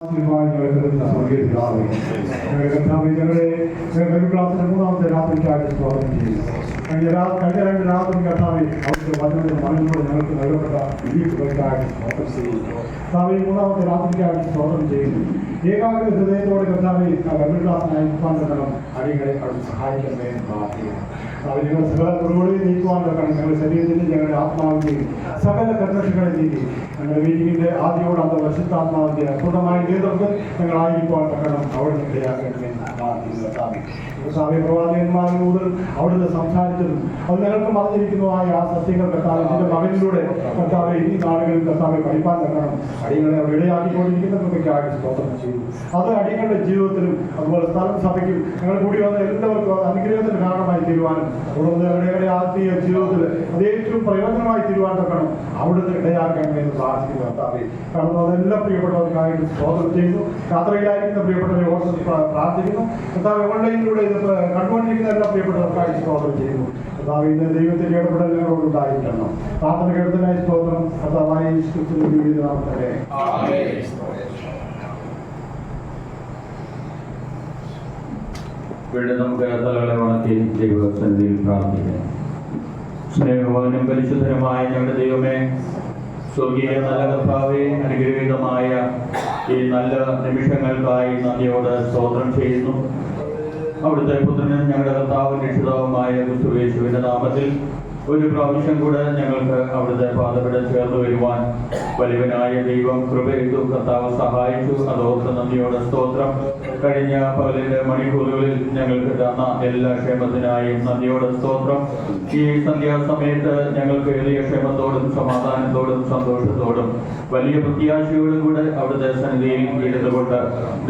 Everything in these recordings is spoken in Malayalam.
ക്ലാസ്സിന്റെ മൂന്നാമത്തെ രാത്രിക്കായിട്ട് സ്വാഗതം ചെയ്യുന്നു. കഴിഞ്ഞ രണ്ട് രാത്രി കർത്താവെ അവിടുത്തെ വചനത്തിന്റെ മകനിലൂടെ ഞങ്ങൾക്ക് നൽകപ്പെട്ട വിധികൾക്കായിട്ട് സ്വാഗതം ചെയ്യുന്നു. കർത്താവെ മൂന്നാമത്തെ രാത്രിക്കായിട്ട് സ്വാഗതം ചെയ്യുന്നു. ഏകാഗ്ര ഹൃദയത്തോടെ കർത്താവെ ബൈബിൾ ക്ലാസ്സിനായി മുഖാന്തരം അടികളെ അവിടെ സഹായിക്കണമേ എന്ന് പ്രാർത്ഥിക്കുന്നു. നിങ്ങൾ സകല കുറവുകളെ നീക്കുവാൻ വെക്കണം. ഞങ്ങളുടെ ശരീരത്തിൽ ഞങ്ങളുടെ ആത്മാവിൻ്റെയും സകല കർമ്മങ്ങളെ നീക്കി ഞങ്ങളുടെ മീറ്റിങ്ങിന്റെ ആദ്യയോട് അന്ത പരിശുദ്ധാത്മാവിന്റെ അത്ഭുതമായ നേതൃത്വം ഞങ്ങളായിരിക്കുവാൻ വെക്കണം. അവിടെ ഇടയാക്കണമെന്ന് പ്രവാചകന്മാരിൽ മുതൽ അവിടുന്ന് സംസാരിച്ചതും അത് ഞങ്ങൾക്ക് മറഞ്ഞിരിക്കുന്നതായ ആ സത്യങ്ങൾ കർത്താവ് ഇതിന്റെ മകനിലൂടെ കർത്താവ് ഈ നാടുകളിൽ കർത്താവ് പഠിപ്പാൻ വെക്കണം. അടികളെ അവിടെ ഇടയാക്കിക്കൊണ്ടിരിക്കുന്നതൊക്കെയായിട്ട് സ്തോത്രം ചെയ്തു. അത് അടികളുടെ ജീവിതത്തിലും അതുപോലെ സ്ഥലം സഭയ്ക്കും ഞങ്ങൾ കൂടി വന്ന എല്ലാവർക്കും അനുഗ്രഹത്തിന് കാരണമായി തീരുവാനും അവിടുത്തെ ആത്മീയ ജീവിതത്തിൽ അത് ഏറ്റവും പ്രയോജനമായി തീരുവാൻ വെക്കണം. അവിടുത്തെ ഇടയാക്കണമെന്ന് പ്രാർത്ഥിക്കുന്നു കർത്താവെ. കാരണം അതെല്ലാം പ്രിയപ്പെട്ടവർക്കായിട്ട് സ്തോത്രം ചെയ്യുന്നു. യാത്രയിലായിരിക്കുന്ന പ്രിയപ്പെട്ടവരെ ഓർത്ത് പ്രാർത്ഥിക്കുന്നു കർത്താവ്. ഓൺലൈനിലൂടെ ഇത് കണ്ടുകൊണ്ടിരിക്കുന്ന എല്ലാ പ്രിയപ്പെട്ടവർക്കായിട്ട് സ്തോത്രം ചെയ്യുന്നു കർത്താവ്. ഇന്ന് ദൈവത്തിന്റെ ഇടപെടൽ ഞങ്ങളോട് ഉണ്ടായിരിക്കണം. പ്രാർത്ഥന കേട്ടതിനായി സ്തോത്രം കർത്താവായ നാമത്തിലെ വീണ്ടും നമുക്ക് തലകളെ വണക്കി ദൈവസന്നിധിയിൽ പ്രാർത്ഥിക്കാം. സ്നേഹവാനും പരിശുദ്ധനുമായ ഞങ്ങളുടെ ദൈവമേ, സ്വർഗീയ നല്ല കർത്താവേ, അനുഗ്രഹീതമായ ഈ നല്ല നിമിഷങ്ങൾക്കായി നന്ദിയോട് സ്തോത്രം ചെയ്യുന്നു. അവിടുത്തെ പുത്രനും ഞങ്ങളുടെ കർത്താവും രക്ഷിതാവുമായ ക്രിസ്തുയേശുവിന്റെ നാമത്തിൽ ഒരു പ്രാവശ്യം കൂടെ ഞങ്ങൾക്ക് അവിടുത്തെ പാദപീഠം ചേർന്ന് വരുവാൻ വലിയവനായ ദൈവം കൃപയിട്ടു കർത്താവ് സഹായിച്ചു. അതോർത്ത് നന്ദിയോടെ സ്തോത്രം. കഴിഞ്ഞ പകലിന്റെ മണിക്കൂറുകളിൽ ഞങ്ങൾക്ക് തന്ന എല്ലാ ക്ഷേമത്തിനായും നന്ദിയോടെ സ്തോത്രം. ഈ സന്ധ്യാസമയത്ത് ഞങ്ങൾക്ക് ഏറിയ ക്ഷേമത്തോടും സമാധാനത്തോടും സന്തോഷത്തോടും വലിയ പ്രത്യാശയോടും കൂടെ അവിടുത്തെ സന്നിധിയിൽ ഇരുന്നുകൊണ്ട്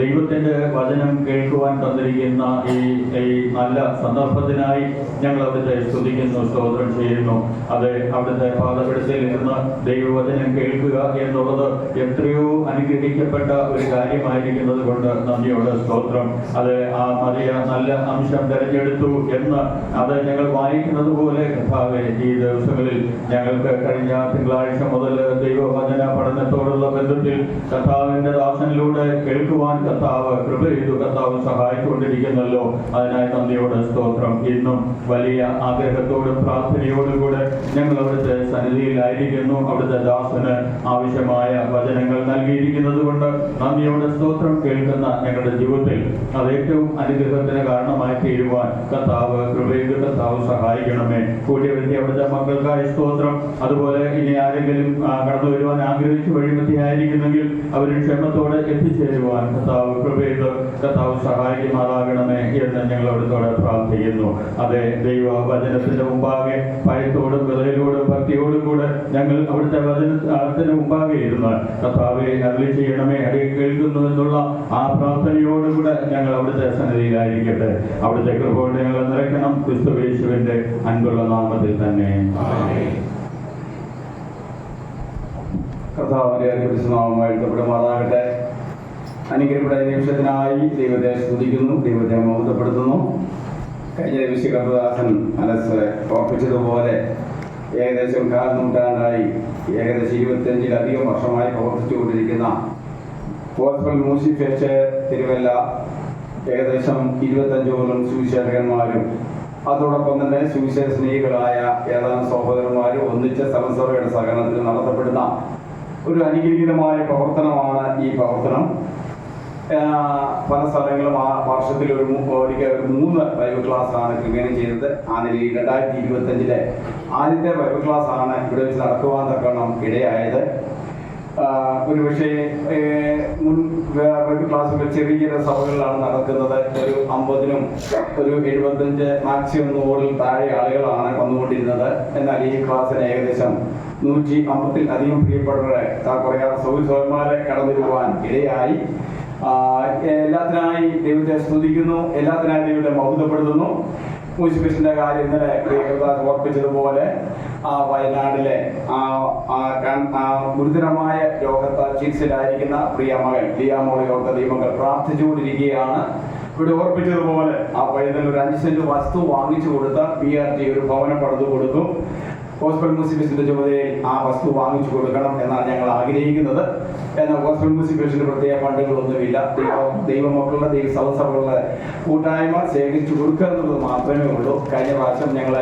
ദൈവത്തിന്റെ വചനം കേൾക്കുവാൻ തന്നിരിക്കുന്ന ഈ നല്ല സന്ദർഭത്തിനായി ഞങ്ങൾ അവിടുത്തെ സ്തുതിക്കുന്നു, സ്തോത്രം ചെയ്യുന്നു. അത് അവിടുത്തെ പാദപീഠത്തിൽ ഇരുന്ന് ദൈവവചനം കേൾക്കുക എന്നുള്ളത് എത്രയോ അനുഗ്രഹിക്കപ്പെട്ട ഒരു കാര്യമായിരിക്കുന്നത് കൊണ്ട് നന്ദിയോട് സ്തോത്രം. അത് ആ മറിയ നല്ല അംശം തെരഞ്ഞെടുത്തു എന്ന് അത് ഞങ്ങൾ വായിക്കുന്നത് പോലെ കർത്താവെ ഈ ദിവസങ്ങളിൽ ഞങ്ങൾക്ക് കഴിഞ്ഞ തിങ്കളാഴ്ച മുതൽ ദൈവവചന പഠനത്തോടുള്ള ബന്ധത്തിൽ കർത്താവിന്റെ ദാസനിലൂടെ കേൾക്കുവാൻ കർത്താവ് കൃപ ചെയ്തു, കർത്താവ് സഹായിച്ചുകൊണ്ടിരിക്കുന്നല്ലോ. അതിനായി നന്ദിയോട് സ്തോത്രം. ഇന്നും വലിയ ആഗ്രഹത്തോടും പ്രാർത്ഥനയോടും കൂടെ ഞങ്ങൾ അവിടുത്തെ സന്നിധിയിലായിരിക്കുന്നു. അവിടുത്തെ ദാസന് ആവശ്യമായ വചനങ്ങൾ നൽകിയിരിക്കുന്നത് കൊണ്ട് നന്ദിയോട് സ്തോത്രം. കേൾക്കുന്ന ഞങ്ങളുടെ ജീവിതത്തിൽ അത് ഏറ്റവും അനുഗ്രഹത്തിന് കാരണമായി തീരുവാൻ കർത്താവ് കൃപയിൽ കർത്താവ് സഹായിക്കണമേ. കൂടിയ വ്യക്തി അവിടുത്തെ മക്കൾക്കായി സ്തോത്രം. അതുപോലെ ഇനി ആരെങ്കിലും കടന്നു വരുവാൻ ആഗ്രഹിച്ചു വഴിമത്തിയായിരിക്കുന്നെങ്കിൽ അവർ ക്ഷേമത്തോടെ എത്തിച്ചേരുവാൻ കർത്താവ് കൃപയിൽ കർത്താവ് സഹായിക്കുമാറാകണമേ എന്ന് ഞങ്ങൾ അവിടുത്തോടെ പ്രാർത്ഥിക്കുന്നു. അതെ, ദൈവ വചനത്തിന്റെ മുമ്പാകെ ഭയത്തോടും വിതയോടും ഭക്തിയോടും കൂടെ ഞങ്ങൾ അവിടുത്തെ വചനത്തിന് മുമ്പാകെ ഇരുന്ന് കർത്താവെ അരുളി ചെയ്യണമേ, അടി കേൾക്കുന്നു എന്നുള്ള ആ പ്രാർത്ഥനയോടുകൂടെ ഞങ്ങൾ അവിടുത്തെ സന്നിധിയിലായിരിക്കട്ടെ. അവിടുത്തെ കൃപയോട് ഞങ്ങൾ നിറയ്ക്കണം. ക്രിസ്തുയേശുവിന്റെ അൻപുള്ള നാമത്തിൽ തന്നെ. കർത്താവിന്റെ പരിശുദ്ധനാമമായി എഴുതപ്പെടുമാറാകട്ടെ. അനുഗ്രഹപ്പെട്ട നിമിഷത്തിനായി ദൈവത്തെ സ്തുതിക്കുന്നു, ദൈവത്തെ മഹത്വപ്പെടുത്തുന്നു. കഴിഞ്ഞ ദിവസം കർത്തദാസൻ മനസ്സ് ഓർപ്പിച്ചതുപോലെ ഏകദേശം 4 നൂറ്റാണ്ടായി, ഏകദേശം 25-ലധികം വർഷമായി പ്രവർത്തിച്ചുകൊണ്ടിരിക്കുന്ന ഗോസ്ബൽ മ്യൂസിക് ഫെസ്റ്റ് തിരുവല്ല ഏകദേശം 25ഓളം സുവിശേഷകന്മാരും അതോടൊപ്പം തന്നെ സുവിശേഷ സ്നേഹികളായ ഏതാനും സഹോദരന്മാരും ഒന്നിച്ച സ്ഥലസഭയുടെ സഹകരണത്തിൽ നടത്തപ്പെടുന്ന ഒരു അനുഗ്രഹീതമായ പ്രവർത്തനമാണ് ഈ പ്രവർത്തനം. പല സ്ഥലങ്ങളും ആ വർഷത്തിൽ ഒരു 3 ബൈബിൾ ക്ലാസ്സാണ് ക്രമീകരണം ചെയ്തത്. ആ നിലയിൽ 2025 ആദ്യത്തെ ബൈബിൾ ക്ലാസ് ആണ് ഇവിടെ വെച്ച് നടക്കുവാൻ തക്കണം ഇടയായത്. ഒരു പക്ഷേ മുൻ ബൈബിൾ ക്ലാസ്സുകൾ ചെറിയ സഭകളിലാണ് നടക്കുന്നത്. ഒരു 50-നും ഒരു 75 മാക്സിമം 100-ൽ താഴെ ആളുകളാണ് വന്നുകൊണ്ടിരുന്നത്. എന്നാൽ ഈ ക്ലാസ്സിന് ഏകദേശം 150-ൽ-അധികം പ്രിയപ്പെട്ടവരെ കുറേ സൗരന്മാരെ കടന്നു വരുവാൻ ഇടയായി. എല്ലാത്തിനായി ദൈവത്തെ സ്തുതിക്കുന്നു, എല്ലാത്തിനായി ദൈവത്തെ മഹത്വപ്പെടുത്തുന്നു. മ്യൂസിക് കാര്യം ഇന്നലെ ഓർപ്പിച്ചതുപോലെ വയനാട്ടിലെ ഗുരുതരമായ രോഗത്താൽ ചികിത്സയിലായിരിക്കുന്ന പ്രിയ മകൻ ലിയാമോളയോർത്ത ദൈവങ്ങൾ പ്രാർത്ഥിച്ചുകൊണ്ടിരിക്കുകയാണ്. ഇവിടെ ഓർപ്പിച്ചതുപോലെ ആ പയ്യനിൽ ഒരു 5 സെന്റ് വസ്തു വാങ്ങിച്ചു കൊടുത്ത PRT ഒരു ഭവനം പണിതു കൊടുത്തു. ഗോസ്ബൽ മ്യൂസിക്കിന്റെ ചുമതലയിൽ ആ വസ്തു വാങ്ങിച്ചു കൊടുക്കണം എന്നാണ് ഞങ്ങൾ ആഗ്രഹിക്കുന്നത്. എന്നാൽ ഗോസ്ബൽ മ്യൂസിക് ഫെസ്റ്റിന് പ്രത്യേക ഫണ്ടുകളൊന്നുമില്ല. ദൈവമക്കളുടെ ദൈവസഭകളുടെ കൂട്ടായ്മ ശേഖരിച്ചു കൊടുക്കുക എന്നുള്ളത് മാത്രമേ ഉള്ളൂ. കഴിഞ്ഞ പ്രാവശ്യം ഞങ്ങൾ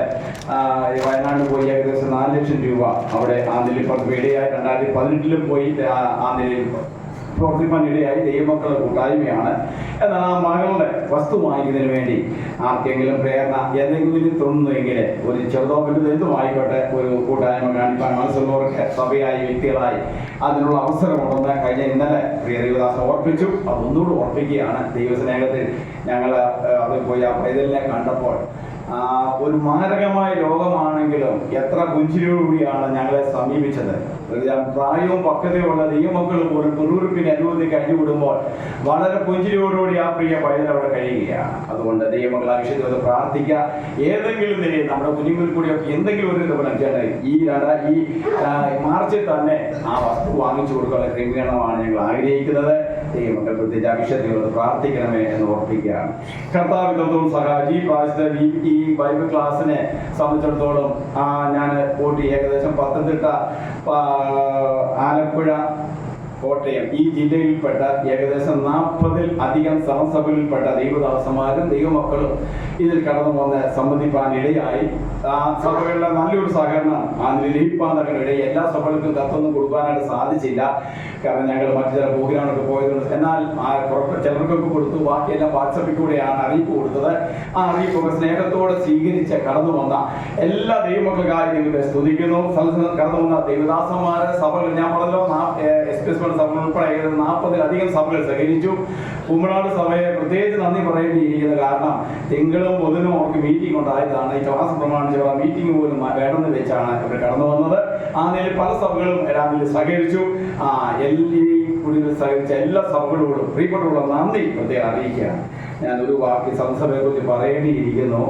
വയനാട് പോയി ഏകദേശം 4 ലക്ഷം രൂപ അവിടെ ആന്ധ്രയിൽ ഇടയായി. 2018 പോയി ആന്ധ്രയിൽ പ്രവർത്തിപ്പാനിടയായി. ദൈവമക്കളുടെ കൂട്ടായ്മയാണ്. എന്നാൽ ആ മകളുടെ വസ്തു വാങ്ങിക്കുന്നതിന് വേണ്ടി ആർക്കെങ്കിലും പ്രേരണ എന്തെങ്കിലും തോന്നുന്നുവെങ്കിൽ ഒരു ചെറുതോ വലുതോ എന്തുമായിക്കോട്ടെ ഒരു കൂട്ടായ്മ കാണിക്കാൻ മനസ്സുള്ളവർക്ക് സഭയായി വ്യക്തികളായി അതിനുള്ള അവസരമുണ്ടെന്ന് കഴിഞ്ഞ ഇന്നലെ പ്രിയ ദേവദാസ് ഓർപ്പിച്ചു. അതൊന്നുകൂടി ഓർപ്പിക്കുകയാണ്. ദൈവസ്നേഹത്തിൽ ഞങ്ങൾ അത് പോയി ആ പൈതലിനെ കണ്ടപ്പോൾ ഒരു മാരകമായ രോഗമാണെങ്കിലും എത്ര പുഞ്ചിരിയോടുകൂടിയാണ് ഞങ്ങളെ സമീപിച്ചത്. പ്രായവും പക്വതയുമുള്ള ദൈവമക്കൾ പോലും പിറുപിറുപ്പിന് അനുഭവത്തിൽ കഴിഞ്ഞുവിടുമ്പോൾ വളരെ പുഞ്ചിരിയോടുകൂടി ആ പ്രിയ പൈതൽ അവിടെ കഴിയുകയാണ്. അതുകൊണ്ട് ദൈവമക്കൾ ആ വിഷയത്തിൽ പ്രാർത്ഥിക്കുക. ഏതെങ്കിലും നിലയിൽ നമ്മുടെ കുഞ്ഞുങ്ങളിൽ കൂടിയൊക്കെ എന്തെങ്കിലും ഒരു ഈ മാർച്ചിൽ തന്നെ ആ വസ്തു വാങ്ങിച്ചു കൊടുക്കാനുള്ള ക്രമീകരണമാണ് ഞങ്ങൾ ആഗ്രഹിക്കുന്നത്. ദൈവമക്കൾ പ്രത്യേകിച്ച് ആ വിഷയത്തിൽ പ്രാർത്ഥിക്കണമേ എന്ന് ഓർപ്പിക്കുകയാണ്. കർത്താവിനോടും സഹാജി പ്രാവശ്യത്തെ ഈ ബൈബിൾ ക്ലാസ്സിനെ സംബന്ധിച്ചിടത്തോളം ഞാൻ പോട്ടി ഏകദേശം പത്തനംതിട്ട, ആലപ്പുഴ, കോട്ടയം ഈ ജില്ലയിൽപ്പെട്ട ഏകദേശം 40-ൽ അധികം സമസഭകളിൽപ്പെട്ട ദൈവദാസന്മാരും ദൈവമക്കളും ഇതിൽ കടന്നു വന്ന് സംബന്ധിപ്പാൻ ഇടയായി. ആ സഭകളുടെ നല്ലൊരു സഹകരണം ലഭിപ്പാനിടയിൽ എല്ലാ സഭകൾക്കും കത്തൊന്നും കൊടുക്കാനായിട്ട് സാധിച്ചില്ല. കാരണം ഞങ്ങൾ മറ്റു ചില പ്രോഗ്രാമൊക്കെ പോയതുകൊണ്ട്. എന്നാൽ ചിലർക്കൊക്കെ കൊടുത്തു. ബാക്കിയെല്ലാം വാട്സപ്പിൽ കൂടെയാണ് അറിയിപ്പ് കൊടുത്തത്. ആ അറിയിപ്പൊക്കെ സ്നേഹത്തോടെ സ്വീകരിച്ച് കടന്നു വന്ന എല്ലാ ദൈവമക്കൾക്കായി ദൈവത്തെ സ്തുതിക്കുന്നു. കടന്നു വന്ന ദൈവദാസന്മാരെ സഭകൾ ഞാൻ പറഞ്ഞല്ലോ സഭ ഉൾപ്പെടെ 40-ലധികം സഭകൾ സഹകരിച്ചു. കുമ്മനാട് സഭയെ പ്രത്യേകിച്ച് നന്ദി പറയേണ്ടിയിരിക്കുന്നത്. കാരണം തിങ്കളും ബുധനും അവർക്ക് മീറ്റിംഗ് ഉണ്ടായതാണ്. ഈ ക്ലാസ് പ്രമാണിച്ച് മീറ്റിംഗ് പോലും വേണമെന്ന് വെച്ചാണ് ഇവർ കടന്നു വന്നത്. ആ നിലയിൽ പല സഭകളും രാവിലെ സഹകരിച്ചു. സഹകരിച്ച എല്ലാ സഭകളോടും പ്രിയപ്പെട്ടവരുടെ നന്ദി പ്രത്യേകം അറിയിക്കുകയാണ്. ഞാൻ ഒരു വാക്ക് സംസഭയെ കുറിച്ച് പറയേണ്ടിയിരിക്കുന്നു.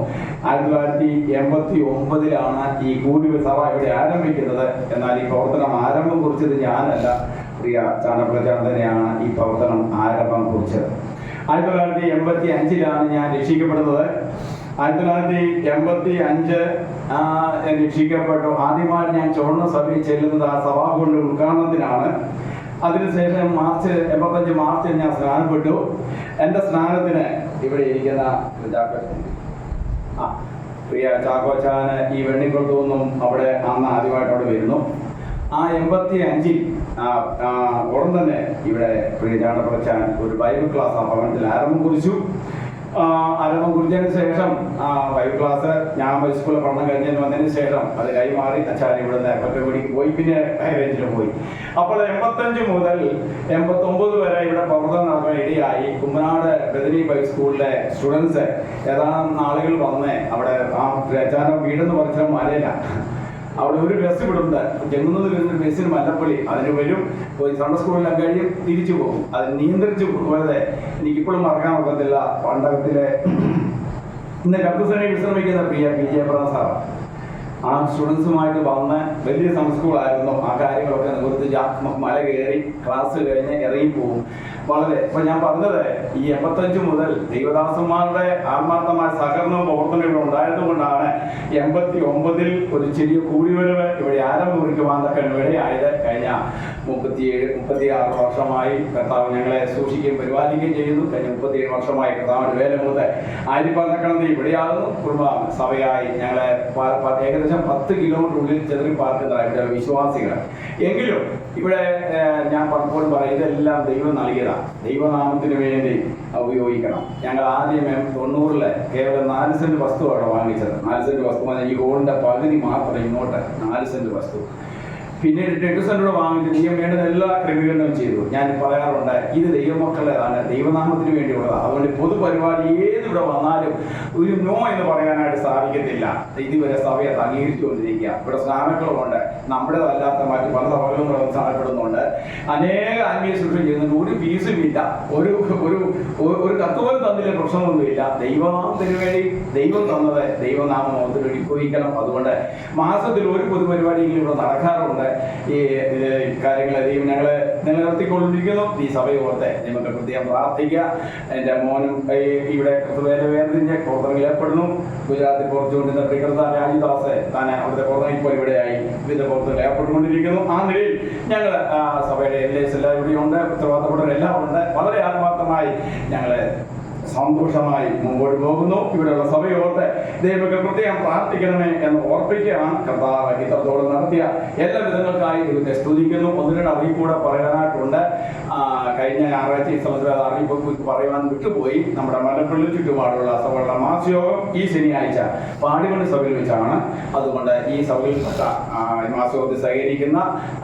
1989-ലാണ് ഈ കൂടിയ സഭ ഇവിടെ ആരംഭിക്കുന്നത്. എന്നാൽ ഈ പ്രവർത്തനം ആരംഭം കുറിച്ചത് ഞാനല്ല, പ്രിയ ചാണപ്രചാരൻ തന്നെയാണ് ഈ പ്രവർത്തനം ആരംഭം കുറിച്ചത്. 1985-ലാണ് ഞാൻ രക്ഷിക്കപ്പെടുന്നത്. 1985 രക്ഷിക്കപ്പെട്ടു. ആദ്യമായി ഞാൻ ചുവന്ന സഭയിൽ ചെല്ലുന്നത് ആ സഭാകളുടെ ഉദ്ഘാടനത്തിനാണ്. അതിനുശേഷം 85 മാർച്ചിൽ ഞാൻ സ്നാനപ്പെട്ടു. എൻ്റെ സ്നാനത്തിന് ഇവിടെ ഇരിക്കുന്ന പ്രിയ ചാക്കോച്ചാന് ഈ വെണ്ണിക്കുളത്തു നിന്നും അവിടെ അന്ന് ആദ്യമായിട്ട് അവിടെ വരുന്നു. ആ 85-ൽ ഉടൻ തന്നെ ഇവിടെ പ്രിയ ചാണപ്രച്ചാൻ ഒരു ബൈബിൾ ക്ലാസ് ആ ഭവനത്തിൽ ആരംഭം കുറിച്ചു. ആരംഭം കുറിച്ചതിന് ശേഷം ബൈബിൾ ക്ലാസ് ഞാൻ സ്കൂളിൽ പഠനം കഴിഞ്ഞതിന് വന്നതിന് ശേഷം അത് കൈമാറി അച്ഛൻ ഇവിടുന്ന് കൊറ്റക്കുടിക്ക് പോയി, പിന്നെ ഹൈറേഞ്ചിൽ പോയി. അപ്പോൾ 85 മുതൽ 89 വരെ ഇവിടെ പ്രവർത്തനം നടക്കാൻ ഇടയായി. കുമ്മനാട് ബദനി ബൈബിൾ സ്കൂളിലെ സ്റ്റുഡൻസ് ഏതാനും ആളുകൾ വന്ന് അവിടെ ആ അച്ഛൻ്റെ വീടെന്ന് പറഞ്ഞാൽ മലയില അവിടെ ഒരു ബസ് വിടുന്നത് ചെങ്ങുന്നതിൽ ഒരു ബസ്സിന് മല്ലപ്പള്ളി അതിന് വരും. പോയി സൺഡേ സ്കൂളിലെല്ലാം കഴിയും തിരിച്ചു പോകും. അത് നിയന്ത്രിച്ച് പോയത് എനിക്കിപ്പോഴും മറക്കാൻ ഒക്കത്തില്ല. പണ്ടകത്തിലെ ഇന്ന് കർത്തസേനയിൽ വിശ്രമിക്കുന്ന പ്രിയ PJ പ്രധാൻ സാർ ആ സ്റ്റുഡൻസുമായിട്ട് വന്ന് വലിയ സംസ്കൂളായിരുന്നു. ആ കാര്യങ്ങളൊക്കെ നിവർത്തിച്ച് മല കയറി ക്ലാസ് കഴിഞ്ഞ് ഇറങ്ങിപ്പോവും. വളരെ ഇപ്പൊ ഞാൻ പറഞ്ഞത് ഈ 85 മുതൽ ദൈവദാസന്മാരുടെ ആത്മാർത്ഥമായ സഹകരണവും പ്രവർത്തനങ്ങളും ഉണ്ടായതുകൊണ്ടാണ് 89-ൽ ഒരു ചെറിയ കൂടിവരവ് ഇവിടെ ആരംഭം കുറിക്കുവാനൊക്കെ ഇടയായത്. കഴിഞ്ഞ 37-36 വർഷമായി കർത്താവ് ഞങ്ങളെ സൂക്ഷിക്കുകയും പരിപാലിക്കുകയും ചെയ്യുന്നു. കഴിഞ്ഞ 37 വർഷമായി കർത്താവിന്റെ വേല മുതൽ ആയിരിപ്പാലക്കണമെന്ന് ഇവിടെയാകുന്നു. കുടുംബ സഭയായി ഞങ്ങളെ ഏകദേശം 10 കിലോമീറ്റർ ഉള്ളിൽ ചെറിയ പാർക്കുന്ന ഇവിടെ വിശ്വാസികൾ. എങ്കിലും ഇവിടെ ഞാൻ പലപ്പോഴും പറയും ഇതെല്ലാം ദൈവം നൽകിയതാണ്. ദൈവനാമത്തിന് വേണ്ടി ഉപയോഗിക്കണം. ഞങ്ങൾ ആദ്യം 90-ല് കേവലം 4 സെന്റ് വസ്തുവാണ് വാങ്ങിച്ചത്. 4 സെന്റ് വസ്തു ഈ ഹോളിന്റെ പകുതി മാത്രം ഇങ്ങോട്ട് 4 സെന്റ് വസ്തു. പിന്നീട് 8 സെന്റ് വാങ്ങിച്ച് ദൈവം വേണ്ടുന്ന എല്ലാ ക്രമീകരണവും ചെയ്തു. ഞാൻ പറയാറുണ്ട് ഇത് ദൈവമക്കളുടെതാണ്, ദൈവനാമത്തിന് വേണ്ടിയുള്ളതാണ്. അതുകൊണ്ട് പൊതുപരിപാടി ഏതിവിടെ വന്നാലും ഒരു നോ എന്ന് പറയാനായിട്ട് സാധിക്കത്തില്ല. ഇതുവരെ സഭയെ അംഗീകരിച്ചുകൊണ്ടിരിക്കുക. ഇവിടെ സ്നാനക്കളുമുണ്ട്, നമ്മുടേതല്ലാത്ത മറ്റു പല സഭകളും സ്നാനപ്പെടുന്നുണ്ട്. അനേക ആത്മീയ ശുശ്രൂഷ ചെയ്യുന്നുണ്ട്. ഒരു ഫീസും ഇല്ല, ഒരു കത്ത് പോലും തന്നില്ല, പ്രശ്നമൊന്നുമില്ല. ദൈവനാമത്തിന് വേണ്ടി ദൈവം തന്നത് ദൈവനാമത്തിന് വേണ്ടി ഉപയോഗിക്കണം. അതുകൊണ്ട് മാസത്തിൽ ഒരു പൊതുപരിപാടിയെങ്കിലും ഇവിടെ നടക്കാറുണ്ട്. ഈ കാര്യങ്ങൾ ദൈവം ഞങ്ങളെ നിലനിർത്തിക്കൊണ്ടിരിക്കുന്നു. ഈ സഭയോർത്തെ നമുക്ക് പ്രത്യേകം പ്രാർത്ഥിക്കുക. എൻ്റെ മോനും ഇവിടെ വേർതിരിഞ്ഞ് പ്രവർത്തനങ്ങളിൽ ഏർപ്പെടുന്നു. ഗുജറാത്തിൽ പുറത്തുകൊണ്ടിരുന്ന പ്രിയകൃത രാജിദാസ് താൻ അവിടുത്തെ പ്രവർത്തനം ഇപ്പോൾ ഇവിടെയായി വിവിധ പ്രവർത്തനങ്ങൾ ഏർപ്പെട്ടുകൊണ്ടിരിക്കുന്നു. ആ നിലയിൽ ഞങ്ങൾ സഭയുടെ എല്ലാവരും ഇവിടെയുണ്ട്, ഉത്തരവാദിത്തപ്പെട്ടവരെല്ലാം ഉണ്ട്. വളരെ ആത്മാർത്ഥമായി ഞങ്ങളെ സന്തോഷമായി മുമ്പോട്ട് പോകുന്നു. ഇവിടെയുള്ള സഭയോർത്ത് ദൈവമക്കൾ പ്രത്യേകം പ്രാർത്ഥിക്കണമേ എന്ന് ഓർപ്പിക്കുകയാണ്. കർത്താവ് ഇത്രത്തോളം നടത്തിയ എല്ലാ വിധങ്ങൾക്കായി ദൈവത്തെ സ്തുതിക്കുന്നു. ഒന്നിനും അറിയിപ്പൂടെ പറയാനായിട്ടുണ്ട്. കഴിഞ്ഞ ഞായറാഴ്ച ഈ സ്ഥലത്തിൽ അത് അറിയിപ്പ് പറയുവാൻ വിട്ടുപോയി. നമ്മുടെ മലപ്പള്ളി ചുറ്റുപാടുള്ള സഭകളുടെ മാസയോഗം ഈ ശനിയാഴ്ച പാടിമണി സഭയിൽ വെച്ചാണ്. അതുകൊണ്ട് ഈ സഭയിൽപ്പെട്ട മാസയോഗത്തിൽ സഹകരിക്കുന്ന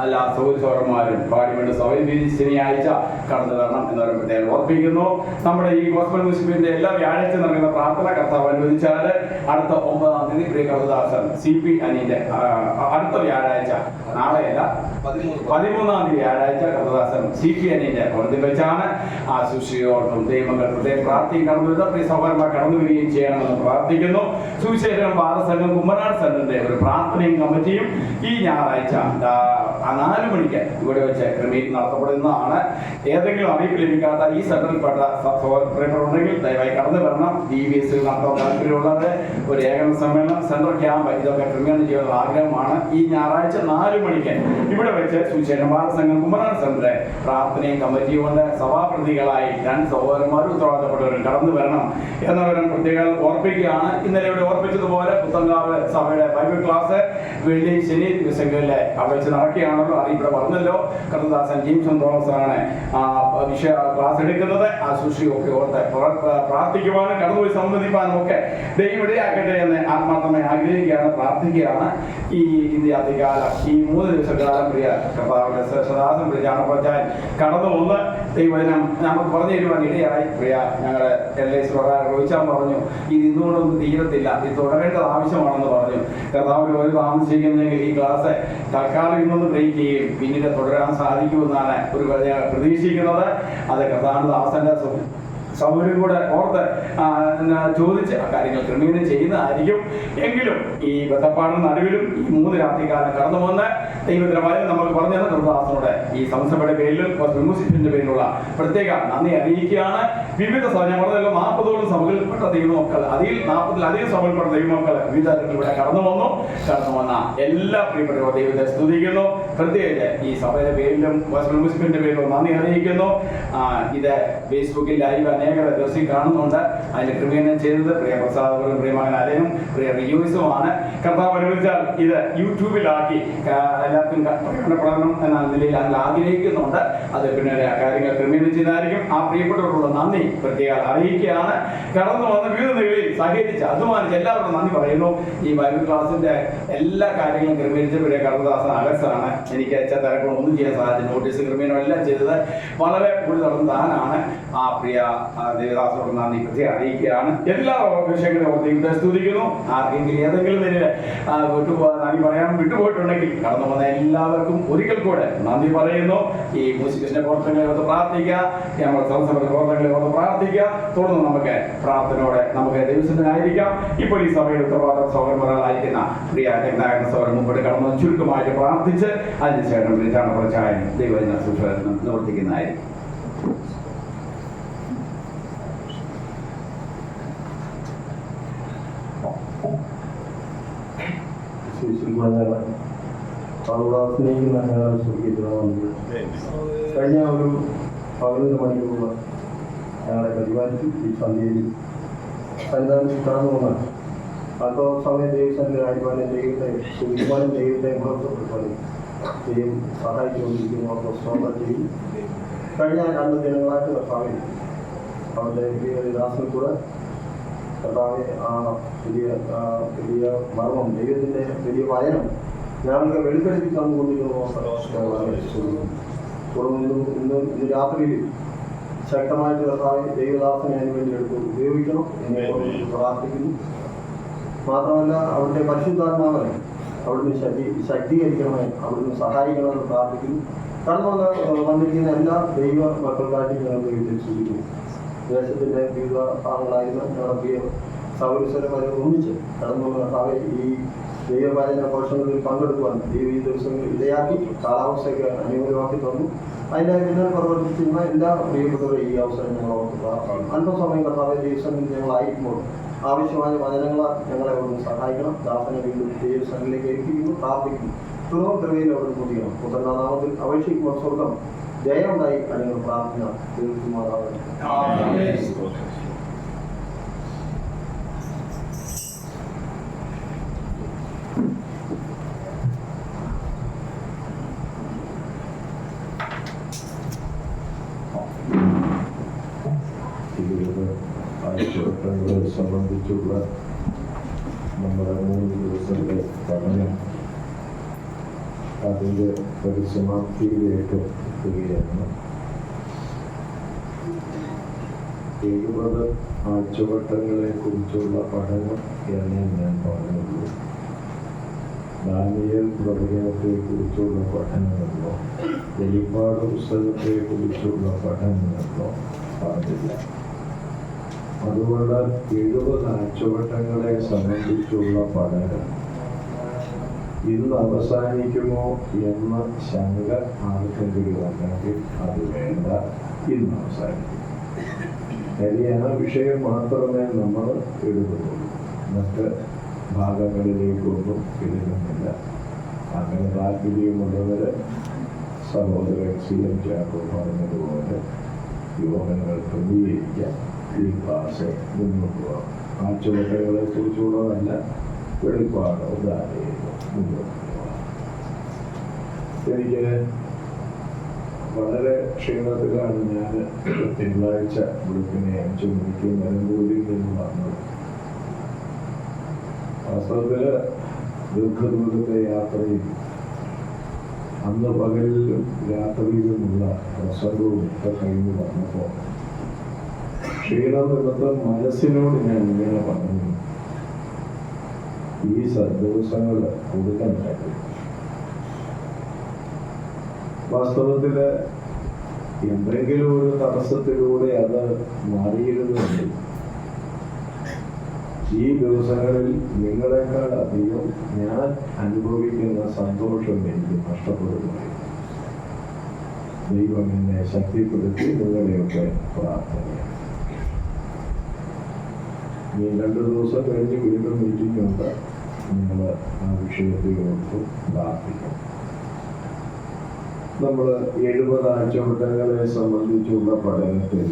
എല്ലാ സഹോദരന്മാരും പാടിമണി സഭയിൽ ശനിയാഴ്ച കടന്നു വരണം എന്നവരെ പ്രത്യേകം ഓർപ്പിക്കുന്നു. നമ്മുടെ ഈ ഗോസ്ബൽ മുസ്ലിമിന്റെ എല്ലാ വ്യാഴാഴ്ച നടക്കുന്ന പ്രാർത്ഥന കർത്താവ് അനുവദിച്ചാൽ അടുത്ത 9-ാം തീയതി പ്രിയ കർത്താദാസൻ CP അനിന്റെ അടുത്ത വ്യാഴാഴ്ച, നാളെയല്ല 13-ാം തീയതി വ്യാഴാഴ്ച കർത്താദാസൻ CP അനിന്റെ ഭവനത്തിൽ വെച്ചാണ് ആ ശുശ്രൂഷയോടും ദൈവങ്ങൾ പ്രത്യേകം പ്രാർത്ഥിക്കും കടന്നു വരുന്ന പ്രിയ സഹോദരന്മാർ കടന്നു വരികയും ചെയ്യണമെന്ന് പ്രാർത്ഥിക്കുന്നു. സുവിശേഷം ബാലസംഘം കുമ്മനാട് സെന്ററിന്റെ ഒരു പ്രാർത്ഥനയും കമ്മിറ്റിയും ഈ ഞായറാഴ്ച 4 മണിക്ക് ഇവിടെ വെച്ച് ക്രമീകരണം നടത്തപ്പെടുന്നതാണ്. ഏതെങ്കിലും അറിയിപ്പ് ലഭിക്കാത്ത ഈ സെന്ററിൽപ്പെട്ട ഉണ്ടെങ്കിൽ ദയവായി കടന്നു വരണം. DVS നടത്താൻ താല്പര്യമുള്ളത് ഒരു ഏകദിന സമ്മേളനം, സെൻട്രൽ ക്യാമ്പ് ഇതൊക്കെ ക്രമീകരണം ചെയ്യാനുള്ള ആഗ്രഹമാണ്. ഈ ഞായറാഴ്ച 4 മണിക്ക് ഇവിടെ വെച്ച് സുവിശേഷം ബാലസംഘം കുമ്മനാട് സെന്ററിലെ പ്രാർത്ഥനയും കമ്മിറ്റിയും കൊണ്ട് സഭാപ്രതികളായി 2 സഹോദരന്മാരും ഉത്തരവാദിത്തപ്പെട്ടവരും കടന്നു വരണം എന്നവരും പ്രത്യേകം ഓർപ്പിക്കുകയാണ്. ഇന്നലെ ഇവിടെ ഓർപ്പിച്ചതുപോലെ പുത്തങ്കാവ് സഭയുടെ ബൈബിൾ ക്ലാസ് വെള്ളി ശനി ദിവസങ്ങളിലെ അവിടെ വെച്ച് നടക്കുകയാണല്ലോ. അറിയിവിടെ പറഞ്ഞല്ലോ. കർത്താദാസൻ ജെയിംസൺ തോമസ് ആണ് വിഷയ ക്ലാസ് എടുക്കുന്നത്. ആ ശുശ്രൂഷയൊക്കെ ഓർത്ത് പ്രാർത്ഥിക്കുവാനും കടന്നുപോയി സംബന്ധിക്കാനും ഒക്കെ ദൈവം ഇടയാക്കട്ടെ എന്ന് ആത്മാർത്ഥമായി ആഗ്രഹിക്കുകയാണ്, പ്രാർത്ഥിക്കുകയാണ്. ഈ ഇന്ത്യാധികാലം ഈ 3 ദിവസക്കാലം പ്രിയ കർത്താവിന്റെ ശ്രേഷ്ഠദാസൻ പ്രിയ ജാനപ്പച്ചാൻ കടന്നു വന്ന് ദൈവദിനം നമുക്ക് പറഞ്ഞു തരുവാൻ ഇടയായി. പ്രിയ ഞങ്ങളുടെ LIC റോഹിച്ചാൻ പറഞ്ഞു ഇത് ഇന്നുകൊണ്ടൊന്നും തീരത്തില്ല, ഇത് തുടരേണ്ടത് ആവശ്യമാണെന്ന് പറഞ്ഞു. കർത്താവിന് ഒരു താമസിക്കുന്നെങ്കിൽ ഈ ക്ലാസ് തൽക്കാലം ഇന്നൊന്ന് ബ്രേക്ക് ചെയ്യും, പിന്നീട് തുടരാൻ സാധിക്കുമെന്നാണ് ഒരു പ്രതീക്ഷിക്കുന്നത്. അത് കർത്താവിന്റെ ദാസന്റെ സൗകര്യം കൂടെ ഓർത്ത് ചോദിച്ച് ആ കാര്യങ്ങൾ ക്രമീകരണം ചെയ്യുന്നതായിരിക്കും. എങ്കിലും ഈ ബന്ധപ്പാടും നടുവിലും ഈ 3 രാത്രികാലം കടന്നു വന്ന് ദൈവത്തിനുമായി നമുക്ക് പറഞ്ഞു തന്ന കർത്താവിനോട് ഈ സംസ്ഥയുടെ പേരിലും മ്യൂസിക്കിന്റെ പേരിലുള്ള പ്രത്യേക നന്ദി അറിയിക്കുകയാണ്. വിവിധ ഞാൻ പറഞ്ഞല്ലോ 40ഓളം സഭകളിൽപ്പെട്ട ദൈവമക്കൾ, അതിൽ 40-ലധികം സഭകളിൽപ്പെട്ട ദൈവമക്കൾ വിവിധ തരത്തിൽ ഇവിടെ കടന്നു വന്ന എല്ലാ പ്രിയപ്പെട്ട ദൈവത്തെ സ്തുതിക്കുന്നു. പ്രത്യേകിച്ച് ഈ സഭയുടെ പേരിലും മ്യൂസിക്കിന്റെ പേരിലും നന്ദി അറിയിക്കുന്നു. ഇത് ഫേസ്ബുക്കിൽ ലൈവ് അനേകർ ദിവസം കാണുന്നുണ്ട്. അതിന്റെ ക്രമീകരണം ചെയ്തത് പ്രിയ പ്രസാദപുരം പ്രിയമകൻ അലനും പ്രിയ റിയൂസുമാണ്. കർത്താവ് അനുവദിച്ചാൽ ഇത് യൂട്യൂബിലാക്കി എല്ലാവർക്കും പ്രയോജനപ്പെടണം എന്ന നിലയിൽ അതിൽ ആഗ്രഹിക്കുന്നുണ്ട്. അത് പിന്നെ കാര്യങ്ങൾ ക്രമീകരണം ചെയ്തായിരിക്കും. ആ പ്രിയപ്പെട്ടവരോടുള്ള നന്ദി പ്രത്യേകം അറിയിക്കുകയാണ്. കടന്നു വന്ന വിവിധ നിലയിൽ സഹകരിച്ച് അധ്വാനിച്ച് എല്ലാവരോടും നന്ദി പറയുന്നു. ഈ ബൈബിൾ ക്ലാസിന്റെ എല്ലാ കാര്യങ്ങളും ക്രമീകരിച്ച പ്രിയ കർത്താദാസൻ അലക്സാണ്. എനിക്ക് തിരക്കൊന്നും ചെയ്യാൻ സാധിച്ചു. നോട്ടീസ് ക്രമീകരണം എല്ലാം ചെയ്തത് വളരെ കൂടുതൽ താനാണ്. ആ പ്രിയ ദേവദാസോട് നന്ദി പ്രത്യേകം അറിയിക്കുകയാണ്. എല്ലാ വിഷയങ്ങളും ദൈവത്തെ സ്തുതിക്കുന്നു. ആർക്കെങ്കിലും ഏതെങ്കിലും നിലയിൽ നന്ദി പറയാൻ വിട്ടുപോയിട്ടുണ്ടെങ്കിൽ കടന്നു വന്ന എല്ലാവർക്കും ഒരിക്കൽ കൂടെ നന്ദി പറയുന്നു. ഈ മ്യൂസിക്കിന്റെ പ്രവർത്തനങ്ങളെ ഓർത്ത് പ്രാർത്ഥിക്കുക, നമ്മുടെ സംസ്ഥാന പ്രവർത്തനങ്ങളെ ഓർത്ത് പ്രാർത്ഥിക്കുക. തുടർന്ന് നമുക്ക് പ്രാർത്ഥനയോടെ നമുക്ക് ദൈവത്തിനായിരിക്കാം. ഇപ്പോൾ ഈ സഭയുടെ ഉത്തരവാദിത്ത സൗകര്യങ്ങളായിരിക്കുന്ന പ്രിയ രംഗനായകൻ സൗകര്യം മുമ്പോട്ട് കടന്നു ചുരുക്കമായിട്ട് പ്രാർത്ഥിച്ച് അതിനുശേഷം പ്രചാരണ ദൈവദിന സുഖം നിവർത്തിക്കുന്നതായിരിക്കും. കഴിഞ്ഞ ഒരു 11 മണിക്കൂർ ഞങ്ങളെ പരിപാലിച്ചു. ഈ സന്ധ്യയിൽ സന്നിധാനത്തിൽ കടന്നു വന്നാൽ അല്പ സമയം ദൈവസന്നിധാനം ദൈവത്തെ സുഖിക്കുവാനും ദൈവത്തെ മഹത്വപ്പെടുത്താനും ദൈവം സഹായിച്ചുകൊണ്ടിരിക്കുന്നു. സ്തോത്രം ചെയ്യും. കഴിഞ്ഞ 2 ദിനങ്ങളായിട്ട് കർത്താവിൽ അവരുടെ ദാസൻ കൂടെ കർത്താവ് ആ വലിയ മർമ്മം ദൈവത്തിൻ്റെ വലിയ വചനം ഞങ്ങൾക്ക് വെളിപ്പെടുത്തി തന്നുകൊണ്ടിരുന്നു. തുടർന്ന് ഇന്ന് രാത്രിയിൽ ശക്തമായിട്ട് കർത്താവ് ദൈവദാസനെ അതിന് വേണ്ടി ഉപയോഗിക്കണം എന്ന് പ്രാർത്ഥിക്കുന്നു. മാത്രമല്ല അവിടുത്തെ പരിശുദ്ധാത്മാവനെ അവിടുന്ന് ശക്തീകരിക്കണമേ, അവിടുന്ന് സഹായിക്കണമെന്ന് പ്രാർത്ഥിക്കുന്നു. കടന്നു വന്നിരിക്കുന്ന എല്ലാ ദൈവ മക്കൾക്കായിട്ട് ഞങ്ങൾ ദൈവത്തെ സൂചിക്കുന്നു. ദേശത്തിൻ്റെ വിവിധ ഭാഗങ്ങളായിരുന്ന ഞങ്ങളുടെ പ്രിയ സൗരസ്വരം വരെ ഒന്നിച്ച് കടന്നു വന്ന കർത്താവെ ഈ ദൈവപാലന പോഷണത്തിൽ പങ്കെടുക്കുവാൻ ദൈവം ഈ ദിവസങ്ങൾ ഇടയാക്കി കാലാവസ്ഥയ്ക്ക് അനുകൂലമാക്കി തന്നു. അതിൻ്റെ പിന്നിൽ പ്രവർത്തിക്കുന്ന എല്ലാ പ്രിയപ്പെട്ടവരും ഈ അവസരം ഞങ്ങൾ അല്പസമയം കർത്താവ് ദിവസങ്ങളിൽ ഞങ്ങളായിരിക്കുമ്പോൾ ആവശ്യമായ വചനങ്ങൾ ഞങ്ങളെ ഒന്ന് സഹായിക്കണം. ദാസനെ വീണ്ടും ദൈവസന്നിധിയിലേക്ക് ഏൽപ്പിക്കുന്നു, പ്രാർത്ഥിക്കുന്നു. തുടർന്ന് കൃപയിൽ അവിടെ കുതിക്കണം. പുത്രന്റെ നാമത്തിൽ അപേക്ഷിക്കുമ്പോൾ സ്വർഗം ജയമുണ്ടായി അല്ലെങ്കിൽ പ്രാർത്ഥന തീർക്കുമാറാവട്ടെ. ആഴ്ചവട്ടങ്ങളെ സംബന്ധിച്ചുള്ള നമ്മുടെ 3 ദിവസത്തെ പഠനം അതിൻ്റെ പരിസമാപ്തിയിലേക്ക് എത്തുകയാണ്. 70 ആഴ്ചവട്ടങ്ങളെ കുറിച്ചുള്ള പഠനം എന്നേ ഞാൻ പറഞ്ഞുള്ളൂ. ദാനിയേൽ പ്രവചനത്തെ കുറിച്ചുള്ള പഠനങ്ങളോ വെളിപ്പാട് പുസ്തകത്തെ കുറിച്ചുള്ള പഠനങ്ങളോ പറഞ്ഞില്ല. അതുകൊണ്ട് 70 ആഴ്ചവട്ടങ്ങളെ സംബന്ധിച്ചുള്ള പഠനം ഇന്ന് അവസാനിക്കുമോ എന്ന ശങ്ക ആർക്കെങ്കിലും ഉണ്ടെങ്കിൽ അത് വേണ്ട, ഇന്ന് അവസാനിക്കും. കാര്യം ആ വിഷയം മാത്രമേ നമ്മൾ എഴുതുന്നുള്ളൂ, മറ്റ് ഭാഗങ്ങളിലേക്കൊന്നും എഴുതുന്നില്ല. അങ്ങനെ താല്പര്യമുള്ളവർ സഹോദരൻ CM ചാക്കോ പറഞ്ഞതുപോലെ യോഗങ്ങൾ ക്രമീകരിക്കാം. ഈ ക്ലാസ് മുന്നോട്ട് പോകാം. ആഴ്ചവട്ടങ്ങളെ കുറിച്ചുള്ളതല്ല, വെളിപ്പാട് ഉദാഹരണം മുന്നോട്ട് പോകാം. എനിക്ക് വളരെ ക്ഷീണത്തിലാണ് ഞാൻ തിങ്കളാഴ്ച വെളുപ്പിനെ 5 മണിക്ക് നിലമ്പൂരിൽ നിന്ന് വന്നത്. വാസ്തവത്തിൽ ദീർഘദൂരത്തെ യാത്രയിൽ അന്ന് പകലിലും രാത്രിയിലുമുള്ള പ്രസംഗവും ഒക്കെ കഴിഞ്ഞ് വന്നപ്പോൾ ക്ഷീണം നിമിത്തം മനസ്സിനോട് ഞാൻ ഇങ്ങനെ പറഞ്ഞു, ഈ ദിവസങ്ങൾ കൊടുക്കണ്ടായിരുന്നു. വാസ്തവത്തിൽ എന്തെങ്കിലും ഒരു തടസ്സത്തിലൂടെ അത് മാറിയിരുന്നുണ്ട്. ഈ ദിവസങ്ങളിൽ നിങ്ങളെക്കാൾ അധികം ഞാൻ അനുഭവിക്കുന്ന സന്തോഷം എനിക്ക് നഷ്ടപ്പെടുകയായിരുന്നു. ദൈവം എന്നെ ശക്തിപ്പെടുത്തി നിങ്ങളെയൊക്കെ പ്രാർത്ഥനയാണ്. ഈ 2 ദിവസം കഴിഞ്ഞ് വീണ്ടും മീറ്റിംഗ് ഉണ്ട്. നിങ്ങൾ ആ വിഷയത്തിൽ ഓർത്ത് പ്രാർത്ഥിക്കണം. നമ്മൾ 70 ആഴ്ചവട്ടങ്ങളെ സംബന്ധിച്ചുള്ള പഠനത്തിൽ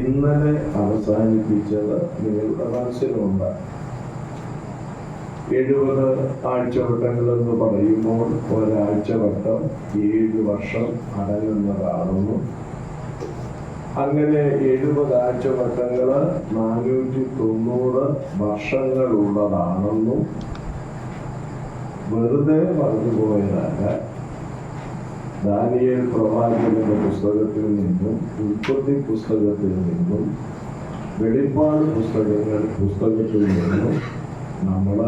ഇന്നലെ അവസാനിപ്പിച്ചത് നിങ്ങളുടെ മനസ്സിലുണ്ട്. 70 ആഴ്ചവട്ടങ്ങളെന്ന് പറയുമ്പോൾ ഒരാഴ്ചവട്ടം 7 വർഷം അടങ്ങുന്നതാണെന്നും അങ്ങനെ 70 ആഴ്ചവട്ടങ്ങൾ 490 വർഷങ്ങളുള്ളതാണെന്നും വെറുതെ പറഞ്ഞുപോയതല്ല. ദാനിയേൽ പ്രവാചകന്റെ പുസ്തകത്തിൽ നിന്നും ഉൽപ്പത്തി പുസ്തകത്തിൽ നിന്നും വെളിപ്പാട് പുസ്തകത്തിൽ നിന്നും നമ്മൾ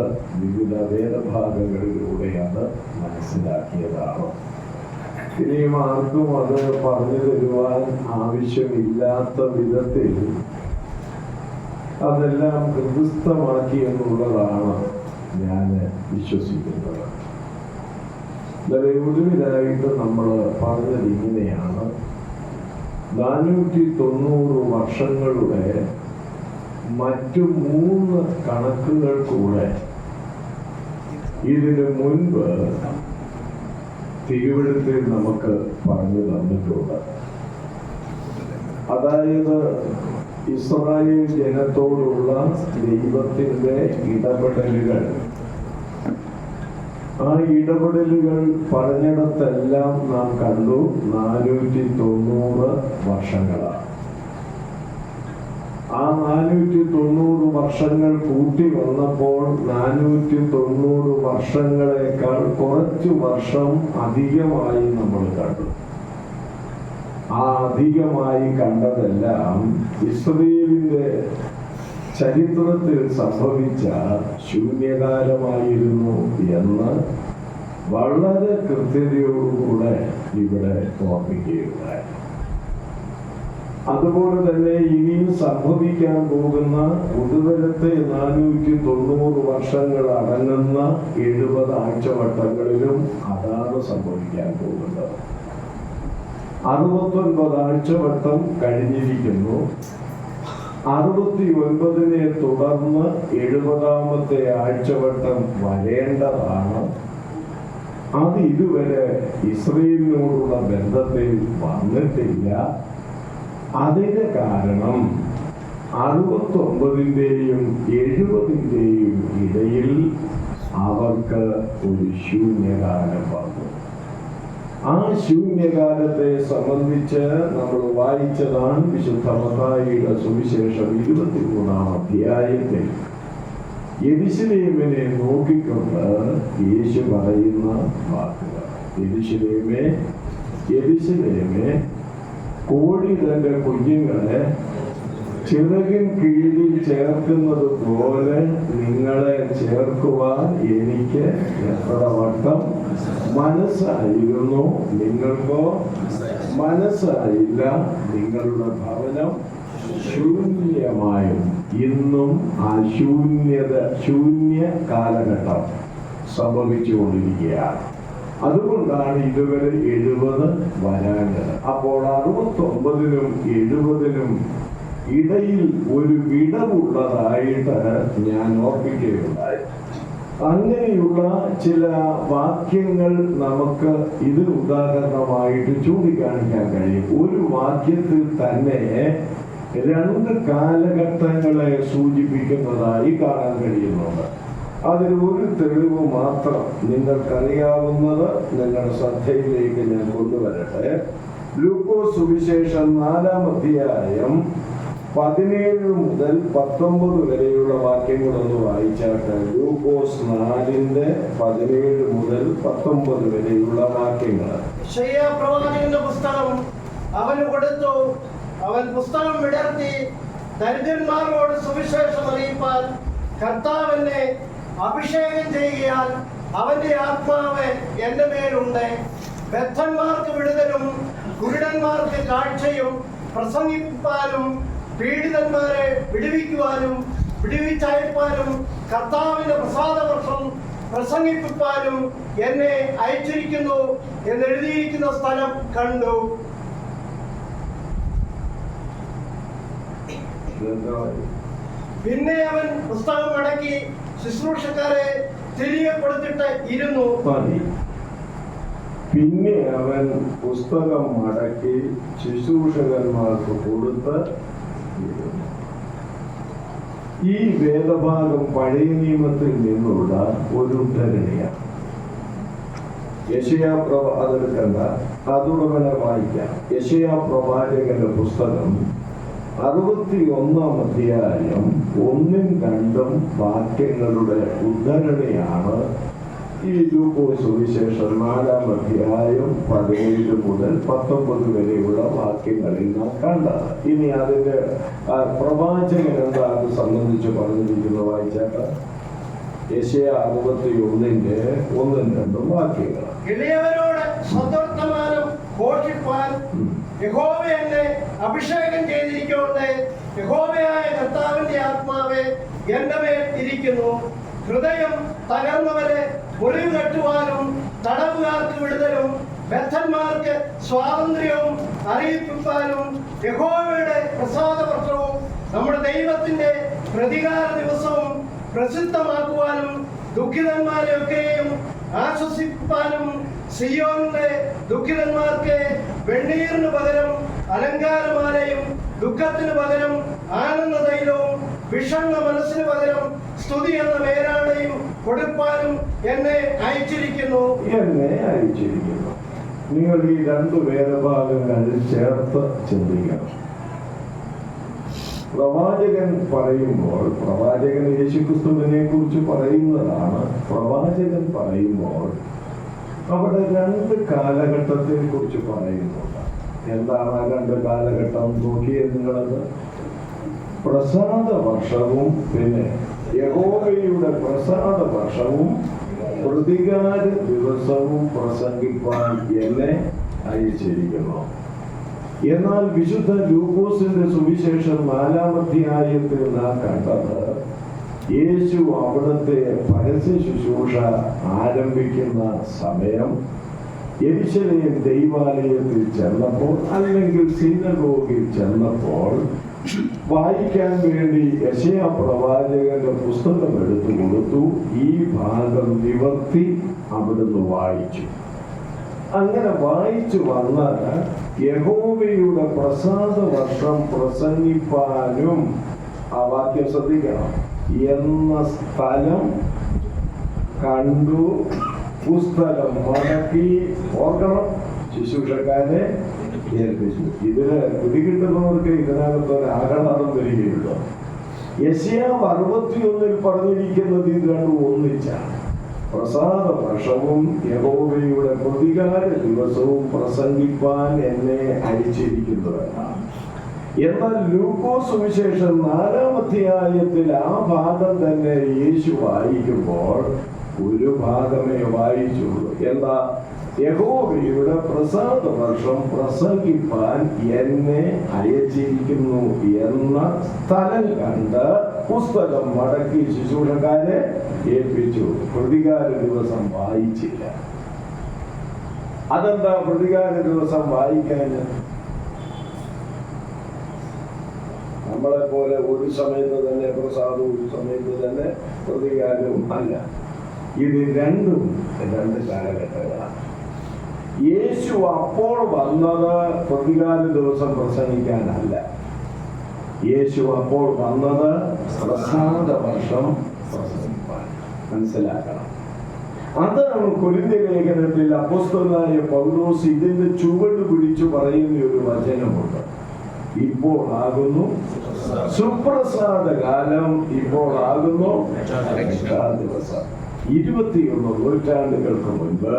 വിവിധ വേദഭാഗങ്ങളിലൂടെയാണ് മനസ്സിലാക്കിയതാണ്. ഇനിയും ആർക്കും അത് പറഞ്ഞു തരുവാൻ ആവശ്യമില്ലാത്ത വിധത്തിൽ അതെല്ലാം ഹൃദയസ്ഥമാക്കി എന്നുള്ളതാണ് ഞാൻ വിശ്വസിക്കുന്നത്. ഒടുവിലായിട്ട് നമ്മൾ പറഞ്ഞത് ഇങ്ങനെയാണ്: 490 വർഷങ്ങളുടെ മറ്റു 3 കണക്കുകൾ കൂടെ ഇതിനു മുൻപ് തിരുവെഴുത്തിൽ നമുക്ക് പറഞ്ഞു തന്നിട്ടുണ്ട്. അതായത് ഇസ്രായേൽ ജനത്തോടുള്ള ദൈവത്തിൻ്റെ ഇടപെടലുകൾ, ആ ഇടപെടലുകൾ പറഞ്ഞിടത്തെല്ലാം നാം കണ്ടു 490 വർഷങ്ങളാണ്. ആ 490 വർഷങ്ങൾ കൂട്ടി വന്നപ്പോൾ 490 വർഷങ്ങളെക്കാൾ കുറച്ചു വർഷം അധികമായി നമ്മൾ കണ്ടു. ആ അധികമായി കണ്ടതെല്ലാം ഇസ്രായേലിന്റെ ചരിത്രത്തിൽ സംഭവിച്ച ശൂന്യകാലമായിരുന്നു എന്ന് വളരെ കൃത്യതയോടുകൂടെ ഇവിടെ ഓർമ്മിക്കുകയുണ്ടായി. അതുപോലെ തന്നെ ഇനിയും സംഭവിക്കാൻ പോകുന്ന പുതുതലത്തെ 490 വർഷങ്ങൾ അടങ്ങുന്ന 70 ആഴ്ചവട്ടങ്ങളിലും അതാണ് സംഭവിക്കാൻ പോകുന്നത്. 69 ആഴ്ചവട്ടം കഴിഞ്ഞിരിക്കുന്നു. 69-നെ തുടർന്ന് 70-ാമത്തെ ആഴ്ചവട്ടം വരേണ്ടതാണ്. അത് ഇതുവരെ ഇസ്രയേലിനോടുള്ള ബന്ധത്തിൽ വന്നിട്ടില്ല. അതിന് കാരണം 69-ന്റെയും 70-ന്റെയും ഇടയിൽ അവർക്ക് ഒരു ശൂന്യകാലം വന്നു. ആ ശൂന്യകാലത്തെ സംബന്ധിച്ച് നമ്മൾ വായിച്ചതാണ് വിശുദ്ധ മത്തായിയുടെ സുവിശേഷം 23-ാം അധ്യായത്തിൽ. യെരൂശലേമിനെ നോക്കിക്കൊണ്ട് യേശു പറയുന്ന വാക്കുകൾ. യെരൂശലേമേ, യെരൂശലേമേ, കോഴി തന്റെ കുഞ്ഞുങ്ങളെ ചിറകിൻ കീഴിൽ ചേർക്കുന്നത് പോലെ നിങ്ങളെ ചേർക്കുവാൻ എനിക്ക് എത്ര വട്ടം മനസ്സായിരുന്നു, നിങ്ങൾക്കോ മനസ്സായില്ല. നിങ്ങളുടെ ഭവനം ശൂന്യമായും. ഇന്നും ആ ശൂന്യ കാലഘട്ടം സംഭവിച്ചുകൊണ്ടിരിക്കുകയാണ്. അതുകൊണ്ടാണ് ഇതുവരെ 70 വരാഞ്ഞത്. അപ്പോൾ 69-നും 70-നും ഇടയിൽ ഒരു വിടവുള്ളതായിട്ട് ഞാൻ ഓർപ്പിക്കുകയുണ്ടായി. അങ്ങനെയുള്ള ചില വാക്യങ്ങൾ നമുക്ക് ഇതിന് ഉദാഹരണമായിട്ട് ചൂണ്ടിക്കാണിക്കാൻ കഴിയും. ഒരു വാക്യത്തിൽ തന്നെ 2 കാലഘട്ടങ്ങളെ സൂചിപ്പിക്കുന്നതായി കാണാൻ കഴിയുന്നുണ്ട്. അതിൽ ഒരു തെളിവ് മാത്രം നിങ്ങൾക്കറിയാവുന്നത് നിങ്ങളുടെ ശ്രദ്ധയിലേക്ക് ഞാൻ കൊണ്ടുവരട്ടെ. ലൂക്കോസ് സുവിശേഷം 4-ാം അധ്യായം 17 മുതൽ 19 വരെയുള്ള വാക്യങ്ങളൊന്ന് വായിച്ചാട്ടെ. ലൂക്കോസ് 4-ന്റെ 17 മുതൽ 19 വരെയുള്ള വാക്യങ്ങൾ. പ്രവാചകന്റെ പുസ്തകം അവന് കൊടുത്തു. അവൻ പുസ്തകം വിടർത്തി ദരിദ്രന്മാരോട് സുവിശേഷം അറിയിപ്പാൻ കർത്താവ് എന്നെ അഭിഷേകം ചെയ്യുകയാൽ അവന്റെ ആത്മാവ് എന്റെ മേലുണ്ട്. ബദ്ധന്മാർക്ക് വിടുതലും കുരുടന്മാർക്ക് കാഴ്ചയും പ്രസംഗിപ്പാനും പീഡിതന്മാരെ വിടുവിക്കുവാനും വിടുവിച്ചയപ്പാനും കർത്താവിന്റെ പ്രസാദവർഷം പ്രസംഗിപ്പാനും എന്നെ അയച്ചിരിക്കുന്നു എന്നെഴുതിയിരിക്കുന്ന സ്ഥലം കണ്ടു. പിന്നെ അവൻ പുസ്തകം മടക്കി ശുശ്രൂഷക്കാരെ തിരികെ കൊടുത്തിട്ട് ഇരുന്നു. പിന്നെ അവൻ പുസ്തകം മടക്കി ശുശ്രൂഷകന്മാർക്ക് കൊടുത്ത് ഇരുന്നു. ഈ വേദഭാഗം പഴയ നിയമത്തിൽ നിന്നുള്ള ഒരു ഉദ്ധരണിയാണ്. യെശയ്യാ അതെടുക്കണ്ട, അതോടെ വായിക്കാം. യെശയ്യാ പ്രവാചകന്റെ പുസ്തകം 61-ാം അധ്യായം 1-2 വാക്യങ്ങളുടെ ഉദ്ധരണിയാണ് ഈ ലൂക്കോസ് സുവിശേഷം 4-ാം അധ്യായം 17 മുതൽ 19 വരെയുള്ള വാക്യങ്ങളിൽ നാം കണ്ടത്. ഇനി അതിന്റെ പ്രവാചകൻ എന്താ അത് സംബന്ധിച്ച് പറഞ്ഞിരിക്കുന്നത് വായിച്ചാട്ട്. യെശയ്യാ 61-ന്റെ 1-2 വാക്യങ്ങൾ. ഇളയവരോട് സദ്വർത്തമാനം ഘോഷിപ്പാൻ യഹോവ എന്നെ അഭിഷേകം ചെയ്തിരിക്കൊണ്ട് യഹോവയായ കർത്താവിന്റെ ആത്മാവ് എന്റെ മേൽ ഇരിക്കുന്നു. ഹൃദയം തകർന്നവരെ മുറിവ് കെട്ടുവാനും തടവുകാർക്ക് വിടുതലും ബദ്ധന്മാർക്ക് സ്വാതന്ത്ര്യവും അറിയിപ്പാനും യഹോവയുടെ പ്രസാദവർഷവും നമ്മുടെ ദൈവത്തിന്റെ പ്രതികാര ദിവസവും പ്രസിദ്ധമാക്കുവാനും ദുഃഖിതന്മാരെയൊക്കെയും ആശ്വസിപ്പാനും സിയോനിലെ ദുഃഖിതന്മാർക്ക് വെണ്ണീറിന് പകരം അലങ്കാരമാലയും ദുഃഖത്തിന് പകരം ആനന്ദ തൈലവും വിഷണ്ണ മനസ്സിന് പകരം സ്തുതി എന്ന വേരാണയും കൊടുപ്പാനും എന്നെ അയച്ചിരിക്കുന്നു. നിങ്ങൾ ഈ 2 വേദഭാഗങ്ങൾ ചേർത്ത് ചിന്തിക്കണം. പ്രവാചകൻ പറയുമ്പോൾ, പ്രവാചകൻ യേശുക്രിസ്തുവിനെ കുറിച്ച് പറയുന്നതാണ്. പ്രവാചകൻ പറയുമ്പോൾ അവിടെ 2 കാലഘട്ടത്തെ കുറിച്ച് പറയുന്നുണ്ട്. എന്താണ് ആ 2 കാലഘട്ടം? നോക്കിയത് നിങ്ങളത്. പ്രസാദ വർഷവും പിന്നെ യഹോവയുടെ പ്രസാദ വർഷവും പ്രതികാര ദിവസവും പ്രസംഗിപ്പാൻ എന്നെ അയച്ചിരിക്കുന്നു. എന്നാൽ വിശുദ്ധ ലൂക്കോസിന്റെ സുവിശേഷം 4-ാം അധ്യായത്തിൽ നാം കണ്ടത് യേശു അവിടുത്തെ പരസ്യ ശുശ്രൂഷ ആരംഭിക്കുന്ന സമയം യെരൂശലേം ദൈവാലയത്തിൽ ചെന്നപ്പോൾ, അല്ലെങ്കിൽ സിനഗോഗിൽ ചെന്നപ്പോൾ വായിക്കാൻ വേണ്ടി യെശയ്യാ പ്രവാചകന്റെ പുസ്തകം എടുത്തു കൊടുത്തു. ഈ ഭാഗം നിവർത്തി അവിടുന്ന് വായിച്ചു. അങ്ങനെ വായിച്ചു വന്ന യഹോവയുടെ പ്രസാദ വർഷം പ്രസംഗിപ്പാനും, ആ വാക്യം ശ്രദ്ധിക്കണം, എന്ന സ്ഥലം കണ്ടു. പുസ്തകം മടക്കി, ഓർക്കണം, ശുശ്രൂഷക്കാരെ ഏൽപ്പിച്ചു. ഇതിന് പിടികിട്ടുന്നവർക്ക് ഇതിനകത്ത് ഒരു ആഹ്ലാദം വരികയുള്ളൂ. യെശയ്യാ 61 പറഞ്ഞിരിക്കുന്നത് ഇത് രണ്ടും ഒന്നിച്ചാണ്. പ്രസാദ വർഷവും യഹോവയുടെ പ്രതികാര ദിവസവും പ്രസംഗിപ്പാൻ എന്നെ അയച്ചിരിക്കുന്നവരാണ്. എന്നാൽ ലൂക്കോസ് സുവിശേഷം 4-ാം അധ്യായത്തിൽ ആ ഭാഗം തന്നെ യേശു വായിക്കുമ്പോൾ ഒരു ഭാഗമേ വായിച്ചുള്ളൂ. എന്താ? യഹോവയുടെ പ്രസാദ വർഷം പ്രസംഗിപ്പാൻ എന്നെ അയച്ചിരിക്കുന്നു എന്ന സ്ഥലം കണ്ട് പുസ്തകം മടക്കി ശുശ്രൂഷക്കാരെ ഏൽപ്പിച്ചു. പ്രതികാര ദിവസം വായിച്ചില്ല. അതെന്താ പ്രതികാര ദിവസം വായിക്കാൻ? നമ്മളെ പോലെ ഒരു സമയത്ത് തന്നെ പ്രസാദവും ഒരു സമയത്ത് തന്നെ പ്രതികാരവും അല്ല. ഇത് രണ്ടും രണ്ട് കാലഘട്ടങ്ങളാണ്. യേശു അപ്പോൾ വന്നത് പ്രതികാര ദിവസം പ്രസംഗിക്കാനല്ല. യേശു അപ്പോൾ വന്നത് പ്രസാദ വർഷം പ്രസംഗിക്കാൻ. മനസ്സിലാക്കണം. അതാണ് കൊരിന്ത്യ ലേഖനത്തിൽ അപ്പോസ്തലനായ പൗലോസ് ഇതിന്റെ ചുവട് പിടിച്ചു പറയുന്ന ഒരു വചനമുണ്ട്. ഇപ്പോൾ ആകുന്നു സുപ്രസാദ കാലം, ഇപ്പോൾ ആകുന്നു ദിവസം. 21 നൂറ്റാണ്ടുകൾക്ക് മുൻപ്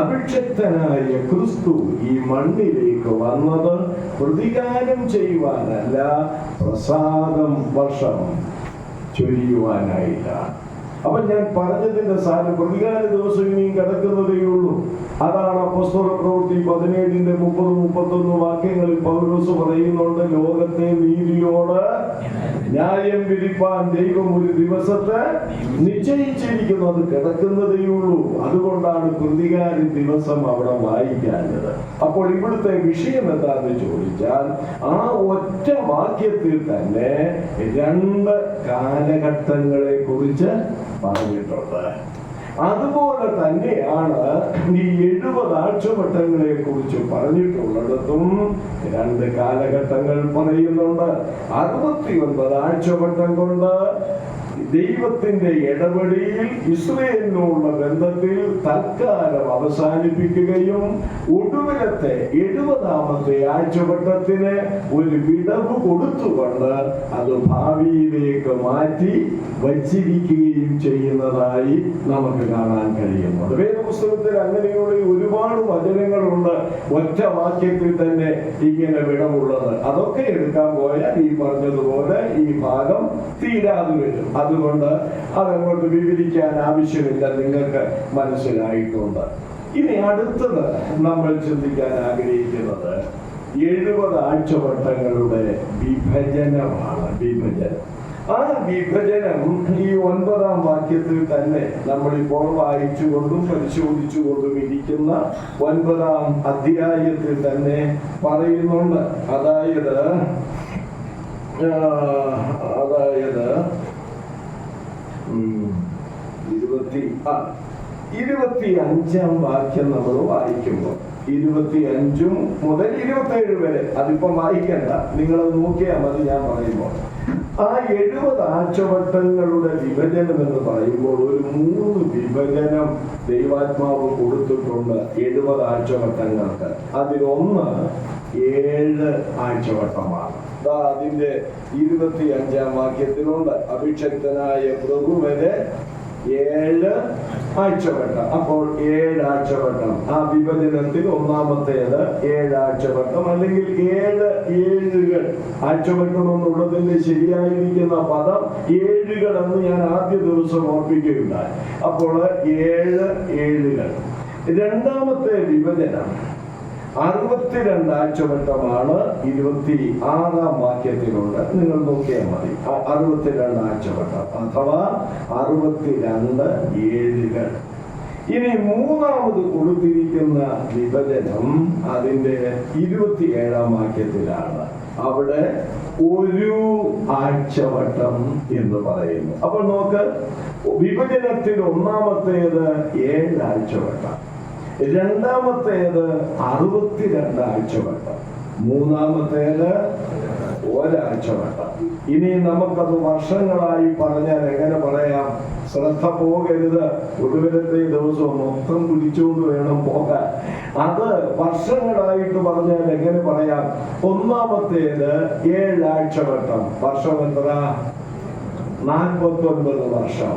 അഭിഷിക്തനായ ക്രിസ്തു ഈ മണ്ണിലേക്ക് വന്നത് പ്രതികാരം ചെയ്യുവാനല്ല, പ്രസാദം വർഷം ചൊരിയുവാനായിട്ടാണ്. അപ്പൊ ഞാൻ പറഞ്ഞതിന്റെ സാരം പ്രതികാര ദിവസം ഇനിയും കിടക്കുന്നതേയുള്ളൂ. അതാണ് അപ്പോസ്തല പ്രവൃത്തി 17-30-31 വാക്യങ്ങളിൽ പൗലോസ് പറയുന്നുണ്ട്. ലോകത്തെ നീതിയോട് ന്യായം വിധിപ്പാൻ ദൈവം ഒരു ദിവസത്തെ നിശ്ചയിച്ചിരിക്കുന്നു. അത് കിടക്കുന്നതേയുള്ളൂ. അതുകൊണ്ടാണ് പ്രതികാര ദിവസം അവിടെ വായിക്കാഞ്ഞത്. അപ്പോൾ ഇവിടുത്തെ വിഷയം എന്താണെന്ന് ചോദിച്ചാൽ, ആ ഒറ്റ വാക്യത്തിൽ തന്നെ 2 കാലഘട്ടങ്ങളെ കുറിച്ച് പറഞ്ഞിട്ടുണ്ട്. അതുപോലെ തന്നെയാണ് ഈ 70 ആഴ്ചവട്ടങ്ങളെ കുറിച്ച് പറഞ്ഞിട്ടുള്ളിടത്തും 2 കാലഘട്ടങ്ങൾ പറയുന്നുണ്ട്. 69 ആഴ്ചവട്ടം കൊണ്ട് ദൈവത്തിന്റെ ഇടപെടലിൽ ഇസ്രായേലിനുള്ള ബന്ധത്തിൽ തൽക്കാലം അവസാനിപ്പിക്കുകയും ഒടുവിലത്തെ 70ാമത്തെ ആഴ്ചവട്ടത്തിന് ഒരു വിടവ് കൊടുത്തുകൊണ്ട് അത് ഭാവിയിലേക്ക് മാറ്റി വച്ചിരിക്കുകയും ചെയ്യുന്നതായി നമുക്ക് കാണാൻ കഴിയുന്നുണ്ട്. വേദപുസ്തകത്തിൽ അങ്ങനെയുള്ള ഒരുപാട് വചനങ്ങളുണ്ട്. ഒറ്റ വാക്യത്തിൽ തന്നെ ഇങ്ങനെ വിടവുള്ളത്. അതൊക്കെ എടുക്കാൻ പോയാൽ ഈ പറഞ്ഞതുപോലെ ഈ ഭാഗം തീരാതെ വരും. അതുകൊണ്ട് അതങ്ങോട്ട് വിവരിക്കാൻ ആവശ്യമില്ല, നിങ്ങൾക്ക് മനസ്സിലായിട്ടുണ്ട്. ഇനി അടുത്തത് നമ്മൾ ചിന്തിക്കാൻ ആഗ്രഹിക്കുന്നത് 70 ആഴ്ചവട്ടങ്ങളുടെ വിഭജനമാണ്. വിഭജനം. ആ വിഭജനം ഈ 9ാം വാക്യത്തിൽ തന്നെ നമ്മളിപ്പോൾ വായിച്ചുകൊണ്ടും പരിശോധിച്ചുകൊണ്ടും ഇരിക്കുന്ന 9ാം അധ്യായത്തിൽ തന്നെ പറയുന്നുണ്ട്. അതായത് 25ാം വാക്യം നമ്മൾ വായിക്കുമ്പോൾ 25 മുതൽ 27 വരെ, അതിപ്പം വായിക്കണ്ട, നിങ്ങളത് നോക്കിയാൽ മതി ഞാൻ പറയുമ്പോൾ. ആ 70 ആഴ്ചവട്ടങ്ങളുടെ വിഭജനം എന്ന് പറയുമ്പോൾ ഒരു 3 വിഭജനം ദൈവാത്മാവ് കൊടുത്തിട്ടുണ്ട് 70 ആഴ്ചവട്ടങ്ങൾക്ക്. അതിലൊന്ന് 7 ആഴ്ചവട്ടമാണ്. അതിന്റെ 25ാം വാക്യത്തിലുണ്ട്. അഭിഷക്തനായ പ്രഭുവിന് 7 ആഴ്ചവട്ടം. അപ്പോൾ 7 ആഴ്ചവട്ടം. ആ വിഭജനത്തിൽ ഒന്നാമത്തേത് 7 ആഴ്ചവട്ടം, അല്ലെങ്കിൽ 7 ഏഴുകൾ. ആഴ്ചവട്ടം എന്നുള്ളതിന്റെ ശരിയായിരിക്കുന്ന പദം ഏഴുകൾ എന്ന് ഞാൻ ആദ്യ ദിവസം ഓർപ്പിക്കുകയുണ്ടായി. അപ്പോൾ 7 ഏഴുകൾ. രണ്ടാമത്തെ വിഭജനം 62 ആഴ്ചവട്ടമാണ് 26 വാക്യത്തിലുണ്ട്. നിങ്ങൾ നോക്കിയാൽ മതി. 62 ആഴ്ചവട്ടം അഥവാ 62 ഏഴുകൾ. ഇനി മൂന്നാമത് കൊടുത്തിരിക്കുന്ന വിഭജനം അതിന്റെ 27 വാക്യത്തിലാണ്. അവിടെ ഒരു ആഴ്ചവട്ടം എന്ന് പറയുന്നു. അപ്പോൾ നോക്ക്, വിഭജനത്തിൽ ഒന്നാമത്തേത് 7 ആഴ്ചവട്ടം, രണ്ടാമത്തേത് 62 ആഴ്ചവട്ടം, മൂന്നാമത്തേത് ഒരാഴ്ചവട്ടം. ഇനി നമുക്കത് വർഷങ്ങളായി പറഞ്ഞാൽ എങ്ങനെ പറയാം? ശ്രദ്ധ പോകരുത്. ഒടുവിലത്തെ ദിവസം മൊത്തം കുടിച്ചുകൊണ്ട് വേണം പോകാൻ. അത് വർഷങ്ങളായിട്ട് പറഞ്ഞാൽ എങ്ങനെ പറയാം? ഒന്നാമത്തേത് 7 ആഴ്ചവട്ടം, വർഷം എത്ര? 49 വർഷം.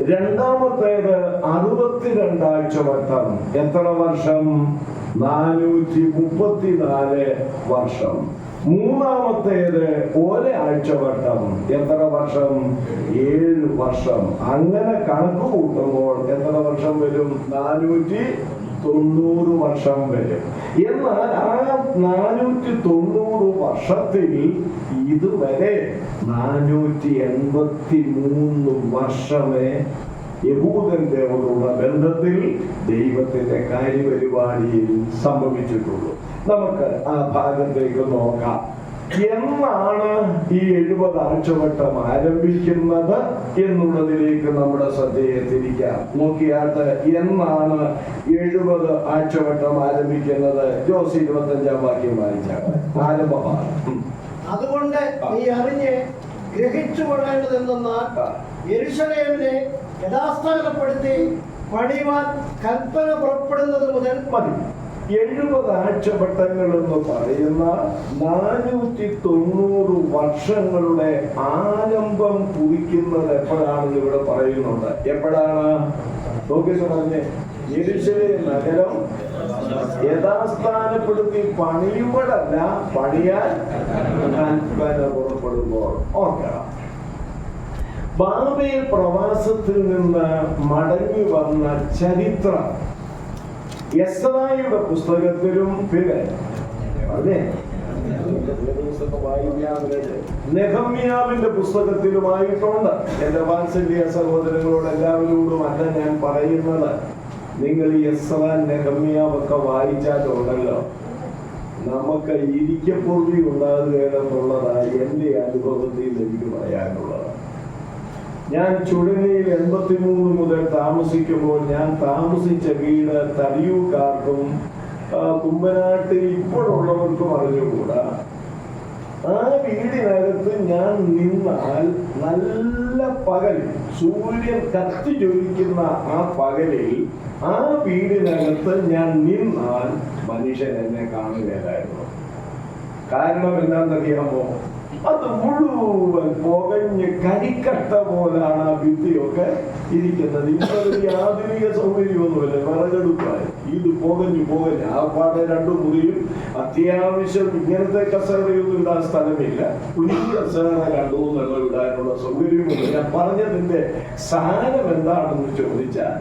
രണ്ടാമത്തേത് 62 ആഴ്ചവട്ടം, എത്ര വർഷം? 434 വർഷം. മൂന്നാമത്തേത് ഒരാഴ്ചവട്ടം, എത്ര വർഷം? 7 വർഷം. അങ്ങനെ കണക്ക് കൂട്ടുമ്പോൾ എത്ര വർഷം വരും? 490 വർഷം വരും. എന്നാൽ ആ 490 വർഷത്തിൽ ഇതുവരെ 483 വർഷമേ യഹൂദന്റെയോടുള്ള ബന്ധത്തിൽ ദൈവത്തിന്റെ കാര്യപരിപാടിയിൽ സംഭവിച്ചിട്ടുള്ളൂ. നമുക്ക് ആ ഭാഗത്തേക്ക് നോക്കാം. എന്നാണ് ഈ 70 ആഴ്ചവട്ടം ആരംഭിക്കുന്നത് എന്നുള്ളതിലേക്ക് നമ്മുടെ ശ്രദ്ധയെ തിരിക്കാം. നോക്കിയാട്ട്, എന്നാണ് 70 ആഴ്ചവട്ടം ആരംഭിക്കുന്നത്? ജോസ് 25 വാക്യം വായിച്ചാൽ ആരംഭമാണ്. അതുകൊണ്ട് നീ അറിഞ്ഞ് ഗ്രഹിച്ചു കൊള്ളേണ്ടതെന്നാൽ യെരൂശലേമിനെ യഥാസ്ഥാനപ്പെടുത്തി പണിവാൻ കൽപ്പന പുറപ്പെടുന്നത് മുതൽ മതി. 70 ആഴ്ചവട്ടങ്ങൾ എന്ന് പറയുന്ന 490 വർഷങ്ങളുടെ ആരംഭം കുറിക്കുന്നത് എപ്പോഴാണെന്ന് ഇവിടെ പറയുന്നുണ്ട്. എപ്പോഴാണ്? നോക്കി പറഞ്ഞ്, യെരൂശലേം നഗരം യഥാസ്ഥാനപ്പെടുത്തി പണിയുമ്പോഴല്ല, പണിയാൻ കൽപ്പന പുറപ്പെടുമ്പോൾ. ഓർക്കണം, ബാബേൽ പ്രവാസത്തിൽ നിന്ന് മടങ്ങി വന്ന ചരിത്രം എസ്രായുടെ പുസ്തകത്തിലും പിന്നെ നെഹമ്യാവിന്റെ പുസ്തകത്തിലുമായിട്ടുണ്ട്. എന്റെ വാത്സല്യ സഹോദരങ്ങളോട് എല്ലാവരോടും അല്ല ഞാൻ പറയുന്നത്. നിങ്ങൾ ഈ എസ്രാ നെഹമ്യാവൊക്കെ വായിച്ചാലുണ്ടല്ലോ, നമുക്ക് ഇരിക്കപ്പൊറുതി ഉണ്ടാകുകയെന്നുള്ളതായി എന്റെ അനുഭവത്തിൽ എനിക്ക് പറയാനുള്ളത്. ഞാൻ ചുഴലിയിൽ 83 മുതൽ താമസിക്കുമ്പോൾ ഞാൻ താമസിച്ച വീട് തടിയൂക്കാർക്കും കുമ്പനാട്ടിൽ ഇപ്പോഴുള്ളവർക്കും അറിഞ്ഞുകൂടാ. ആ വീടിനകത്ത് ഞാൻ നിന്നാൽ നല്ല പകൽ, സൂര്യൻ കത്തി ജ്വലിക്കുന്ന ആ പകലിൽ ആ വീടിനകത്ത് ഞാൻ നിന്നാൽ മനുഷ്യൻ എന്നെ കാണുകയായിരുന്നു. കാരണം എന്താണെന്നറിയാമോ? അത് മുഴുവൻ പുകഞ്ഞ് കരിക്കട്ട പോലാണ് ആ ഭിത്തിയൊക്കെ ഇരിക്കുന്നത്. ഇന്നൊരു ആധുനിക സൗകര്യമൊന്നുമില്ല, വിറകെടുപ്പായി. ഇത് പുകഞ്ഞു ആ പാടെ 2 മുറിയും അത്യാവശ്യം ഇങ്ങനത്തെ കസേരയൊന്നും ഇടാൻ സ്ഥലമില്ല. കുഞ്ഞു കസേര 2-3 ഇടാനുള്ള സൗകര്യമുണ്ട്. ഞാൻ പറഞ്ഞതിന്റെ സാരം എന്താണെന്ന് ചോദിച്ചാൽ,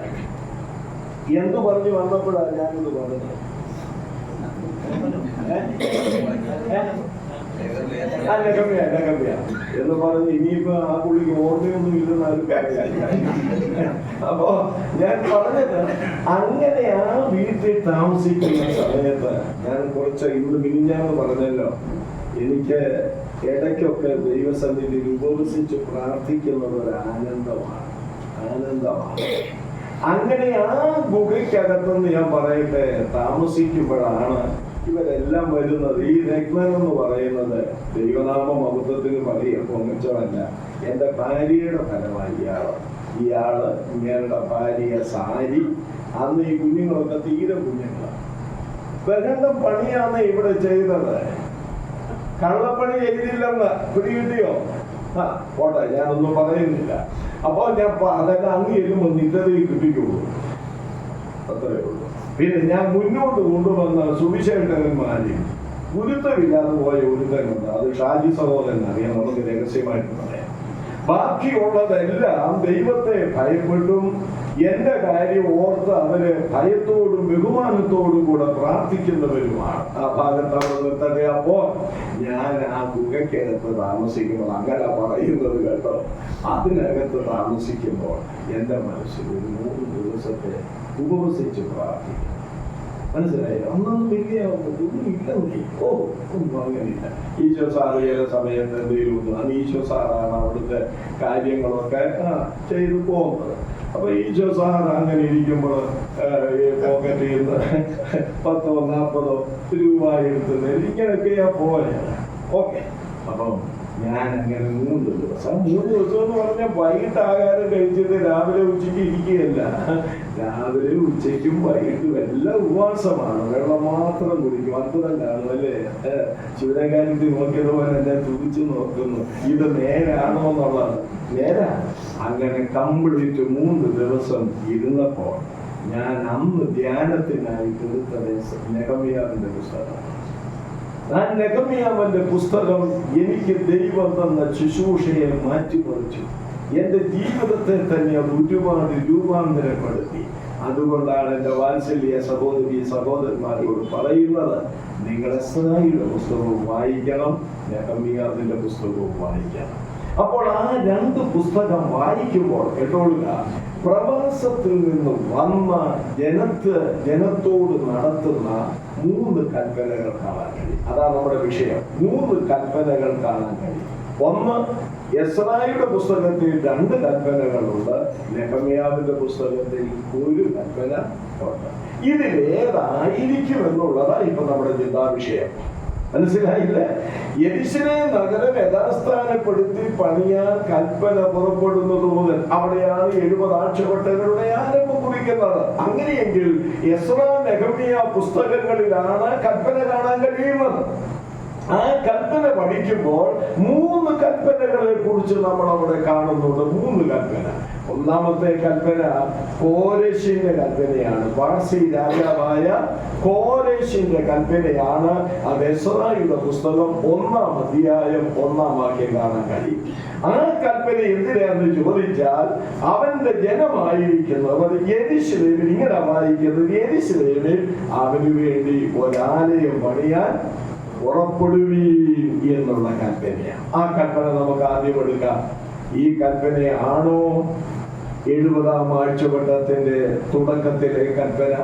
എന്ത് പറഞ്ഞു വന്നപ്പോഴാണ് ഞാനിത് പറഞ്ഞത്? എന്ന് പറഞ്ഞ് ഇനിയിപ്പോ ആ പുള്ളിക്ക് ഓർമ്മയൊന്നും ഇല്ലെന്നാലും കാര്യമില്ല. അപ്പോ ഞാൻ പറഞ്ഞത്, അങ്ങനെ ആ വീട്ടിൽ താമസിക്കുന്ന സമയത്ത് ഞാൻ കുറച്ച് ഇന്ന് മിനിഞ്ഞാന്ന് പറഞ്ഞല്ലോ, എനിക്ക് ഇടയ്ക്കൊക്കെ ദൈവസന്നിധിയിൽ ഉപവസിച്ച് പ്രാർത്ഥിക്കുന്നത് ഒരു ആനന്ദമാണ്. അങ്ങനെ ആ ഗുഹയ്ക്കകത്തെന്ന് ഞാൻ പറയട്ടെ, താമസിക്കുമ്പോഴാണ് ഇവരെല്ലാം വരുന്നത്. ഈ രത്നം എന്ന് പറയുന്നത് ദൈവനാമ മഹത്വത്തിന് പറയുക പൊങ്ങച്ചമല്ല, എന്റെ ഭാര്യയുടെ ഫലമായി ഇയാള് ഇയാളുടെ ഭാര്യ സാരി. അന്ന് ഈ കുഞ്ഞുങ്ങളൊക്കെ തീരെ കുഞ്ഞുങ്ങളാണ്. ബഹളം പണിയാണ് ഇവിടെ ചെയ്തത്. കള്ളപ്പണി ചെയ്തില്ലെന്ന് പിടികിട്ടിയോ? പോട്ടെ, ഞാനൊന്നും പറയുന്നില്ല. അപ്പൊ ഞാൻ അതെല്ലാം അങ്ങ് ചെല്ലുമ്പോൾ നിത്യതയിൽ കിട്ടിക്കുള്ളൂ, അത്രയേ ഉള്ളൂ. പിന്നെ ഞാൻ മുന്നോട്ട് കൊണ്ടുവന്ന സുവിശേഷകന്മാരിൽ ഗുരുത്വമില്ലാതെ പോയ ഒരുത്തനുണ്ട്. അത് ഷാജി സഹോദരൻ അറിയാം, നമുക്ക് രഹസ്യമായിട്ട് പറയാം. ബാക്കിയുള്ളതെല്ലാം ദൈവത്തെ ഭയപ്പെട്ടും എന്റെ കാര്യം ഓർത്ത് അവര് ഭയത്തോടും ബഹുമാനത്തോടും കൂടെ പ്രാർത്ഥിക്കുന്നവരുമാണ്. ആ ഭാഗത്ത് അവർ നിർത്തട്ടെ. അപ്പോ ഞാൻ ആ ഗുഹയ്ക്കകത്ത് താമസിക്കുമ്പോൾ അങ്ങനെ പറയുന്നത് കേട്ടോ, അതിനകത്ത് താമസിക്കുമ്പോൾ എന്റെ മനസ്സിൽ ഒരു 3 ദിവസത്തെ ഉപവസിച്ച് പ്രാർത്ഥിക്കും. മനസ്സിലായി? ഒന്നും വലിയ ഒന്നും ഇല്ലെന്നേ. ഒന്നും അങ്ങനെയില്ല. ഈശോ സാറ് ചില സമയത്ത് എന്തെങ്കിലും ഒന്നും ഈശോ സാറാണ് അവിടുത്തെ കാര്യങ്ങളൊക്കെ ചെയ്തു പോകുന്നത്. അപ്പൊ ഈശോ സാർ അങ്ങനെ ഇരിക്കുമ്പോൾ പോക്കറ്റിൽ നിന്ന് 10 40 രൂപ എടുത്തുന്നത് ഇങ്ങനെയൊക്കെയാ പോലെ. ഓക്കെ. അപ്പം ഞാൻ അങ്ങനെ 3 ദിവസം എന്ന് പറഞ്ഞാൽ വൈകിട്ട് ആഹാരം കഴിച്ചത് രാവിലെ ഉച്ചയ്ക്ക് ഇരിക്കുകയല്ല. രാവിലെ ഉച്ചയ്ക്കും വൈകിട്ടും എല്ലാം ഉപവാസമാണ്. വെള്ളം മാത്രം കുടിക്കും. അത്ഭുതം കാണും അല്ലേ? ശിവനകാര്യത്തിൽ നോക്കിയതുപോലെ എന്നെ തുടിച്ചു നോക്കുന്നു. ഇത് നേരാണോ എന്നുള്ളത്. നേരാണ്. അങ്ങനെ കംപ്ലീറ്റ് 3 ദിവസം ഇരുന്നപ്പോൾ ഞാൻ അന്ന് ധ്യാനത്തിനായി കൊടുത്തത് നെഹമ്യാവിന്റെ പുസ്തകം. ആ നെഹമ്യാവിന്റെ പുസ്തകം എനിക്ക് ദൈവം തന്ന ശുശ്രൂഷയെ മാറ്റിമറിച്ചു. എന്റെ ജീവിതത്തെ തന്നെ അത് ഒരുപാട് രൂപാന്തരപ്പെടുത്തി. അതുകൊണ്ടാണ് എന്റെ വാത്സല്യ സഹോദരി സഹോദരന്മാരോട് പറയുന്നത്, നിങ്ങൾ എസ്രായിയുടെ പുസ്തകവും വായിക്കണം, നെഹമ്യാവിന്റെ പുസ്തകവും വായിക്കണം. അപ്പോൾ ആ 2 പുസ്തകം വായിക്കുമ്പോൾ കേട്ടോളുക, പ്രവാസത്തിൽ നിന്ന് വന്ന ജനത്തോട് നടത്തുന്ന 3 കൽപ്പനകൾ കാണാൻ കഴിയും. അതാണ് നമ്മുടെ വിഷയം. 3 കൽപ്പനകൾ കാണാൻ കഴിയും. ഒന്ന്, എസ്രായിയുടെ പുസ്തകത്തിൽ 2 കൽപ്പനകളുണ്ട്. നെഹമ്യാവിന്റെ പുസ്തകത്തിൽ 1 കൽപ്പന ഉണ്ട്. ഇതിലേതായിരിക്കും എന്നുള്ളതാണ് ഇപ്പൊ നമ്മുടെ ചിന്താവിഷയം. മനസ്സിലായില്ലേ? യെരൂശലേം നഗരം യഥാസ്ഥാനപ്പെടുത്തി പണിയാൻ കൽപ്പന പുറപ്പെടുന്നത് മുതൽ അവിടെയാണ് 70 ആഴ്ചവട്ടങ്ങളുടെ ആരംഭം കുറിക്കുന്നത്. അങ്ങനെയെങ്കിൽ എസ്രാ നെഹമ്യ പുസ്തകങ്ങളിലാണ് കൽപ്പന കാണാൻ കഴിയുന്നത്. ആ കൽപ്പന പഠിക്കുമ്പോൾ 3 കൽപ്പനകളെ കുറിച്ച് നമ്മൾ അവിടെ കാണുന്നുണ്ട്. 3 കൽപ്പന. ഒന്നാമത്തെ കൽപ്പന കോരേശിന്റെ കൽപ്പനയാണ്. പാർസി രാജാവായ കോരേശിന്റെ കൽപ്പനയാണ്. അത് എസ്രായുടെ പുസ്തകം 1-ാം അധ്യായം 1-ാം വാക്യം കാണാൻ കഴിയും. ആ കൽപ്പന എന്തിനാന്ന് ചോദിച്ചാൽ, അവന്റെ ജനമായിരിക്കുന്നവർ യെരൂശലേമിൽ ഇങ്ങനെ വായിക്കുന്നത്, യെരൂശലേമിൽ അവന് വേണ്ടി ഒരാലയം പണിയാൻ പുറപ്പെടുവീൻ എന്നുള്ള കൽപ്പനയാണ്. ആ കൽപ്പന നമുക്ക് ആദ്യം എടുക്കാം. ഈ കൽപ്പനയാണോ 70-ാം ആഴ്ചവട്ടത്തിന്റെ തുടക്കത്തിലെ കൽപ്പന?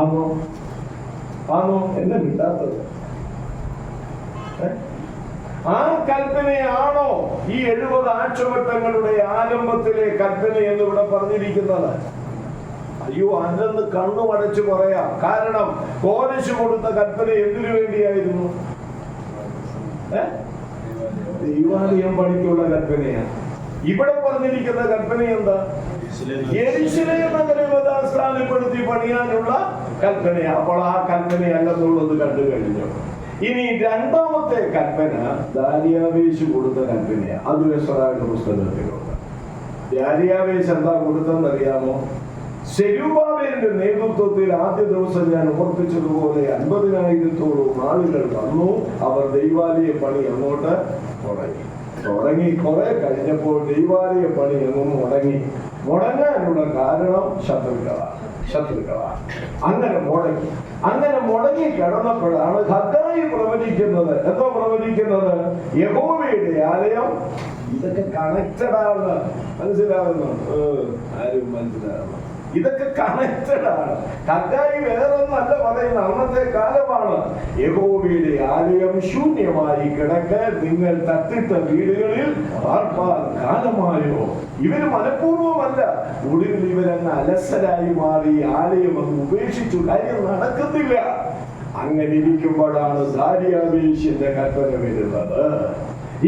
ആണോ? എന്നെ മിണ്ടാത്തത്? ആ കൽപ്പനയാണോ ഈ 70 ആഴ്ചവട്ടങ്ങളുടെ ആരംഭത്തിലെ കൽപ്പന എന്ന് ഇവിടെ പറഞ്ഞിരിക്കുന്നത്? അയ്യോ, അല്ലെന്ന് കണ്ണു അടച്ചു പറയാം. കാരണം കോരേശ് കൊടുത്ത കൽപ്പന എന്തിനു വേണ്ടിയായിരുന്നു? ദൈവാലയം പണിക്കുള്ള കൽപ്പനയാണ്. ഇവിടെ പറഞ്ഞിരിക്കുന്ന കൽപ്പന എന്താ? യെരൂശലേം നഗരം യഥാസ്ഥാനപ്പെടുത്തി പണിയാനുള്ള കൽപ്പനയാണ്. അപ്പോൾ ആ കൽപ്പനയല്ലെന്നുള്ളത് കണ്ടു കഴിഞ്ഞു. ഇനി 2-ാമത്തെ കൽപ്പന ദാര്യാവേശ് കൊടുത്ത കൽപ്പനയാണ്. അത് എസ്രായുടെ പുസ്തകത്തിലുണ്ട്. ദാര്യാവേശ് എന്താ കൊടുത്തെന്ന് അറിയാമോ? സെരുബ്ബാബേലിന്റെ നേതൃത്വത്തിൽ ആദ്യ ദിവസം ഞാൻ ഓർപ്പിച്ചതുപോലെ 50,000-ഓളം ആളുകൾ വന്നു. അവർ ദൈവാലയ പണി അങ്ങോട്ട് തുടങ്ങി. കുറെ കഴിഞ്ഞപ്പോൾ ദൈവാലയ പണി എങ്ങും മുടങ്ങാനുള്ള കാരണം ശത്രുക്കളാണ്. അങ്ങനെ മുടങ്ങി കിടന്നപ്പോഴാണ് ഹഗ്ഗായി പ്രവചിക്കുന്നത്. എന്തോ പ്രവചിക്കുന്നത്? യഹോവയുടെ ആലയം. ഇതൊക്കെ കണക്റ്റഡ് ആണ്. മനസ്സിലാവുന്നു? ആരും മനസ്സിലാവുന്നു? ഇതൊക്കെ കണക്റ്റഡ് ആണ്. ഹഗ്ഗായി വേറൊന്നല്ല പറയുന്നത്. അന്നത്തെ കാലമാണ്. യഹോവയുടെ ആലയം ശൂന്യമായി കിടക്ക, നിങ്ങൾ തട്ടിട്ട വീടുകളിൽ പാർപ്പാൻ കാലമായോ? ഇവര് മനഃപൂർവ്വമല്ല. ഒടുവിൽ ഇവരങ്ങ് അലസരായി മാറി ആലയം അങ്ങ് ഉപേക്ഷിച്ചു. കാര്യം നടക്കുന്നില്ല. അങ്ങനെ ഇരിക്കുമ്പോഴാണ് ദാര്യാവേശിന്റെ കൽപ്പന വരുന്നത്.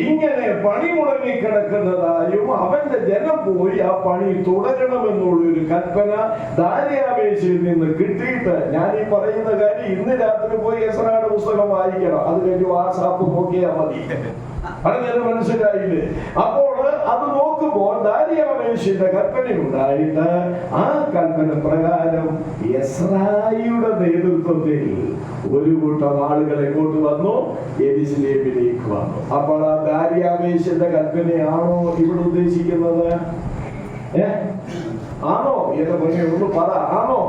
ഇങ്ങനെ പണി മുടങ്ങിക്കിടക്കുന്നതായും അവന്റെ ജനം പോയി ആ പണി തുടരണമെന്നുള്ളൊരു കൽപ്പന ദാര്യാവേശിൽ നിന്ന് കിട്ടിയിട്ട്, ഞാൻ ഈ പറയുന്ന കാര്യം ഇന്ന് രാത്രി പോയി എസ്രായുടെ പുസ്തകം വായിക്കണം. അത് കഴിഞ്ഞ് വാട്സാപ്പ് നോക്കിയാൽ മതി. പറഞ്ഞത് മനസ്സിലായില്ലേ? അപ്പോൾ അത് നോക്കുമ്പോൾ ദാര്യാവേശിന്റെ കൽപ്പനയുണ്ടായിട്ട് ആ കൽപ്പന പ്രകാരം എസ്രായിയുടെ നേതൃത്വത്തിൽ ഒരു കൂട്ടം ആളുകൾ എങ്ങോട്ട് വന്നു? യെരൂശലേമിലേക്ക് വന്നു. അപ്പോൾ ആ ദാര്യാവേശിന്റെ കൽപ്പനയാണോ ഇവിടെ ഉദ്ദേശിക്കുന്നത്? ആണോ? എന്ന് പറഞ്ഞ ഒന്ന് പറ. ആണോ?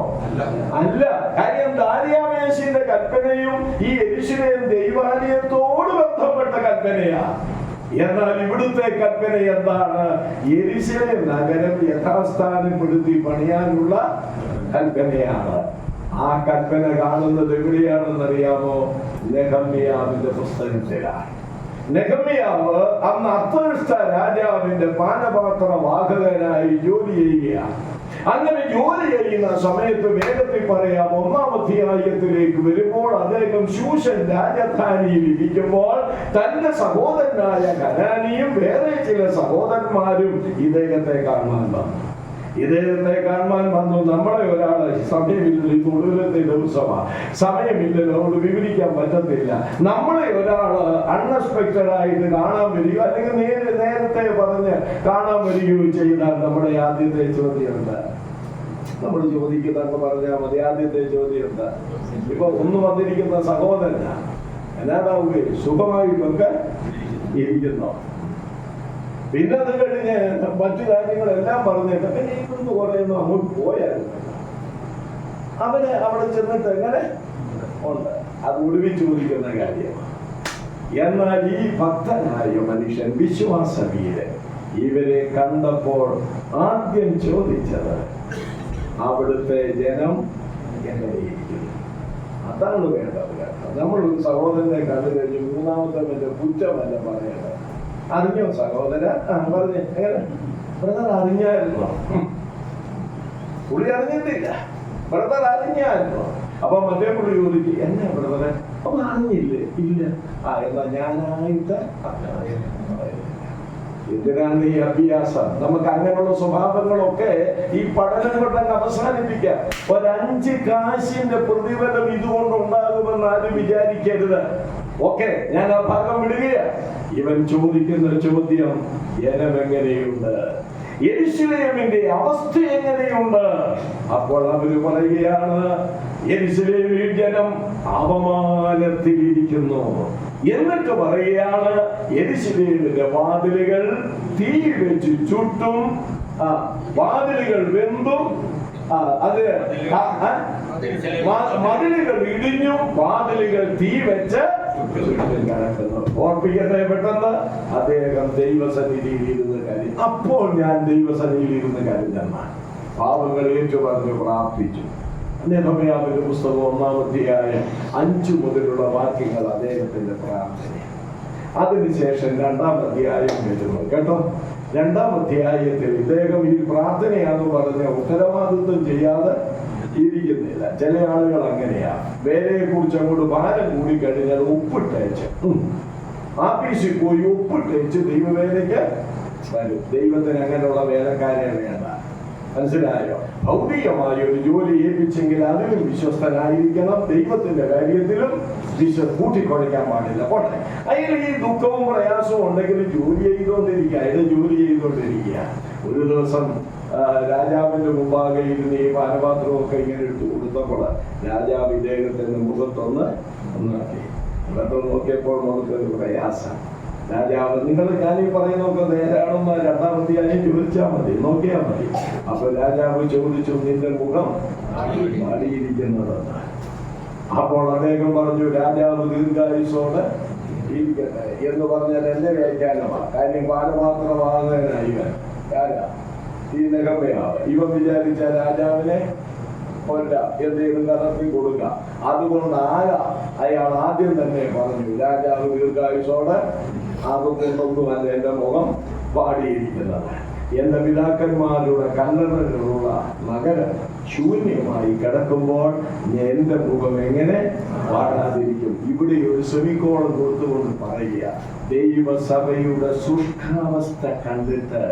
അല്ല. കാര്യം ദാര്യാവേശിന്റെ കൽപ്പനയും ഈ യെരൂശലേം ദൈവാലയത്തോട് ബന്ധപ്പെട്ട കൽപ്പനയാ. എന്നാൽ ഇവിടുത്തെ കൽപ്പന എന്താണ്? യെരൂശലേം നഗരം യഥാസ്ഥാനപ്പെടുത്തി പണിയാനുള്ള കൽപ്പനയാണ്. ആ കൽപ്പന കാണുന്നത് എവിടെയാണെന്നറിയാമോ? നെഹമ്യാവിന്റെ പുസ്തകത്തിലാണ്. നെഹമ്യാവ് അന്ന് അർത്തഹ്ശ രാജാവിന്റെ പാനപാത്ര വാഹകനായി ജോലി ചെയ്യുകയാണ്. അങ്ങനെ ജോലി ചെയ്യുന്ന സമയത്ത് വേഗത്തിൽ പറയാം, 1-ാം അധ്യായത്തിലേക്ക് വരുമ്പോൾ അദ്ദേഹം ശൂഷൻ രാജധാനിയിൽ ഇരിക്കുമ്പോൾ തന്റെ സഹോദരനായ ഹനാനിയും വേറെ ചില സഹോദരന്മാരും ഇദ്ദേഹത്തെ കാണാൻ വന്നു. നമ്മളെ ഒരാള് സമയമില്ല, ഇത് ഒടുവിലത്തെ ദിവസമാണ്, സമയമില്ലല്ലോ, അതുകൊണ്ട് വിവരിക്കാൻ പറ്റത്തില്ല. നമ്മളെ ഒരാള് അൺഎക്സ്പെക്റ്റഡ് ആയിട്ട് കാണാൻ വരികയോ അല്ലെങ്കിൽ നേരത്തെ പറഞ്ഞ് കാണാൻ വരികയോ ചെയ്താൽ നമ്മുടെ ആദ്യത്തെ ചോദ്യം എന്താ? നമ്മൾ ചോദിക്കുന്നതെന്ന് പറഞ്ഞാൽ മതി. ആദ്യത്തെ ചോദ്യം എന്താ? ഇപ്പൊ ഒന്ന് വന്നിരിക്കുന്ന സഹോദരനാ, എന്നാതാവുകയും സുഖമായിട്ടൊക്കെ ഇരിക്കുന്നോ? പിന്നെ അത് കഴിഞ്ഞ് മറ്റു കാര്യങ്ങളെല്ലാം പറഞ്ഞിട്ട് പിന്നെ ഇവിടുന്ന് കുറേയൊന്നും അങ്ങോട്ട് പോയായിരുന്നു. അവന് അവിടെ ചെന്നിട്ട് എങ്ങനെ ഉണ്ട്? അത് ഒടുവിൽ ചോദിക്കുന്ന കാര്യമാണ്. എന്നാൽ ഈ ഭക്തനായ മനുഷ്യൻ, വിശ്വാസവീരൻ, ഇവരെ കണ്ടപ്പോൾ ആദ്യം ചോദിച്ചത് അവിടുത്തെ ജനം എങ്ങനെയിരിക്കുന്നു. അതാണ് വേണ്ടത്. നമ്മളൊരു സഹോദരനെ കണ്ടു കഴിഞ്ഞ് മൂന്നാമത്തെ മറ്റേ കുറ്റമല്ല പറയേണ്ടത്. അറിഞ്ഞോ സഹോദര? പറഞ്ഞേ, എങ്ങനെ ബ്രദർ അറിഞ്ഞായിരുന്നോ? പുള്ളി അറിഞ്ഞിട്ടില്ല. ബ്രദർ അറിഞ്ഞായിരുന്നോ? അപ്പൊ മറ്റേ പുള്ളി ചോദിക്കും, എന്നാ ബ്രദറെ? അപ്പൊ അറിഞ്ഞില്ലേ? ഇല്ല. എന്നാ ഞാനായിട്ട് എന്തിനാണ് ഈ അഭ്യാസം? നമുക്ക് അങ്ങനെയുള്ള സ്വഭാവങ്ങളൊക്കെ ഈ പഠനം കൊണ്ടങ്ങ് അവസാനിപ്പിക്കാം. 5 കാശിന്റെ പ്രതിഫലം ഇതുകൊണ്ടുണ്ടാകുമെന്ന് ആരും വിചാരിക്കരുത്. ഓക്കെ, ഞാൻ ആ ഭാഗം വിടുകയാണ്. ഇവൻ ചോദിക്കുന്ന ചോദ്യം, ജനം എങ്ങനെയുണ്ട്? യെരൂശലേമിന്റെ അവസ്ഥ എങ്ങനെയുണ്ട്? അപ്പോൾ അവര് പറയുകയാണ്, യെരൂശലേമിൽ ജനം അപമാനത്തിലിരിക്കുന്നു. എന്നിട്ട് പറയുകയാണ്, യെരൂശലേമിന്റെ വാതിലുകൾ തീ വെച്ച് ചുട്ടും വാതിലുകൾ വെന്തും മതിലുകൾ ഇടിഞ്ഞും വാതിലുകൾ തീ വെച്ച് കിടക്കുന്നു. ഓർപ്പിക്കട്ടെ പെട്ടെന്ന്, അദ്ദേഹം ദൈവസന്നിധിയിൽ ഇരുന്ന് കരുതി. അപ്പോൾ ഞാൻ ദൈവസന്നിധിയിൽ ഇരുന്ന് കരുതെന്നാണ് പാപങ്ങൾ ഏറ്റുപറഞ്ഞ് പ്രാർത്ഥിച്ചു. നെഹമ്യാവിന്റെ പുസ്തകം 1-ാം അധ്യായം 5 മുതലുള്ള വാക്യങ്ങൾ അദ്ദേഹത്തിന്റെ പ്രാർത്ഥന. അതിനുശേഷം 2-ാം അധ്യായം വരുന്നു കേട്ടോ. 2-ാം അധ്യായത്തിൽ ഇദ്ദേഹം ഈ പ്രാർത്ഥനയാണെന്ന് പറഞ്ഞ ഉത്തരവാദിത്വം ചെയ്യാതെ ഇരിക്കുന്നില്ല. ചില ആളുകൾ അങ്ങനെയാ. വേലയെ കുറിച്ച് അങ്ങോട്ട് ഭാരം കൂടിക്കഴിഞ്ഞാൽ ഒപ്പിട്ടയച്ച് ആഫീസിൽ പോയി ഒപ്പിട്ടയച്ച് ദൈവവേലയ്ക്ക് വരും. ദൈവത്തിന് അങ്ങനെയുള്ള വേലക്കാരെ വേണ്ട. മനസ്സിലായോ? ഭൗതികമായ ഒരു ജോലി ഏൽപ്പിച്ചെങ്കിൽ അതിലും വിശ്വസ്തനായിരിക്കണം. ദൈവത്തിന്റെ കാര്യത്തിലും കൂട്ടിക്കൊള്ളിക്കാൻ പാടില്ല. പോട്ടെ, അതിൽ ഈ ദുഃഖവും പ്രയാസവും ഉണ്ടെങ്കിൽ ജോലി ചെയ്തുകൊണ്ടിരിക്കുക. ഒരു ദിവസം രാജാവിന്റെ മുമ്പാകെ ഇരുന്ന് ഈ പാനപാത്രവും ഒക്കെ ഇങ്ങനെ എടുത്തു കൊടുത്തപ്പോൾ രാജാവ് ഇദ്ദേഹത്തിന്റെ മുഖത്തൊന്ന് നോക്കിയപ്പോൾ നമുക്കൊരു പ്രയാസം. രാജാവ്, നിങ്ങൾ ഞാനീ പറയുന്നൊക്കെ നേരാണെന്ന് 2-ാം അധ്യായം ചോദിച്ചാൽ മതി, നോക്കിയാൽ മതി. അപ്പൊ രാജാവ് ചോദിച്ചു, നിന്റെ മുഖം മാറിയിരിക്കുന്നതെന്ന്. അപ്പോൾ അദ്ദേഹം പറഞ്ഞു, രാജാവ് ദീർഘായുസ്സോടെ ഇരിക്കട്ടെ എന്ന് പറഞ്ഞാൽ എന്നെ വ്യാഖ്യാനമാണ്. കാര്യം പാനപാത്രമാകുന്നതിനായി ഈ നെഹമ്യാവ് ഇവൻ വിചാരിച്ച രാജാവിനെ എന്തെങ്കിലും കലർത്തി കൊടുക്കാം. അതുകൊണ്ട് അയാൾ ആദ്യം തന്നെ പറഞ്ഞു, രാജാവ് ദീർഘായുസ്സോടെ അതുകൊണ്ടൊന്നുമല്ല എന്റെ മുഖം പാടിയിരിക്കുന്നത്. എന്റെ പിതാക്കന്മാരുടെ കല്ലറകളുള്ള നഗരം ശൂന്യമായി കിടക്കുമ്പോൾ എന്റെ മുഖം എങ്ങനെ പാടാതിരിക്കും? ഇവിടെ ഒരു സെമിക്കോളം കൊടുത്തുകൊണ്ട് പറയുക, ദൈവസഭയുടെ സൂക്ഷ്മാവസ്ഥ കണ്ടിട്ട്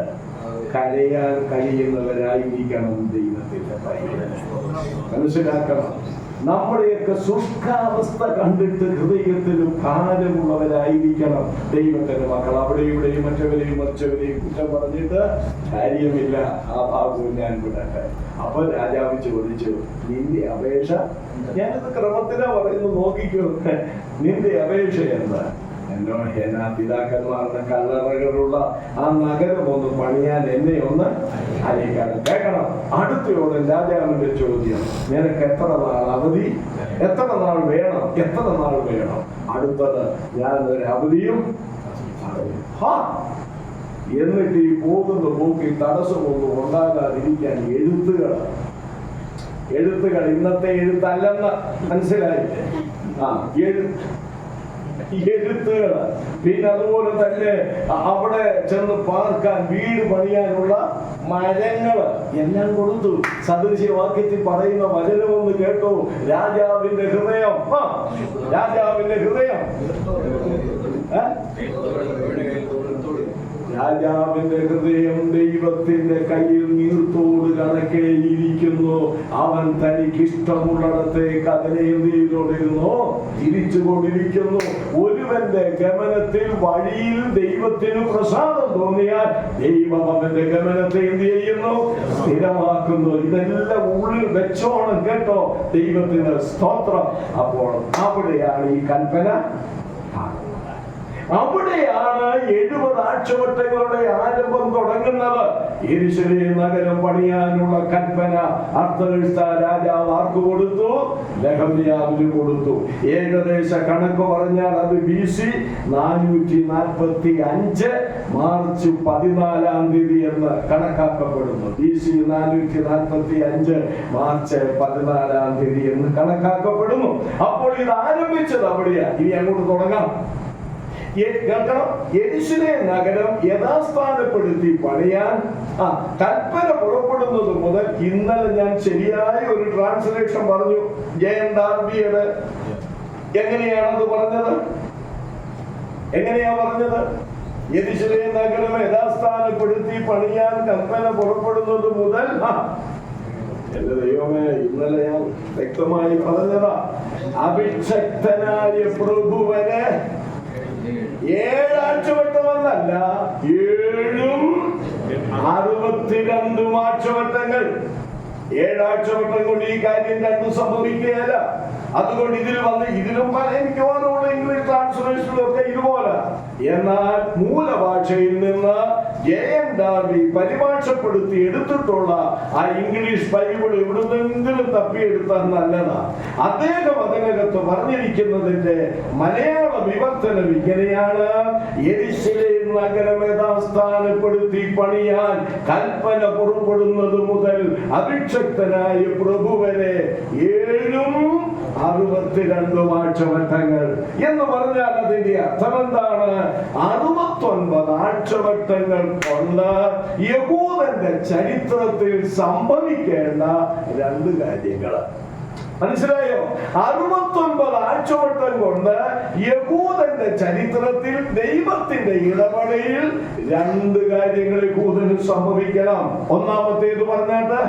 കരയാൻ കഴിയുന്നവരായിരിക്കണം ദൈവത്തിന്റെ പൈതൽ. മനസ്സിലാക്കണം, നമ്മുടെയൊക്കെ ശുഷ്കാവസ്ഥ കണ്ടിട്ട് ഹൃദയത്തിൽ ഭാരമുള്ളവരായിരിക്കണം ദൈവത്തിന്റെ മക്കൾ. അവിടെ ഇവിടെയും മറ്റവരെയും മറിച്ചവരെയും കുറ്റം പറഞ്ഞിട്ട് കാര്യമില്ല. ആ ഭാഗവും ഞാൻ വിടട്ടെ. അപ്പൊ രാജാവ് ചോദിച്ചു, നിന്റെ അപേക്ഷ? ഞാനിത് ക്രമത്തിലാ പറയുന്നു, നോക്കിക്കോ. നിന്റെ അപേക്ഷ എന്താ? എന്നാ പിതാക്കന്മാരുടെ കല്ലറകളുള്ള ആ നഗരം ഒന്ന് പണിയാൻ എന്നെ ഒന്ന് അയക്കണം. കേൾക്കണം, അടുത്തയോടെ രാജാവിന്റെ ചോദ്യം, നിനക്ക് എത്ര നാൾ അവധി? എത്ര നാൾ വേണം? എത്ര നാൾ വേണം? അടുത്തത്, ഞാൻ ഒരു അവധിയും. എന്നിട്ട് ഈ പോകുന്ന പോക്കിൽ തടസ്സമൊന്നും ഉണ്ടാകാതിരിക്കാൻ എഴുത്തുകൾ ഇന്നത്തെ എഴുത്തല്ലെന്ന് മനസ്സിലായില്ലേ? എഴുത്തുകൾ. പിന്നെ അതുപോലെ തന്നെ അവിടെ ചെന്ന് പാർക്കാൻ, വീട് പണിയാനുള്ള മരങ്ങള് എല്ലാം കൊടുത്തു. സദൃശ്യവാക്യത്തിൽ പറയുന്ന വചനമൊന്ന് കേട്ടോ. രാജാവിന്റെ ഹൃദയം രാജാവിന്റെ ഹൃദയം ദൈവത്തിന്റെ കയ്യിൽ നീർത്തോട് കണക്കേയിരിക്കുന്നു. അവൻ തനിക്ക് ഇഷ്ടമുള്ളിടത്തേക്ക് അതിനെ എന്ത് ചെയ്തുകൊണ്ടിരുന്നു? തിരിച്ചുകൊണ്ടിരിക്കുന്നു. ഒരുവന്റെ ഗമനത്തിൽ വഴിയിൽ ദൈവത്തിന് പ്രസാദം തോന്നിയാൽ ദൈവം അവന്റെ ഗമനത്തെ എന്ത് ചെയ്യുന്നു? സ്ഥിരമാക്കുന്നു. ഇതെല്ലാം ഉള്ളിൽ വെച്ചോണം കേട്ടോ. ദൈവത്തിന് സ്തോത്രം. അപ്പോൾ അവിടെയാണ് ഈ കൽപ്പന. അവിടെയാണ് 70 ആഴ്ചവട്ടങ്ങളുടെ ആരംഭം തുടങ്ങുന്നത്. യെരൂശലേം നഗരം പണിയാനുള്ള കൽപ്പന അർത്തഹ്ശസ്ത രാജാവ് ആർക്ക് കൊടുത്തു? നെഹമ്യാവിന് കൊടുത്തു. ഏകദേശ കണക്ക് പറഞ്ഞാൽ അത് BC 445 മാർച്ച് 14 എന്ന് കണക്കാക്കപ്പെടുന്നു. BC 445 മാർച്ച് 14 എന്ന് കണക്കാക്കപ്പെടുന്നു. അപ്പോൾ ഇത് ആരംഭിച്ചത് അവിടെയാ. ഇനി അങ്ങോട്ട് തുടങ്ങാം. കേൾക്കണം, യെരൂശലേം നഗരം യഥാസ്ഥാനപ്പെടുത്തി പണിയാൻ കൽപ്പന പുറപ്പെടുന്നത് മുതൽ, ഇന്നലെ ഞാൻ ശരിയായ ഒരു ട്രാൻസ്ലേഷൻ പറഞ്ഞു. ജയൻ ഡാർബിയുടെ എങ്ങനെയാണത് പറഞ്ഞത്? യെരൂശലേം നഗരം യഥാസ്ഥാനപ്പെടുത്തി പണിയാൻ കൽപ്പന പുറപ്പെടുന്നത് മുതൽ. എന്റെ ദൈവമേ, ഇന്നലെ ഞാൻ വ്യക്തമായി പറഞ്ഞതാ. അഭിഷക്തനായ പ്രഭുവനെ 7 ആഴ്ചവട്ടമെന്നല്ല, 62 ആഴ്ചവട്ടങ്ങൾ. 7 ആഴ്ചവട്ടം കൊണ്ട് ഈ കാര്യം രണ്ടും സംഭവിക്കുകയല്ല. അതുകൊണ്ട് ഇതിലും പല മിക്കവാറുമുള്ള ഇംഗ്ലീഷ് ട്രാൻസ്ലേഷനിലൊക്കെ ഇതുപോലെ. എന്നാൽ മൂലഭാഷയിൽ നിന്ന് ജയൻ ഡാർബി പരിഭാഷപ്പെടുത്തി എടുത്തിട്ടുള്ള ആ ഇംഗ്ലീഷ് ബൈബിൾ എവിടുന്നെങ്കിലും തപ്പിയെടുത്താൽ നല്ലതാ. അദ്ദേഹം അതിനകത്ത് പറഞ്ഞിരിക്കുന്നതിന്റെ മലയാള വിവർത്തനം ഇങ്ങനെയാണ്: യെരൂശലേം നഗരം യഥാസ്ഥാനപ്പെടുത്തി പണിയാൻ കൽപ്പന പുറപ്പെടുന്നത് മുതൽ അഭിഷക്തനായ പ്രഭുവരെ 62 ആഴ്ചവട്ടങ്ങൾ എന്ന് പറഞ്ഞാൽ അതിന്റെ അർത്ഥം എന്താണ്? 69 ആഴ്ചവട്ടങ്ങൾ കൊണ്ട് യഹൂദന്റെ ചരിത്രത്തിൽ സംഭവിക്കേണ്ട 2 കാര്യങ്ങൾ. മനസ്സിലായോ? 69 ആഴ്ചവട്ടം കൊണ്ട് യഹൂദന്റെ ചരിത്രത്തിൽ ദൈവത്തിന്റെ ഇടപെടലിൽ 2 കാര്യങ്ങൾ യഹൂദന് സംഭവിക്കണം. ഒന്നാമത്തേത് പറഞ്ഞാട്ട്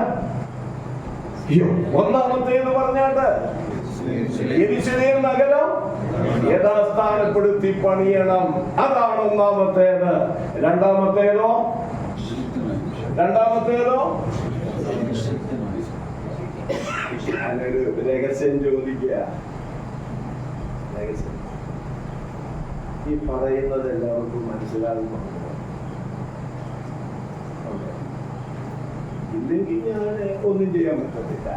യെരൂശലേം നഗരം യഥാസ്ഥാനപ്പെടുത്തി പണിയണം. അതാണ് ഒന്നാമത്തേത്. രണ്ടാമത്തേതോ ഞാനൊരു രഹസ്യം ചോദിക്കുക. ഈ പറയുന്നത് എല്ലാവർക്കും മനസ്സിലാകുന്നുണ്ടോ? ഇല്ലെങ്കിൽ ഞാൻ ഒന്നും ചെയ്യാൻ പറ്റത്തില്ല.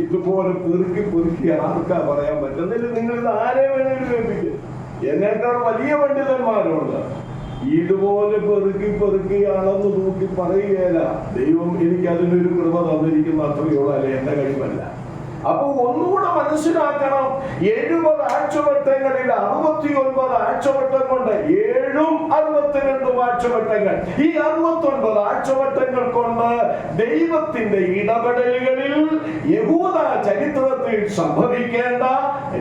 ഇതുപോലെ പെറുക്കി ആർക്കാ പറയാൻ പറ്റുന്നില്ല. നിങ്ങൾ ഇത് ആരെ വേണേലും കേൾപ്പിക്കും. എന്നേക്കാൾ വലിയ പണ്ഡിതന്മാരുണ്ട്. ഇതുപോലെ പെറുക്കി അളന്ന് തൂക്കി പറയുകയല്ല. ദൈവം എനിക്ക് അതിനൊരു കൃപ തന്നിരിക്കുന്ന അത്രയുള്ള അല്ലെ, എന്റെ കഴിവല്ല. അപ്പൊ ഒന്നുകൂടെ മനസ്സിലാക്കണം. 70 ആഴ്ചവട്ടങ്ങളിൽ 69 ആഴ്ചവട്ടം കൊണ്ട് 62 ആഴ്ചവട്ടങ്ങൾ. ഈ 69 ആഴ്ചവട്ടങ്ങൾ കൊണ്ട് ദൈവത്തിന്റെ ഇടപെടലുകളിൽ യഹൂദ ചരിത്രത്തിൽ സംഭവിക്കേണ്ട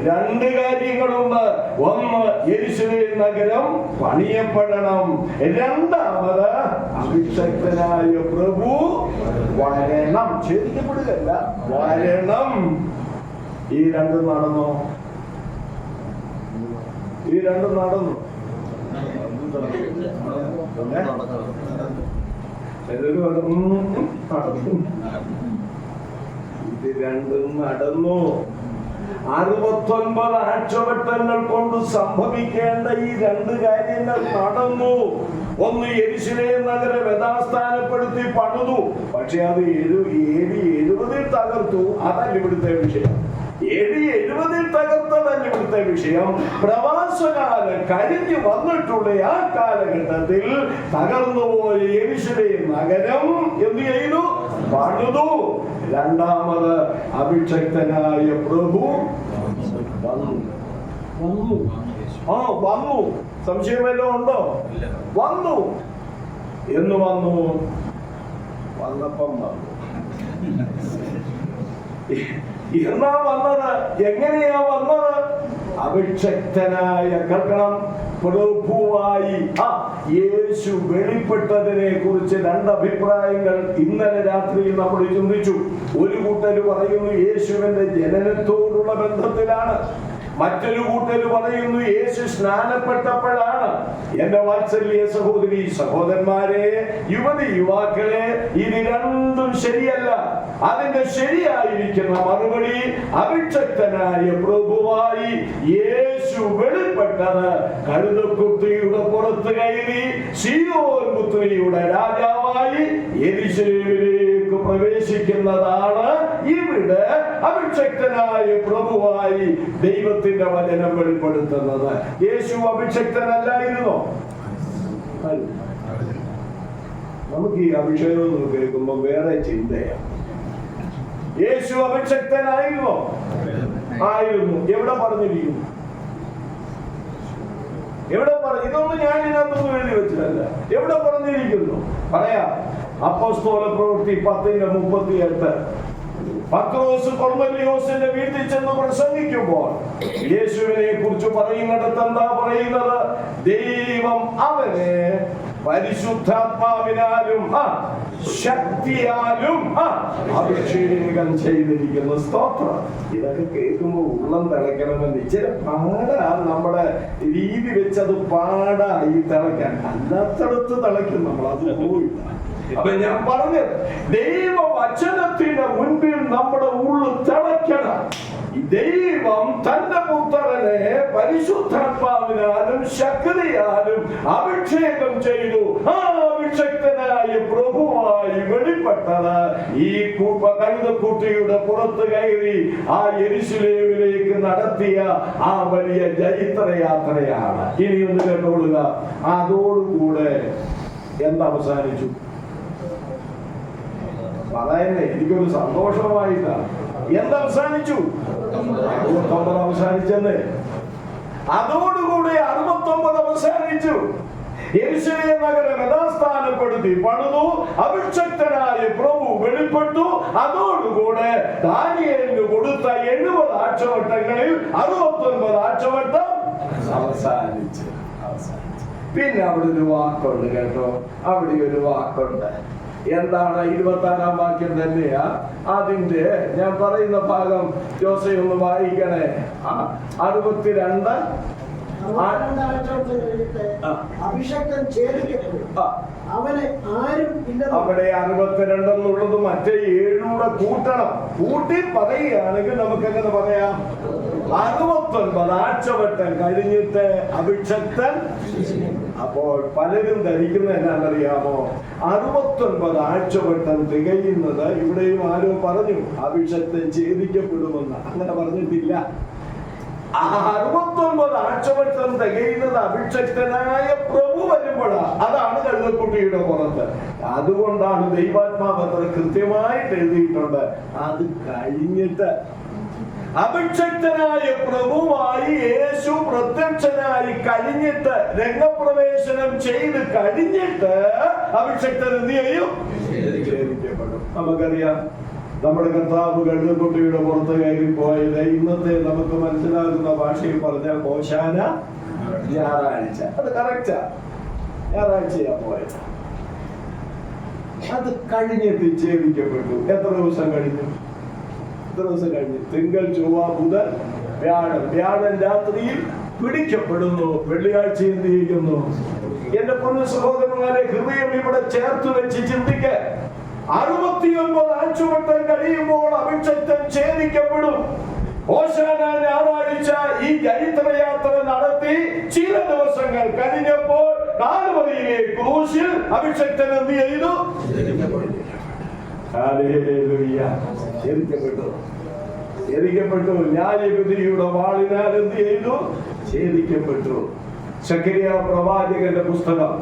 2 കാര്യങ്ങളുണ്ട്. ഒന്ന്, യെരൂശലേം നഗരം പണിയപ്പെടണം. രണ്ടാമത്, അഭിഷക്തനായ പ്രഭു വരണം. ക്ഷണിക്കപ്പെടുകയല്ല, വരണം. ഈ രണ്ടും നടന്നോ? ഈ രണ്ടും നടന്നു. ചിലര് നടന്നു. ഇത് രണ്ടും നടന്നു. 69 ആഴ്ചവട്ടങ്ങൾ കൊണ്ട് സംഭവിക്കേണ്ട ഈ രണ്ട് കാര്യങ്ങൾ നടന്നു. ഒന്ന്, യെരൂശലേം നഗരം യഥാസ്ഥാനപ്പെടുത്തി പണിതു. പക്ഷെ അത് 70 തകർത്തു. അതല്ല ഇവിടുത്തെ വിഷയം. 70 തകർത്തതല്ല ഇവിടുത്തെ വിഷയം. പ്രവാസകാലം കഴിഞ്ഞു വന്നിട്ടുള്ള ആ കാലഘട്ടത്തിൽ തകർന്നുപോയ യെരൂശലേം നഗരം എന്ത് ചെയ്തു? പണിതു. രണ്ടാമത് അഭിഷക്തനായ പ്രഭു വന്നു. സംശയം വല്ലതും ഉണ്ടോ? വന്നു. എന്ന് വന്നു? വന്നപ്പം വന്നു. എന്നാ വന്നത്? എങ്ങനെയാ വന്നത്? അഭിഷക്തനായ, കേൾക്കണം, പ്രഭുവായി യേശു വെളിപ്പെട്ടതിനെ കുറിച്ച് രണ്ട് അഭിപ്രായങ്ങൾ ഇന്നലെ രാത്രിയിൽ നമ്മൾ ചിന്തിച്ചു. ഒരു കൂട്ടര് പറയുന്നു യേശുവിന്റെ ജനനത്തോടുള്ള ബന്ധത്തിലാണ്. മറ്റൊരു കൂട്ടര് പറയുന്നു യേശു സ്നാനപ്പെട്ടപ്പോഴാണ്. എന്റെ വാത്സല്യ സഹോദരി സഹോദരന്മാരെ, യുവതി യുവാക്കളെ, ഇത് രണ്ടും ശരിയല്ല. അതിന്റെ ശരിയായിരിക്കുന്ന മറുപടി അഭിഷക്തനായ പ്രഭുവായി യേശു വെളിപ്പെട്ടത് കഴുതക്കുട്ടിയുടെ പുറത്ത് കയറി സീയോൻ പുത്രിയുടെ രാജാവായി യെരൂശലേമിലേക്ക് പ്രവേശിക്കുന്നതാണ്. ഇവിടെ അഭിഷക്തനായ പ്രഭുവായി ദൈവത്തിന്റെ വചനം വെളിപ്പെടുത്തുന്നത്. യേശു അഭിഷക്തനല്ലായിരുന്നോ? നമുക്ക് ഈ അഭിഷേകം എന്ന് കേൾക്കുമ്പോ വേറെ ചിന്തയാണ്. യേശു അഭിഷക്തനായിരുന്നോ? ആയിരുന്നു. എവിടെ പറഞ്ഞിരിക്കുന്നു? എവിടെ പറഞ്ഞു? ഇതൊന്നും ഞാൻ ഇതിനകത്തൊന്നും എഴുതി വെച്ചിട്ടല്ല. എവിടെ പറഞ്ഞിരിക്കുന്നു? പറയാം. അപ്പോസ്തല പ്രവൃത്തി 10:38. പത്രോസ് കൊർന്നേലിയോസിന്റെ വീട്ടിൽ ചെന്ന് പ്രസംഗിക്കുമ്പോൾ യേശുവിനെ കുറിച്ച് പറയുന്നിടത്ത് എന്താ പറയുന്നത്? ദൈവം അവനെ പരിശുദ്ധാത്മാവിനാലും ശക്തിയാലും അഭിഷേകം ചെയ്തിരിക്കുന്നു. സ്തോത്രം. ഇതൊക്കെ കേൾക്കുമ്പോൾ ഉള്ളം തിളയ്ക്കണമെന്ന് ഇച്ചിരി പാടാ. നമ്മുടെ രീതി വെച്ചത് പാടായി തിളയ്ക്കാൻ. അല്ലാത്തടത്ത് തിളയ്ക്കും നമ്മൾ. അത് പോയില്ല. അപ്പൊ ഞാൻ പറഞ്ഞത്, ദൈവവചനത്തിന്റെ മുൻപിൽ നമ്മുടെ ഉള്ളിൽ തിളയ്ക്കണം. ദൈവം തന്റെ പുത്രനെ പരിശുദ്ധാത്മാവിനാലും ശക്തിയാലും അഭിഷേകം ചെയ്തു. ആ അഭിഷക്തനായ പ്രഭുവായി വെളിപ്പെട്ടത് ഈ കഴുതക്കുട്ടിയുടെ പുറത്ത് കയറി ആ യെരൂശലേമിലേക്ക് നടത്തിയ ആ വലിയ ജൈത്രയാത്രയാണ്. ഇനി ഒന്ന് കേട്ടോളുക. അതോടുകൂടെ എന്തവസാനിച്ചു? പറയുന്നേ എനിക്കൊരു സന്തോഷമായിട്ടാണ്. എന്തവസാനിച്ചു? 69 അവസാനിച്ചെന്ന്. അതോടുകൂടി 69 അവസാനിച്ചു. യെരൂശലേം നഗരം യഥാസ്ഥാനപ്പെടുത്തി പണിതു. അഭിഷക്തനായ പ്രഭു വെളിപ്പെട്ടു. അതോടുകൂടെ ദാനിയേലിന് കൊടുത്ത 70 ആഴ്ചവട്ടങ്ങളിൽ 69 ആഴ്ചവട്ടം അവസാനിച്ചു. പിന്നെ അവിടെ ഒരു വാക്കുണ്ട് കേട്ടോ. അവിടെ ഒരു വാക്കുണ്ട്. എന്താണ്? 26-ാം വാക്യം തന്നെയാ. അതിന്റെ ഞാൻ പറയുന്ന ഭാഗം ജോസെ ഒന്ന് വായിക്കണേ. 62 അഭിഷക്തൻ ഛേദിക്കപ്പെട്ടു. അവനെ ആരും അവിടെ 62 എന്നുള്ളത് മറ്റേ 7 കൂട്ടണം. കൂട്ടി പറയുകയാണെങ്കിൽ നമുക്ക് എങ്ങനെ പറയാം? 69 ആഴ്ചവട്ടം കഴിഞ്ഞിട്ട് അഭിഷക്തൻ. അപ്പോൾ പലരും ധരിക്കുന്നത് എന്നാണെന്നറിയാമോ? 69 ആഴ്ചവട്ടം തികയുന്നത് ഇവിടെയും ആരോ പറഞ്ഞു അഭിഷക്തൻ ഛേദിക്കപ്പെടുമെന്ന്. അങ്ങനെ പറഞ്ഞിട്ടില്ല. 69 ആഴ്ചവട്ടം തികയുന്നത് അഭിഷക്തനായ പ്രഭു വരുമ്പോഴാണ്. അതാണ് കഴുതക്കുട്ടിയുടെ പുറത്ത്. അതുകൊണ്ടാണ് ദൈവാത്മാവ് അത്ര കൃത്യമായിട്ട് എഴുതിയിട്ടുണ്ട്. അത് കഴിഞ്ഞിട്ട് അഭിഷക്തനായ പ്രഭുവായി യേശു പ്രത്യക്ഷനായി കഴിഞ്ഞിട്ട്, രംഗപ്രവേശനം ചെയ്ത് കഴിഞ്ഞിട്ട് അഭിഷക്തൻ എന്ത് ചെയ്യും? ഛേദിക്കപ്പെടും. നമുക്കറിയാം നമ്മുടെ കർത്താവ് കഴുതക്കുട്ടിയുടെ പുറത്ത് കയറിപ്പോയത് ഇന്നത്തെ നമുക്ക് മനസ്സിലാകുന്ന ഭാഷയിൽ പറഞ്ഞാൽ ഹോശാന ഞായറാഴ്ച. അത് കറക്റ്റാ. ഞായറാഴ്ചയാ പോയത്. അത് കഴിഞ്ഞിട്ട് ഛേദിക്കപ്പെട്ടു. എത്ര ദിവസം കഴിഞ്ഞു? എത്ര ദിവസം കഴിഞ്ഞ്? തിങ്കൾ, ചൊവ്വ, ബുധൻ, വ്യാഴം. വ്യാഴം രാത്രിയിൽ പിടിക്കപ്പെടുന്നു. വെള്ളിയാഴ്ച എന്ത് ചെയ്യുന്നു? എന്റെ പൊന്നു സഹോദരന്മാരെ, ഹൃദയം ഇവിടെ ചേർത്ത് വെച്ച് ചിന്തിക്ക. 69 ആഴ്ചവട്ടം കഴിയുമ്പോൾ അഭിഷക്തൻ ഛേദിക്കപ്പെടും. ഹോശാന ഞായറാഴ്ച ഈ ചരിത്രയാത്ര നടത്തി ചില ദിവസങ്ങൾ കഴിഞ്ഞപ്പോൾ കാൽവരിയിലെ ക്രൂശിൽ അഭിഷക്തൻ എന്ത് ചെയ്തു? ഛേദിക്കപ്പെട്ടു. ന്യായവിധിയുടെ വാളിനാൽ എന്ത് ചെയ്തു? ഛേദിക്കപ്പെട്ടു. സഖരിയാ പ്രവാചകന്റെ പുസ്തകം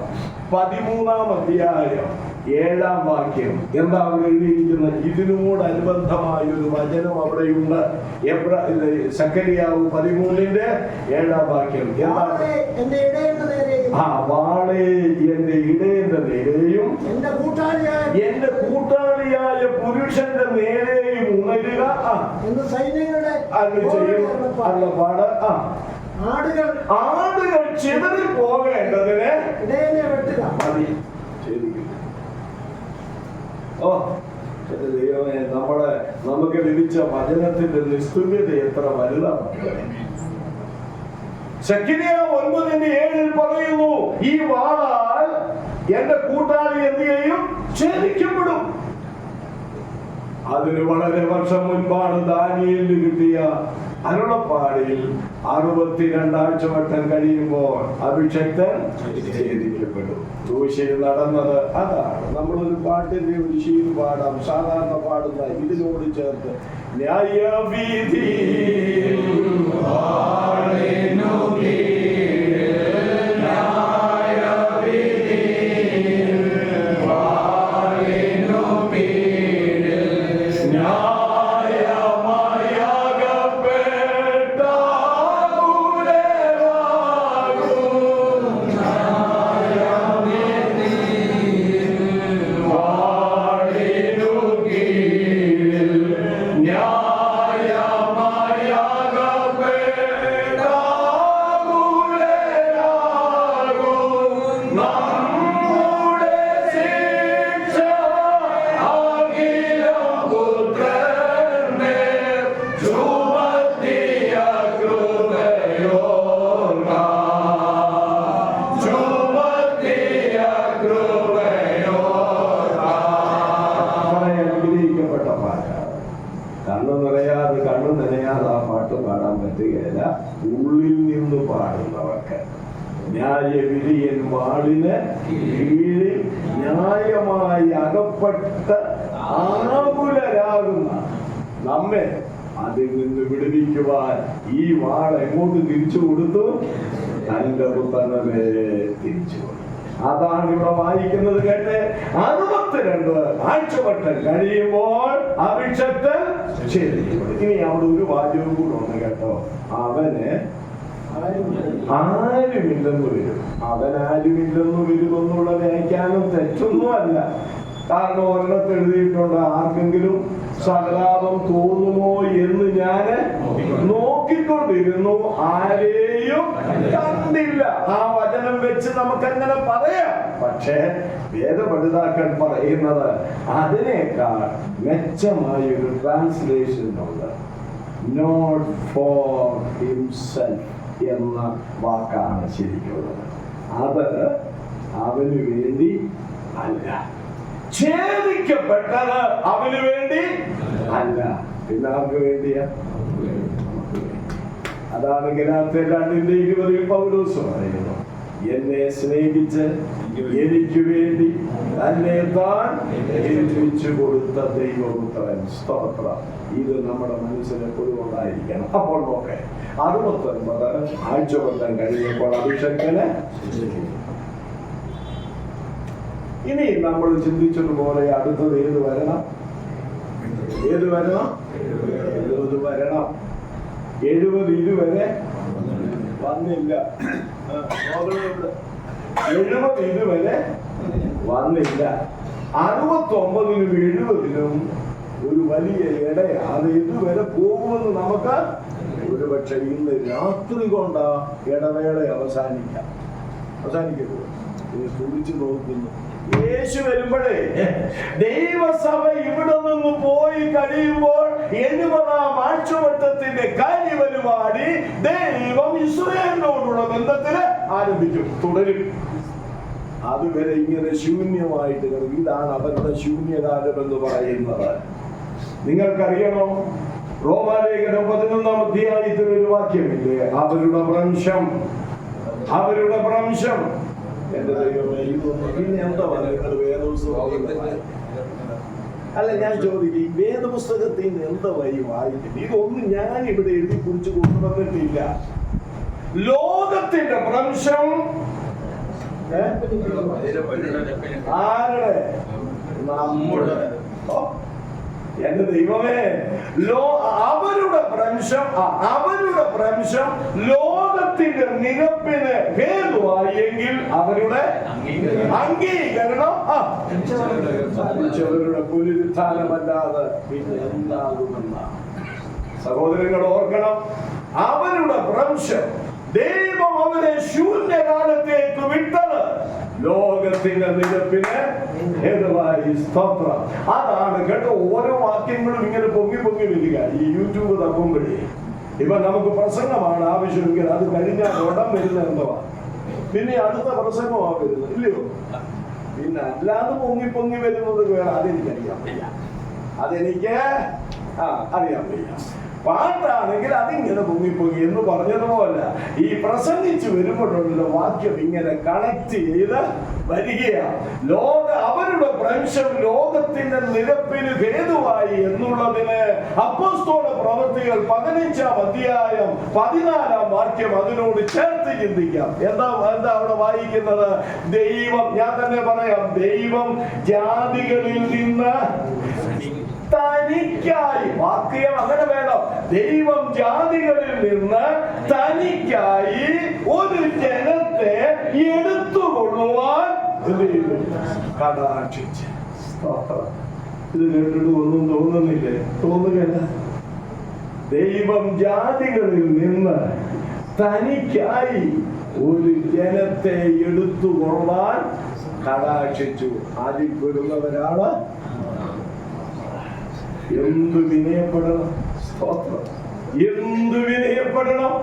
13-ാം അധ്യായം 7-ാം വാക്യം എന്താ അവിടെ എഴുതിയിരിക്കുന്നത്? ഇതിനോടനുബന്ധമായ ഒരു വചനം അവിടെയുണ്ട്. സഖരിയാവ് 13-ന്റെ 7-ാം വാക്യം വാളേ എന്റെ ഇടയന്റെ നേരെയും എന്റെ കൂട്ടാളിയായ പുരുഷന്റെ നേരെയും ഉണരുക എന്ന് സൈന്യങ്ങളുടെ ആടുകൾ ചിതറി പോകേണ്ടതിന് ഇടയനെ വെട്ടുക. ഓ ദൈവമേ, നമുക്ക് ലഭിച്ച വചനത്തിന്റെ നിസ്തുല്യത എത്ര വലുതാണ്. സഖരിയ 9:7 പറയുന്നു, ഈ വാളാൽ എന്റെ കൂട്ടാളി എന്ത് ചെയ്യും? ഛേദിക്കപ്പെടും. അതിന് വളരെ വർഷം മുൻപാണ് ദാനിയേലിന് കിട്ടിയ അരുളപ്പാടിൽ 62 ആഴ്ചവട്ടം കഴിയുമ്പോൾ അഭിഷക്തൻ ഛേദിക്കപ്പെടും. ക്രൂശിൽ നടന്നത് അതാണ്. നമ്മളൊരു പാട്ടിന്റെ ഒരു ശീൽ പാടാം, സാധാരണ പാടുന്ന ഇതിനോട് ചേർത്ത്. ന്യായവിധി ഉള്ളിൽ നിന്ന് പാടുന്നവർക്ക് ന്യായവിധിയൻ വാളിന് കീഴിൽ ന്യായമായി അകപ്പെട്ട ആകുലരാകുന്ന നമ്മെ അതിൽ നിന്ന് വിടുവിക്കുവാൻ ഈ വാൾ എങ്ങോട്ട് തിരിച്ചു കൊടുത്തു? തന്റെ പുത്രനെ തിരിച്ചു കൊടുത്തു. അതാണ് ഇവിടെ വായിക്കുന്നത്. കേട്ട് 62 ആഴ്ചവട്ടം കഴിയുമ്പോൾ അഭിഷക്തൻ ഛേദിക്കപ്പെടും. ഇനി അവിടെ ഒരു വാചകവും കൂടെ ഉണ്ട് കേട്ടോ. അവന് ആരുമില്ലെന്ന് വരും. അവനാരുമില്ലെന്ന് വരുമെന്നുള്ള വ്യാഖ്യാനം തെറ്റൊന്നുമല്ല. കാരണം ഒരിടത്ത് എഴുതിയിട്ടുണ്ട്, ആർക്കെങ്കിലും സഹതാപം തോന്നുമോ എന്ന് ഞാൻ നോക്കിക്കൊണ്ടിരുന്നു, ആരെയും കണ്ടില്ല. ആ വചനം വെച്ച് നമുക്കങ്ങനെ പറയാം. പക്ഷേ വേദപണ്ഡിതാക്കൾ പറയുന്നത് അതിനേക്കാൾ മെച്ചമായ ഒരു ട്രാൻസ്ലേഷൻ ഉണ്ട്. നോട്ട് ഫോർ ഹിംസെൽഫ് എന്ന വാക്കാണ് ശരിക്കുള്ളത്. അത് അവന് വേണ്ടി അല്ല. ഛേദിക്കപ്പെട്ടത് അവന് വേണ്ടി അല്ല. പിന്നെ ആർക്ക് വേണ്ടിയാ? അതാണ് ഗലാത്യർ 2:20 പൗലോസ് പറയുന്നു, എന്നെ സ്നേഹിച്ച് എനിക്ക് വേണ്ടി തന്നെ താൻ ഏൽപ്പിച്ചു കൊടുത്ത ദൈവപുത്രൻ. സ്തോത്രം. ഇത് നമ്മുടെ മനസ്സിൽ എപ്പോഴും ഉണ്ടായിരിക്കണം. അപ്പോൾ നോക്കെ 69 ആഴ്ചവട്ടം കഴിഞ്ഞപ്പോൾ അഭിഷേകന്. ഇനി നമ്മൾ ചിന്തിച്ചതുപോലെ അടുത്തത് ഏത് വരണം? 70 വരണം. 70 ഇതുവരെ വന്നില്ല. 70 ഇതുവരെ വന്നില്ല. 69-നും 70-നും ഒരു വലിയ ഇടയാണ്. അത് ഇതുവരെ പോകുമെന്ന് നമുക്ക് ഒരുപക്ഷെ ഇന്ന് രാത്രി കൊണ്ട് ആ ഇടവേള അവസാനിക്കരുത്. തുടിച്ചു നോക്കുന്നു. യേശു വരുമ്പോഴേ ദൈവസഭ ഇവിടെ നിന്ന് പോയി കഴിയുമ്പോൾ 70-ാം ആഴ്ചവട്ടത്തിന്റെ കാര്യപരിപാടി ദൈവം ഇസ്രായേലിനോടുള്ള ബന്ധത്തില് ആരംഭിക്കും, തുടരും. അതുവരെ ഇങ്ങനെ ശൂന്യമായിട്ട് കിടക്കും. ഇതാണ് അവരുടെ ശൂന്യകാലം എന്ന് പറയുന്നത്. നിങ്ങൾക്കറിയണോ, റോമാലേഖനം 11-ാം അധ്യായത്തിൽ ഒരു വാക്യമില്ലേ, അവരുടെ ഭ്രംശം, അവരുടെ ഭ്രംശം. എന്റെ ദൈവമേ, ഇതൊന്നും പിന്നെ എന്താ നിങ്ങൾ വേദപുസ്തകം അല്ല, ഞാൻ ചോദിക്കും, ഈ വേദപുസ്തകത്തിൽ നിന്ന് എന്താ വഴി വായിക്കുന്നത്? ഇതൊന്നും ഞാൻ ഇവിടെ എഴുതി കുറിച്ച് കൊണ്ടുവന്നിട്ടില്ല. ലോകത്തിന്റെ ഭ്രംശം ആരുടെ? നമ്മുടെ. എന്റെ ദൈവമേ, അവരുടെ ഭ്രംശം, അവരുടെ ഭ്രംശം ലോകത്തിന്റെ നിരപ്പിന് ഹേതുവായെങ്കിൽ അവരുടെ അംഗീകരണം മരിച്ചവരുടെ പുനരുത്ഥാനമല്ലാതെ പിന്നെ എന്താകുമെന്നാണ്. സഹോദരങ്ങൾ ഓർക്കണം, അവരുടെ ഭ്രംശം ദൈവം അവരെ ശൂന്യകാലത്തേക്ക് വിട്ടത് ലോകത്തിന്റെ നിരപ്പിന് ഹേതുവായി. സ്തോത്രം. അതാണ് കേട്ടോ, ഓരോ വാക്യങ്ങളും ഇങ്ങനെ പൊങ്ങി പൊങ്ങി വരിക. ഈ യൂട്യൂബ് തപ്പുമ്പോഴേ ഇപ്പൊ നമുക്ക് പ്രസംഗമാണ് ആവശ്യമെങ്കിൽ അത് കഴിഞ്ഞാൽ ഉടൻ വരുന്ന എന്തുവാ, പിന്നെ അടുത്ത പ്രസംഗമാണ് വരുന്നത്, ഇല്ലയോ? പിന്നെ അല്ലാതെ പൊങ്ങി പൊങ്ങി വരുന്നത് വേറെ, അതെനിക്കറിയാൻ വയ്യ, അതെനിക്ക് അറിയാൻ വയ്യ. പാട്ടാണെങ്കിൽ അതിങ്ങനെ പൊങ്ങിപ്പൊങ്ങി എന്ന് പറഞ്ഞതുപോലെ ഈ പ്രസംഗിച്ചു വരുമ്പോഴുള്ള വാക്യം ഇങ്ങനെ കണക്ട് ചെയ്ത് വരികയാണ്. അവരുടെ ഭ്രംശം ലോകത്തിന്റെ നിരപ്പിന് ഹേതുവായി എന്നുള്ളതിന് അപ്പോസ്തല പ്രവൃത്തികൾ 15-ാം അധ്യായം 14-ാം വാക്യം അതിനോട് ചേർത്ത് ചിന്തിക്കാം. എന്താ അവിടെ വായിക്കുന്നത്? ദൈവം, ഞാൻ തന്നെ പറയാം, ദൈവം ജാതികളിൽ നിന്ന് തനിക്കായി, വാക്യം അങ്ങനെ വേണം, ദൈവം ജാതികളിൽ നിന്ന് തനിക്കായി ഒരു ജനത്തെ എടുത്തുകൊള്ളുവാൻ കടാക്ഷിച്ച്. ഇത് കേട്ടിട്ട് ഒന്നും തോന്നുന്നില്ലേ? തോന്നുകയല്ല. ദൈവം ജാതികളിൽ നിന്ന് തനിക്കായി ഒരു ജനത്തെ എടുത്തുകൊള്ളാൻ കടാക്ഷിച്ചു. അതിൽ പെടുന്നവരാണ്. എന്ത് വിനയപ്പെടണം, സ്തോത്രം, എന്ത് വിനയപ്പെടണം,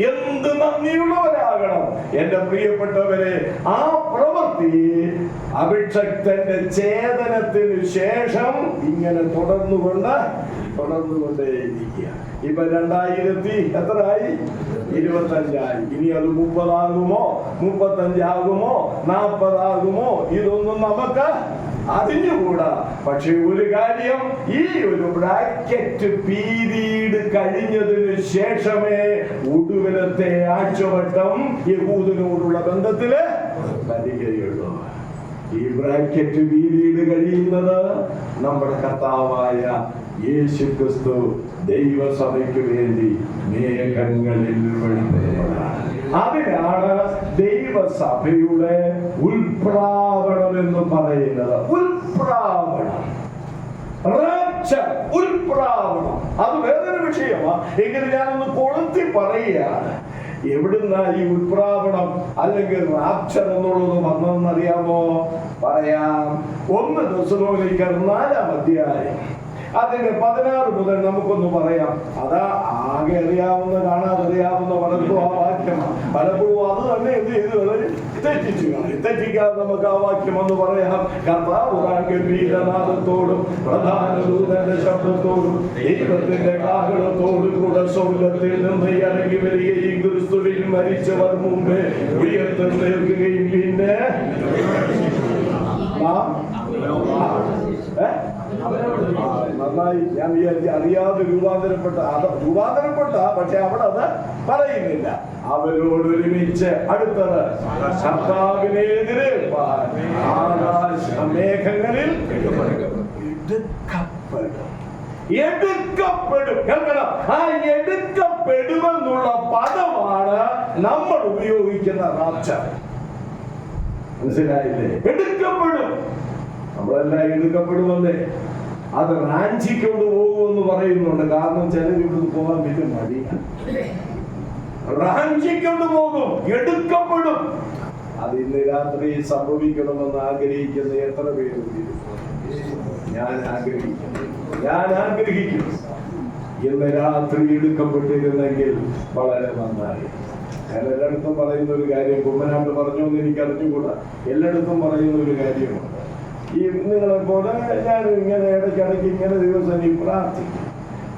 എന്ത് നന്ദിയുള്ളവരാകണം എന്റെ പ്രിയപ്പെട്ടവരെ. ആ പ്രവൃത്തി അഭിഷക്തന്റെ ഛേദനത്തിന് ശേഷം ഇങ്ങനെ തുടർന്നുകൊണ്ടേയിരിക്കുക. ഇപ്പൊ 2000 എത്രയായി? 25 ഇനി അത് 30 ആകുമോ, 35 ആകുമോ, 40 ആകുമോ, ഇതൊന്നും നമുക്ക് അറിഞ്ഞുകൂടാ. പക്ഷെ ഒരു കാര്യം, ഈ ഒരു ബ്രാക്കറ്റ് പീരീഡ് കഴിഞ്ഞതിന് ശേഷമേ ഒടുവിലത്തെ ആഴ്ചവട്ടം യഹൂദനോടുള്ള ബന്ധത്തില് വരികയുള്ളൂ. ഈ ബ്രാക്കറ്റ് പീരീഡ് കഴിയുന്നത് നമ്മുടെ കർത്താവായ യേശുക്രിസ്തു ദൈവസഭയ്ക്ക് വേണ്ടി മേഘങ്ങളിൽ വെളിപ്പെടുന്നതാണ്. അതിനാണ് ദൈവസഭയുടെ ഉൽപ്രാവണം എന്ന് പറയുന്നത്. ഉൽപ്രാവണം, ഉൽപ്രാവണം, അത് വേറൊരു വിഷയമാണ്. എങ്കിലും ഞാനൊന്ന് കൊളുത്തി പറയുകയാണ്. എവിടുന്ന ഈ ഉൽപ്രാവണം അല്ലെങ്കിൽ റാപ്ചർ എന്നുള്ളത് വന്നതെന്നറിയാമോ? പറയാം. 1 തെസ്സലോനിക്കർ 4-ാം അധ്യായം അതിന്റെ 16 മുതൽ നമുക്കൊന്ന് പറയാം. അതാ ആകെ അറിയാവുന്ന, കാണാതറിയാവുന്ന പലർക്കും ആ വാക്യമാണ്. പലപ്പോഴും അത് തന്നെ എന്ത് ചെയ്തു തെറ്റിക്കാതെ നമുക്ക് ആ വാക്യം ഒന്ന് പറയാം. കർത്താവ് ഗംഭീരനാദത്തോടും പ്രധാന ദൂതന്റെ ശബ്ദത്തോടും ദൈവത്തിന്റെ കാഹളത്തോടും കൂടെ സ്വർഗ്ഗത്തിൽ നിന്ന് ഇറങ്ങി വരികയും ക്രിസ്തുവിൽ മരിച്ചവർ മുമ്പേ ഉയർത്തെഴുന്നേൽക്കുകയും പിന്നെ നന്നായി. ഞാൻ വിചാരിച്ചു അറിയാതെ രൂപാന്തരപ്പെട്ട, പക്ഷെ അവിടെ അത് പറയുന്നില്ല. അവരോടൊരുമിച്ച് അടുത്തത് കർത്താവിനെതിരെ ആകാശ മേഘങ്ങളിൽ എടുക്കപ്പെടും. കേൾക്കണം, ആ എടുക്കപ്പെടുമെന്നുള്ള പദമാണ് നമ്മൾ ഉപയോഗിക്കുന്ന റാപ്ചർ. മനസ്സിലായില്ലേ? എടുക്കപ്പെടും. നമ്മളെല്ലാം എടുക്കപ്പെടുമല്ലേ? അത് റാഞ്ചിക്കൊണ്ട് പോകുമെന്ന് പറയുന്നുണ്ട്. കാരണം ചിലർ ഇവിടുന്ന് പോകാൻ വലിയ മടിയാണ്. റാഞ്ചിക്കൊണ്ട് പോകും, എടുക്കപ്പെടും. അത് ഇന്ന് രാത്രി സംഭവിക്കണമെന്ന് ആഗ്രഹിക്കുന്ന എത്ര പേരുണ്ട്? ഞാൻ ആഗ്രഹിക്കും. ഇന്ന് രാത്രി എടുക്കപ്പെട്ടിരുന്നെങ്കിൽ വളരെ നന്നായി. ഞാൻ എല്ലായിടത്തും പറയുന്ന ഒരു കാര്യം, കുമ്മനാട്ട് പറഞ്ഞു എന്ന് എനിക്ക് അറിഞ്ഞുകൂടാ, എല്ലായിടത്തും പറയുന്ന ഒരു കാര്യമുണ്ട്. ഈ നിങ്ങളെ പോലെ ഞാൻ ഇങ്ങനെ ഇടയ്ക്കിടയ്ക്ക് ഇങ്ങനെ ദിവസം ഈ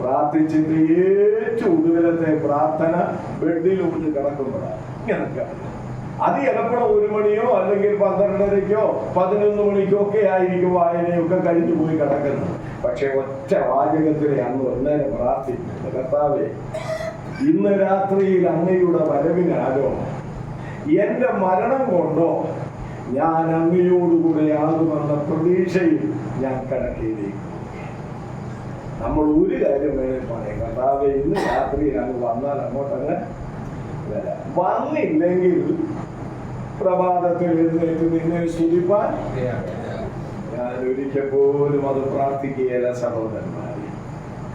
പ്രാർത്ഥിച്ചിട്ട് ഏറ്റവും ഒടുവിലത്തെ പ്രാർത്ഥന ബെഡിലൂടെ കിടക്കുമ്പോഴാണ് ഇങ്ങനെ. അത് ചിലപ്പോൾ 1 മണിയോ അല്ലെങ്കിൽ 12:30-ക്കോ 11 മണിക്കോ ഒക്കെ ആയിരിക്കും വായനയൊക്കെ കഴിഞ്ഞു പോയി കിടക്കുന്നത്. പക്ഷെ ഒറ്റ വാചകത്തിലെ അന്ന് ഒന്നേരം പ്രാർത്ഥിക്കുന്നത്, കർത്താവേ, ഇന്ന് രാത്രിയിൽ അങ്ങയുടെ വരവിനാലോ എന്റെ മരണം കൊണ്ടോ ഞാൻ അങ്ങയോടുകൂടെ ആകുമെന്ന പ്രതീക്ഷയിൽ ഞാൻ കിടക്കയിലേക്ക്. നമ്മൾ ഒരു കാര്യം വേണേൽ പറയാം, കർത്താവേ, ഇന്ന് രാത്രിയിൽ അങ്ങ് വന്നാൽ അങ്ങോട്ടങ്ങ് വരാം. വന്നില്ലെങ്കിൽ പ്രഭാതത്തിൽ എഴുന്നേറ്റ് നിന്നെ സ്തുതിപ്പാൻ ഞാൻ ഒരിക്കൽ പോലും അത് പ്രാർത്ഥിക്കുകയല്ല സഹോദരന്മാരെ.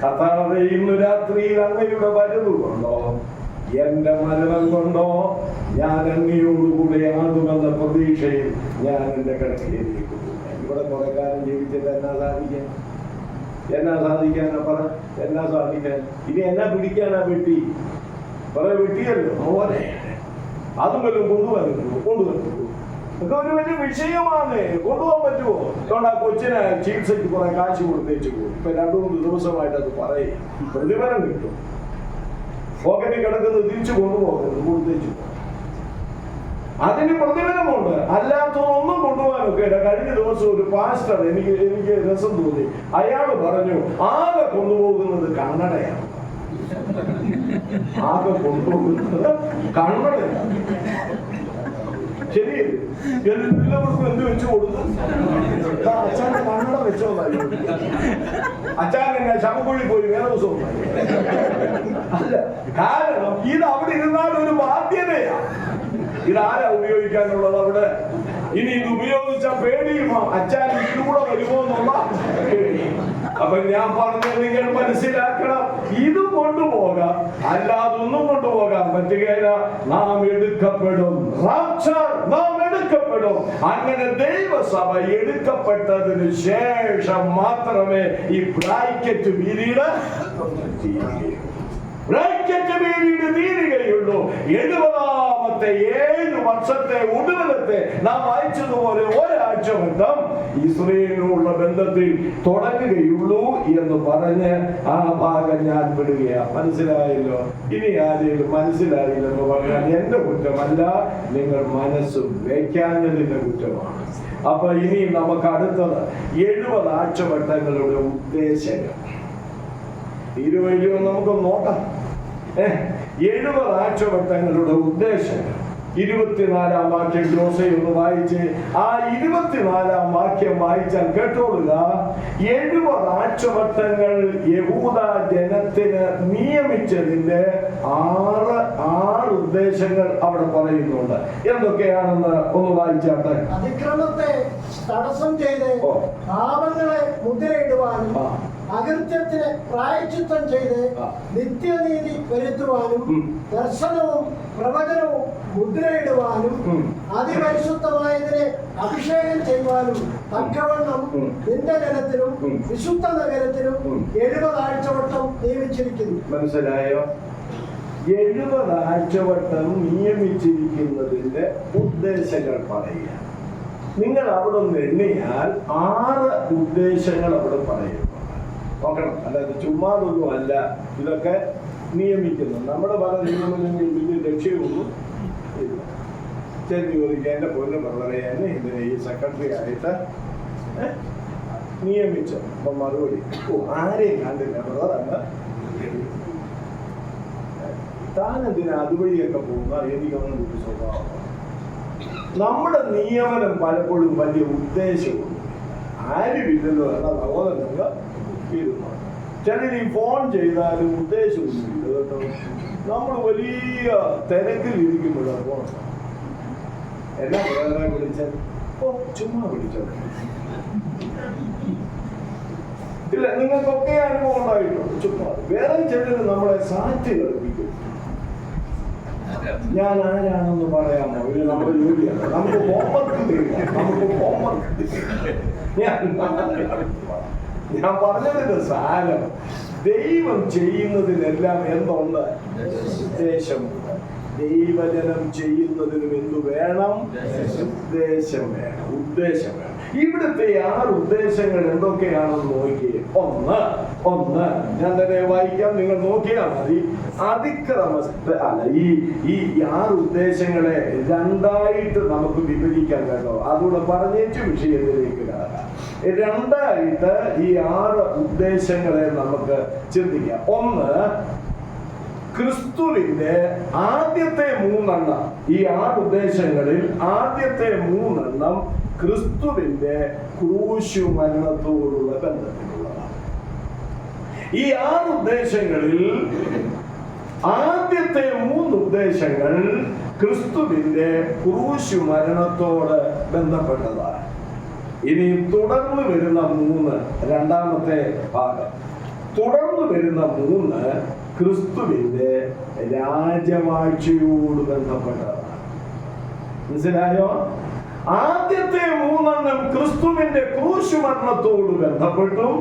കർത്താവേ, ഇന്ന് രാത്രിയിൽ അങ്ങയുടെ വരവ് കൊണ്ടോ എന്റെ മരണം കൊണ്ടോ ഞാൻ അങ്ങയോടുകൂടെ ആകുമെന്ന പ്രതീക്ഷയിൽ ഞാൻ എന്റെ കിടക്കയിലേക്ക് പോകും. ഇവിടെ കുറെ കാലം ജീവിച്ചിട്ട് എന്നാ സാധിക്കാനാ പറ, എന്നാ സാധിക്കാൻ? ഇനി എന്നാ പിടിക്കാനാ വെട്ടി? കുറെ വെട്ടിയല്ലോ മോനെ, അതും വല്ലതും കൊണ്ടുവരുന്നു ഒക്കെ ഒരു വലിയ വിഷയമാണ്. കൊണ്ടുപോകാൻ പറ്റുമോ? അതുകൊണ്ട് ആ കൊച്ചിനെ ചികിത്സയ്ക്ക് കുറെ കാശ് കൊടുത്തേച്ചു പോകും. ഇപ്പൊ 2-3 ദിവസമായിട്ട് അത് പറയും, പ്രതിഫലം കിട്ടും. പോക്കറ്റിൽ കിടക്കുന്നത് തിരിച്ചു കൊണ്ടുപോകുന്നത് കൊടുത്തേച്ചു പോകും, അതിന് പ്രതിഫലമുണ്ട്. അല്ലാത്തതൊന്നും കൊണ്ടുപോകാനൊക്കെ. കഴിഞ്ഞ ദിവസം ഒരു പാസ്റ്റർ എനിക്ക് രസം തോന്നി. അയാൾ പറഞ്ഞു, ആകെ കൊണ്ടുപോകുന്നത് കണ്ണടയാണ്, ആകെ കൊണ്ടുപോകുന്നത് കണ്ണടയാണ്. ശരി, എല്ലാവർക്കും എന്ത് വെച്ചു കൊടുത്തു? അച്ഛൻ്റെ കണ്ണട വെച്ചോന്നായി. അച്ഛൻ എന്നെ ശവക്കുഴി പോയി വേറെ ദിവസം അല്ല. കാരണം ഇത് അവിടെ ഇരുന്നാൽ ഒരു ബാധ്യതയാണ്. ഇതാരാ ഉപയോഗിക്കാനുള്ളത് അവിടെ? ഇനി ഇത് ഉപയോഗിച്ച പേടിയുമോ? അച്ഛൻ ഇതിലൂടെ വരുമോ എന്നുള്ള പേടി. അപ്പൊ ഞാൻ പറഞ്ഞത് നിങ്ങൾ മനസ്സിലാക്കണം, ഇത് കൊണ്ടുപോകാം, അല്ലാതൊന്നും കൊണ്ടുപോകാൻ പറ്റുകയില്ല. നാം എടുക്കപ്പെടും, നാം എടുക്കപ്പെടും. അങ്ങനെ ദൈവസഭ എടുക്കപ്പെട്ടതിന് ശേഷം മാത്രമേ ഈ ബ്രാക്കറ്റ് വീരീട് തീരുകയുള്ളൂ. 70-ാമത്തെ 7 വർഷത്തെ ഒടുവിലത്തെ നാം വായിച്ചതുപോലെ ഒരാഴ്ച ബന്ധം ഇസ്രയേലിനുള്ള ബന്ധത്തിൽ തുടങ്ങുകയുള്ളൂ എന്ന് പറഞ്ഞ് ആ ഭാഗം ഞാൻ വിടുകയാണ്. മനസ്സിലായല്ലോ? ഇനി ആരെങ്കിലും മനസ്സിലായില്ലെന്ന് പറഞ്ഞാൽ എന്റെ കുറ്റമല്ല, നിങ്ങൾ മനസ്സ് വയ്ക്കാഞ്ഞതിന്റെ കുറ്റമാണ്. അപ്പൊ ഇനി നമുക്ക് അടുത്തത് 70 ആഴ്ചവട്ടങ്ങളുടെ ഉദ്ദേശങ്ങൾ ഇരുവരും നമുക്ക് നോക്കാം. 70 ആഴ്ചവട്ടങ്ങളുടെ ഉദ്ദേശങ്ങൾ 24-ാം വാക്യം ജോസെ ഒന്ന് വായിച്ച്. ആ 24-ാം വാക്യം വായിച്ചാൽ കേട്ടോളുക. 70 ആഴ്ചവട്ടങ്ങൾ യഹൂദ ജനത്തിന് നിയമിച്ചതിന്റെ 6 ഉദ്ദേശങ്ങൾ അവിടെ പറയുന്നുണ്ട്. എന്തൊക്കെയാണെന്ന് ഒന്ന് വായിച്ചാട്ടെ. അതിക്രമത്തെ തടസ്സം ചെയ്ത് പാപങ്ങളെ മുദ്രയിടുവാനും അകൃത്യത്തിന് പ്രായശ്ചിത്തം ചെയ്ത് നിത്യനീതി വരുത്തുവാനും ദർശനവും പ്രവചനവും മുദ്രയിടുവാനും അതിപരിശുദ്ധമായതിനെ അഭിഷേകം ചെയ്യുവാനും തക്കവണ്ണം നിന്റെ ജനത്തിനും വിശുദ്ധ നഗരത്തിനും 70 ആഴ്ചവട്ടം നിയമിച്ചിരിക്കുന്നു. മനസ്സിലായോ? 70 ആഴ്ചവട്ടം നിയമിച്ചിരിക്കുന്നതിന്റെ ഉദ്ദേശങ്ങൾ പറയുക. നിങ്ങൾ അവിടെ നിന്ന് എണ്ണിയാൽ 6 ഉദ്ദേശങ്ങൾ അവിടെ പറയുന്നു. നോക്കണം, അല്ലാതെ ചുമ്മാതൊന്നും അല്ല ഇതൊക്കെ നിയമിക്കുന്നു. നമ്മുടെ പല നിയമങ്ങളിൽ വലിയ ലക്ഷ്യമൊന്നും ഇല്ല. ശരി, ചോദിക്കുക, എന്റെ പൊന്നു ബ്രദറെ, എന്നെ ഇതിനെ ഈ സെക്രട്ടറി ആയിട്ട് നിയമിച്ചു. അപ്പൊ മറുപടി, ആരെയും കണ്ടില്ല ബ്രദർ, അങ്ങ് താനെന്തിനാ അതുവഴിയൊക്കെ പോകുന്ന എനിക്കൊന്നും ഒരു സ്വഭാവം. നമ്മുടെ നിയമനം പലപ്പോഴും വലിയ ഉദ്ദേശവും ആരുമില്ലല്ലോ എന്ന സഹോദരങ്ങൾ ഇരുന്നു. ചിലർ ഈ ഫോൺ ചെയ്താലും ഉദ്ദേശമൊന്നുമില്ല കേട്ടോ. നമ്മൾ വലിയ തിരക്കിലിരിക്കുമ്പോഴാണ് ഫോൺ. എന്നാ വേറെ വിളിച്ചാൽ ചുമ്മാ വിളിച്ചത് ഇല്ല. നിങ്ങൾക്കൊക്കെ അനുഭവം ഉണ്ടായിട്ടുണ്ട്. ചുമ്മാ വേറെ ചിലർ നമ്മളെ സാറ്റ് കളിപ്പിക്കും. ഞാൻ ആരാണെന്ന് പറയാമോ? ഇത് നമ്മുടെ ജോലിയാണ്. നമുക്ക് ഹോംവർക്ക് ഞാൻ പറഞ്ഞതിന്റെ സാരം ദൈവം ചെയ്യുന്നതിനെല്ലാം എന്തുണ്ട്? ഉദ്ദേശമുണ്ട്. ദൈവജനം ചെയ്യുന്നതിനും എന്തു വേണം? ഉദ്ദേശം വേണം, ഉദ്ദേശം വേണം. ഇവിടുത്തെ 6 ഉദ്ദേശങ്ങൾ എന്തൊക്കെയാണെന്ന് നോക്കിയേ. ഒന്ന് ഞാൻ തന്നെ വായിക്കാം, നിങ്ങൾ നോക്കിയാൽ മതി. ഈ 6 ഉദ്ദേശങ്ങളെ 2ആയിട്ട് നമുക്ക് വിഭജിക്കാൻ കേട്ടോ. അതുകൂടെ പറഞ്ഞേച്ചു വിഷയത്തിലേക്ക് കടക്കാം. 2ആയിട്ട് ഈ 6 ഉദ്ദേശങ്ങളെ നമുക്ക് ചിന്തിക്കാം. ഒന്ന്, ക്രിസ്തുവിന്റെ ആദ്യത്തെ 3 ഈ 6 ഉദ്ദേശങ്ങളിൽ ആദ്യത്തെ 3 ക്രിസ്തുവിന്റെ ക്രൂശു മരണത്തോടുള്ള ബന്ധത്തിലുള്ളതാണ്. ഈ 6 ഉദ്ദേശങ്ങളിൽ ആദ്യത്തെ 3 ഉദ്ദേശങ്ങൾ ക്രിസ്തുവിന്റെ ക്രൂശു മരണത്തോട് ബന്ധപ്പെട്ടതാണ്. ഇനി തുടർന്ന് വരുന്ന 3, രണ്ടാമത്തെ ഭാഗം, തുടർന്ന് വരുന്ന 3 ക്രിസ്തുവിന്റെ രാജവാഴ്ചയോട് ബന്ധപ്പെട്ടതാണ്. മനസ്സിലായോ? ആദ്യത്തെ 3 ക്രിസ്തുവിന്റെ ക്രൂശുമരണത്തോട് ബന്ധപ്പെട്ടും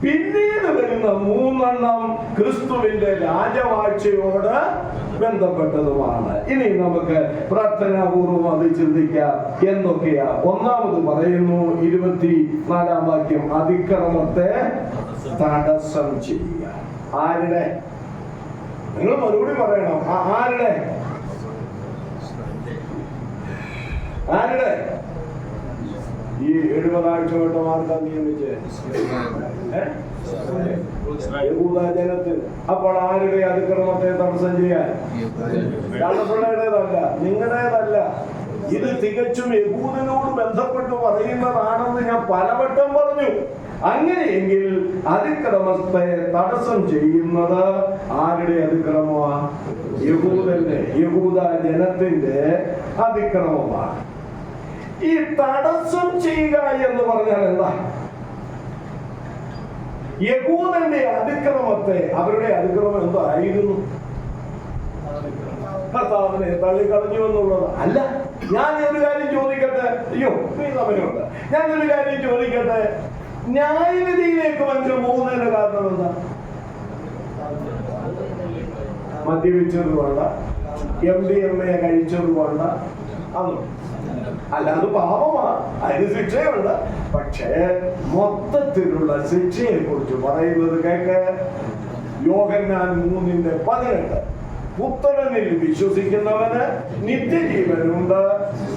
പിന്നീട് വരുന്ന 3 ക്രിസ്തുവിന്റെ രാജവാഴ്ചയോട് ബന്ധപ്പെട്ടതുമാണ്. ഇനി നമുക്ക് പ്രാർത്ഥനാപൂർവം അത് ചിന്തിക്കാം. എന്തൊക്കെയാ? ഒന്നാമത് പറയുന്നു, 24-ാം വാക്യം, അതിക്രമത്തെ തടസ്സം ചെയ്യുക. ആരുടെ? നിങ്ങൾ മറുപടി പറയണം. ആരുടെ? ആരുടെ? ഈ 70 ആഴ്ചവട്ടമാർക്കാ നിയമിച്ച് യഹൂദജനത്തിന്. അപ്പോൾ ആരുടെ അതിക്രമത്തെ തടസ്സം ചെയ്യാൻ? പിള്ളേരുടേതല്ല, നിങ്ങളുടേതല്ല. ഇത് തികച്ചും യഹൂദനോട് ബന്ധപ്പെട്ട് പറയുന്നതാണെന്ന് ഞാൻ പലവട്ടം പറഞ്ഞു. അങ്ങനെയെങ്കിൽ അതിക്രമത്തെ തടസ്സം ചെയ്യുന്നത് ആരുടെ അതിക്രമമാണ്? യഹൂദന്റെ, യഹൂദ ജനത്തിന്റെ അതിക്രമമാണ്. ഈ തടസ്സം ചെയ്യുക എന്ന് പറഞ്ഞാൽ എന്താ? യഹൂദന്റെ അതിക്രമത്തെ, അവരുടെ അതിക്രമം എന്തായിരുന്നു? കർത്താവിനെ തള്ളിക്കളഞ്ഞു എന്നുള്ളത് അല്ല. ഞാൻ ഒരു കാര്യം ചോദിക്കട്ടെ. അയ്യോ, നീ സമയമുണ്ട്. ഞാനൊരു കാര്യം ചോദിക്കട്ടെ. ന്യായവിധിയിലേക്ക് മനുഷ്യൻ പോകുന്നതിന്റെ കാരണം എന്താ? മദ്യപിച്ചത് വേണ്ട, MDMA കഴിച്ചത് വേണ്ട, അല്ല, അത് പാപമാണ്, അതിന് ശിക്ഷയുണ്ട്. പക്ഷേ മൊത്തത്തിലുള്ള ശിക്ഷയെ കുറിച്ച് പറയുന്നത് കേക്ക്. യോഹന്നാൻ 3:18, പുത്രനിൽ വിശ്വസിക്കുന്നവന് നിത്യജീവനുണ്ട്,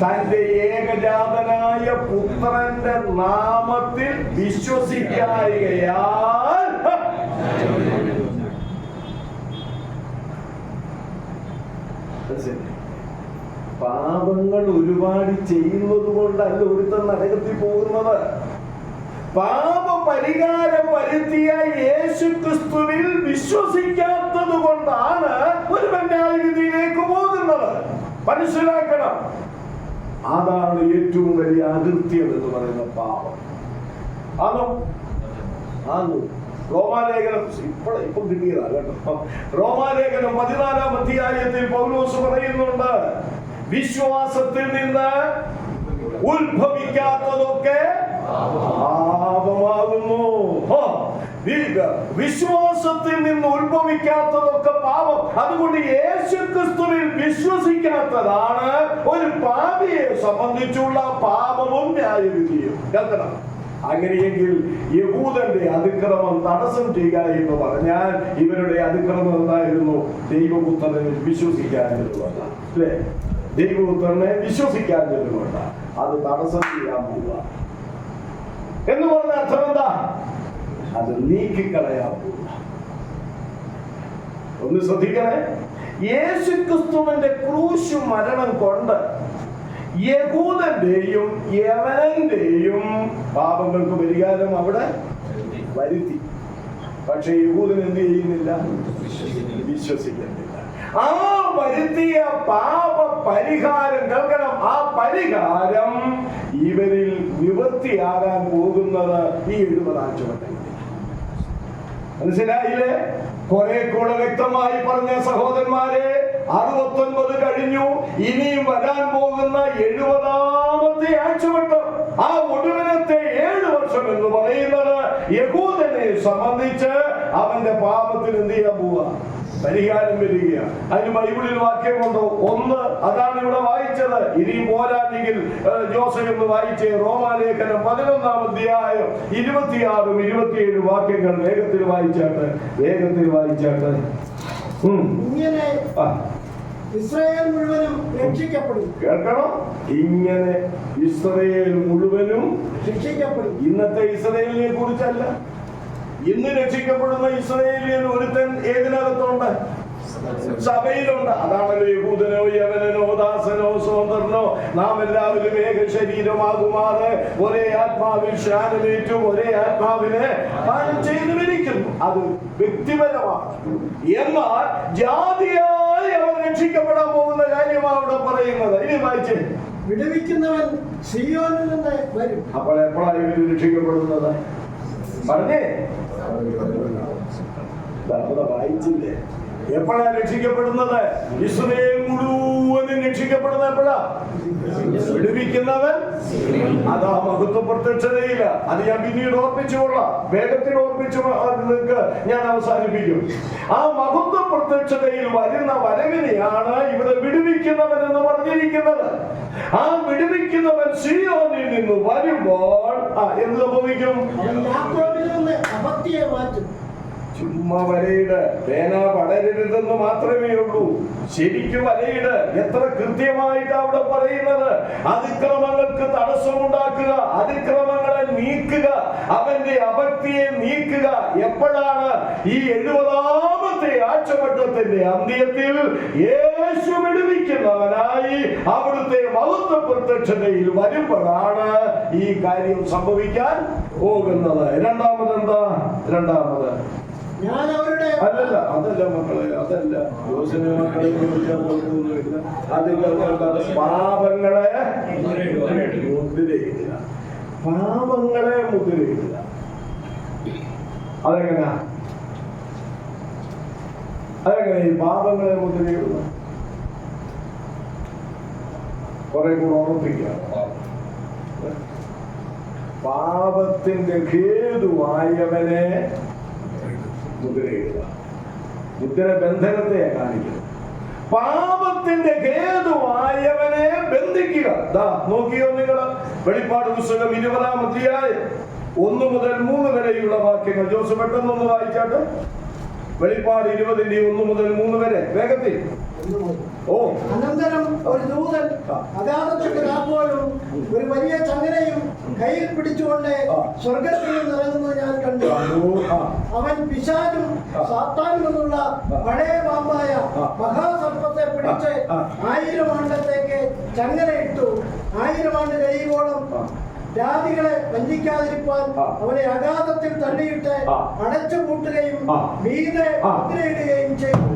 തന്റെ ഏകജാതനായ പുത്രന്റെ നാമത്തിൽ വിശ്വസിക്കായികയാൽ പാപങ്ങൾ ഒരുപാട് ചെയ്യുന്നത് കൊണ്ടല്ല ഒരുത്തൻ നരകത്തിൽ പോകുന്നത്. പാപ പരിഹാരം വരുത്തിയ യേശു ക്രിസ്തുവിൽ വിശ്വസിക്കാത്തത് കൊണ്ടാണ് ഒരുവൻ ന്യായവിധിയിലേക്ക് പോകുന്നത്. മനസ്സിലാക്കണം. അതാണ് ഏറ്റവും വലിയ അകൃത്യം എന്ന് പറയുന്ന പാപം. ആണോ? റോമാലേഖനം ഇപ്പം കിട്ടിയതാ കേട്ടോ. റോമാലേഖനം 14-ാം അധ്യായത്തിൽ പൗലോസ് പറയുന്നുണ്ട്, വിശ്വാസത്തിൽ നിന്ന് ഉത്ഭവിക്കാത്തതൊക്കെ പാപമാകുന്നു. വിശ്വാസത്തിൽ നിന്ന് ഉത്ഭവിക്കാത്തതൊക്കെ പാപം. അതുകൊണ്ട് യേശുക്രിസ്തുവിൽ വിശ്വസിക്കാത്തതാണ് ഒരു പാപിയെ സംബന്ധിച്ചുള്ള പാപവും ന്യായവിധിയും. കേൾക്കണം. അങ്ങനെയെങ്കിൽ യഹൂദന്റെ അതിക്രമം തടസ്സം ചെയ്യുക എന്ന് പറഞ്ഞാൽ ഇവരുടെ അതിക്രമം എന്തായിരുന്നു? ദൈവപുത്രനിൽ വിശ്വസിക്കാതിരുന്നുകൊണ്ട, അല്ലേ? ദൈവപുത്രനെ വിശ്വസിക്കാതിരുന്നുകൊണ്ട അത് തടസ്സം ചെയ്യാൻ പോവുക എന്ന് പറഞ്ഞ അർത്ഥം എന്താ? അത് നീക്കിക്കളയാൻ പോവുക. ഒന്ന് ശ്രദ്ധിക്കണേ. യേശുക്രിസ്തുവിന്റെ ക്രൂശു മരണം കൊണ്ട് യഹൂദന്റെയും യവനന്റെയും പാപങ്ങൾക്ക് പരിഹാരം അവിടെ വരുത്തി. പക്ഷെ യഹൂദൻ എന്ത് ചെയ്യുന്നില്ല? വിശ്വസിക്കുന്നില്ല. ആ വരുത്തിയ പാപ പരിഹാരം കേൾക്കണം. ആ പരിഹാരം ഇവരിൽ നിവൃത്തിയാകാൻ പോകുന്നത് ഈ 70 ആഴ്ചവട്ടങ്ങളിൽ. മനസ്സിലായില്ലേ? കുറെ കൂടെ വ്യക്തമായി പറഞ്ഞ സഹോദരന്മാരെ, 69 കഴിഞ്ഞു. ഇനിയും വരാൻ പോകുന്ന 70-ാമത്തെ ആഴ്ചവട്ടം, ആ ഒടുവിലത്തെ 7 വർഷം എന്ന് പറയുന്നത് യഹൂദനെ സംബന്ധിച്ച് അവന്റെ പാപത്തിന് എന്ത് ചെയ്യാൻ പോവുക? പരിഹാരം വരികയാണ്. അതിന് ബൈബിളിൽ വാക്യമുണ്ടോ? ഒന്ന് അതാണ് ഇവിടെ വായിച്ചത്. ഇനിയും പോരാണെങ്കിൽ ജോസഫ് എന്ന് വായിച്ചേ റോമാലേഖനം 11-ാം അധ്യായം 26, 27 വാക്യങ്ങൾ വേഗത്തിൽ വായിച്ചാട്ട്. ഇങ്ങനെ ഇസ്രായേൽ മുഴുവനും രക്ഷിക്കപ്പെടും. കേൾക്കണം, ഇങ്ങനെ ഇസ്രായേൽ മുഴുവനും രക്ഷിക്കപ്പെടും. ഇന്നത്തെ ഇസ്രായേലിനെ കുറിച്ചല്ല. ഇന്ന് രക്ഷിക്കപ്പെടുന്ന ഇസ്രായേലിയൻ ഒരുത്തൻ ഏതിനകത്തുണ്ട്? സഭയിലുണ്ട്. അതാണല്ലോ യഹൂദനോ യവനനോ ദാസനോ സ്വതന്ത്രനോ നാം എല്ലാവരും ഏക ശരീരമാകുമാറ് ഒരേ ആത്മാവിൽ സ്നാനമേറ്റും ഒരേ ആത്മാവിനെ പാനം ചെയ്തുമിരിക്കുന്നു. അത് വ്യക്തിപരമാണ്. എന്നാൽ ജാതിയായി അവർ രക്ഷിക്കപ്പെടാൻ പോകുന്ന കാര്യമാണ് അവിടെ പറയുന്നത്. ഇനി വായിച്ചേ. വിടുവിക്കുന്നവൻ സിയോനിൽ നിന്ന് വരും. അപ്പോൾ എപ്പോഴാണ് ഇവർ രക്ഷിക്കപ്പെടുന്നത്? പറഞ്ഞേ, വായിച്ചില്ലേ? എപ്പോഴാ രക്ഷിക്കപ്പെടുന്നത്? ഇസ്രായേൽ മുഴുവനും രക്ഷിക്കപ്പെടുന്ന എപ്പോഴാ? വിടുവിക്കുന്നവൻ. അതാ മഹത്വ പ്രത്യക്ഷതയില്ല. അത് ഞാൻ പിന്നീട് ഓർപ്പിച്ചുകൊള്ളാം. വേഗത്തിൽ ഓർപ്പിച്ചു നിങ്ങൾക്ക് ഞാൻ അവസാനിപ്പിക്കും. ആ മഹത്വ പ്രത്യക്ഷതയിൽ വരുന്ന വരവിനെയാണ് ഇവിടെ വിടുവിക്കുന്നവൻ എന്ന് പറഞ്ഞിരിക്കുന്നത്. ആ വിടുവിക്കുന്നവൻ സിയോനിൽ നിന്ന് വരുമ്പോൾ എന്ത് സംഭവിക്കും? യാക്കോബിൽ നിന്ന് അഭക്തിയെ മാറ്റും. ചുമ്മാ വരയിട്, പേന പടരരുതെന്ന് മാത്രമേ ഉള്ളൂ. ശരിക്കും വരയിട്. എത്ര കൃത്യമായിട്ട് അവിടെ പറയുന്നത്. അതിക്രമങ്ങൾക്ക് തടസ്സമുണ്ടാക്കുക, അതിക്രമങ്ങളെ നീക്കുക, അവന്റെ അഭക്തിയെ നീക്കുക. എപ്പോഴാണ്? ഈ 70-ാമത്തെ ആഴ്ചവട്ടത്തിന്റെ അന്ത്യത്തിൽ യേശു വിടുവിക്കുന്നവനായി അവിടുത്തെ മഹത്വ പ്രത്യക്ഷതയിൽ വരുമ്പോഴാണ് ഈ കാര്യം സംഭവിക്കാൻ പോകുന്നത്. രണ്ടാമത് അതല്ല മക്കളെ, അതല്ല യോസേഫിനെ മക്കളെ കുറിക്കാൻ പോകുന്നില്ല. പാപങ്ങളെ മുദ്രയിടുക. അതെങ്ങനെയാ ഈ പാപങ്ങളെ മുദ്രയിടുക? കുറെ കൂടെ ഓർമ്മിപ്പിക്കുക. പാപത്തിന്റെ ഹേതുവായവനെ മുദ്രയിടുക. മുദ്ര ബന്ധനത്തെ കാണിക്കുക. പാപത്തിന്റെ ഹേതുവായവനെ ബന്ധിക്കുക. നോക്കിയോ നിങ്ങൾ? വെളിപ്പാട് പുസ്തകം 20-ാം അധ്യായം 1 മുതൽ 3 വരെയുള്ള വാക്യങ്ങൾ ജോസഫ് പെട്ടെന്നൊന്ന് വായിച്ചാട്ട്. വെളിപ്പാട് 20-ന്റെ 1 മുതൽ 3 വരെ വേഗത്തിൽ. അനന്തരം ഒരു ദൂതൻ അഗാധത്തിന്റെ താക്കോലും ഒരു വലിയ ചങ്ങലയും കയ്യിൽ പിടിച്ചുകൊണ്ട് സ്വർഗത്തിൽ നിന്ന് ഇറങ്ങുന്നത് ഞാൻ കണ്ടു. അവൻ പിശാചും സാത്താനും എന്നുള്ള പഴയ പാമ്പായ മഹാസർപ്പത്തെ പിടിച്ച് 1000 ആണ്ടത്തേക്ക് ചങ്ങലയിട്ടു. 1000 ആണ്ട് കഴിയുമ്പോഴും ജാതികളെ വഞ്ചിക്കാതിരിക്കാൻ അവനെ അഗാധത്തിൽ തള്ളിയിട്ട് അടച്ചു പൂട്ടുകയും മീതെ മുദ്രയിടുകയും ചെയ്തു.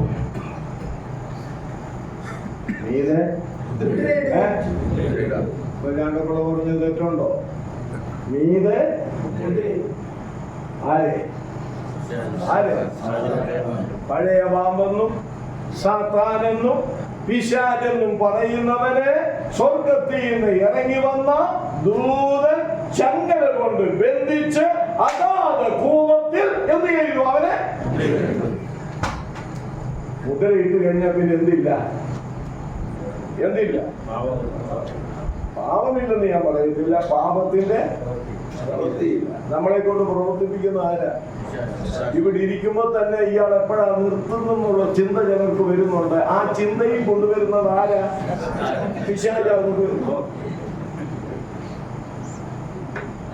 പറഞ്ഞ തെറ്റുണ്ടോ? മീതെ പഴയ പാമ്പെന്നും സാത്താനെന്നും പിശാചെന്നും പറയുന്നവനെ സ്വർഗത്തിൽ നിന്ന് ഇറങ്ങി വന്ന ദൂതൻ ചങ്ങല കൊണ്ട് ബന്ധിച്ച് അഗാധ കൂപത്തിൽ എന്ത് ചെയ്തു? അവനെ മുദ്രയിട്ട് കഴിഞ്ഞാൽ പിന്നെ എന്തില്ല? പാപമില്ലെന്ന് ഞാൻ പറയത്തില്ല. പാപത്തിന്റെ പ്രവൃത്തിയില്ല. നമ്മളെ കൊണ്ട് പ്രവർത്തിപ്പിക്കുന്ന ആരാ? ഇവിടെ ഇരിക്കുമ്പോ തന്നെ ഇയാൾ എപ്പോഴാ നിർത്തുന്നുള്ള ചിന്ത ഞങ്ങൾക്ക് വരുന്നുണ്ട്. ആ ചിന്തയും കൊണ്ടുവരുന്നത് ആരാ? പിശാചാ കൊണ്ടുവരുന്നു.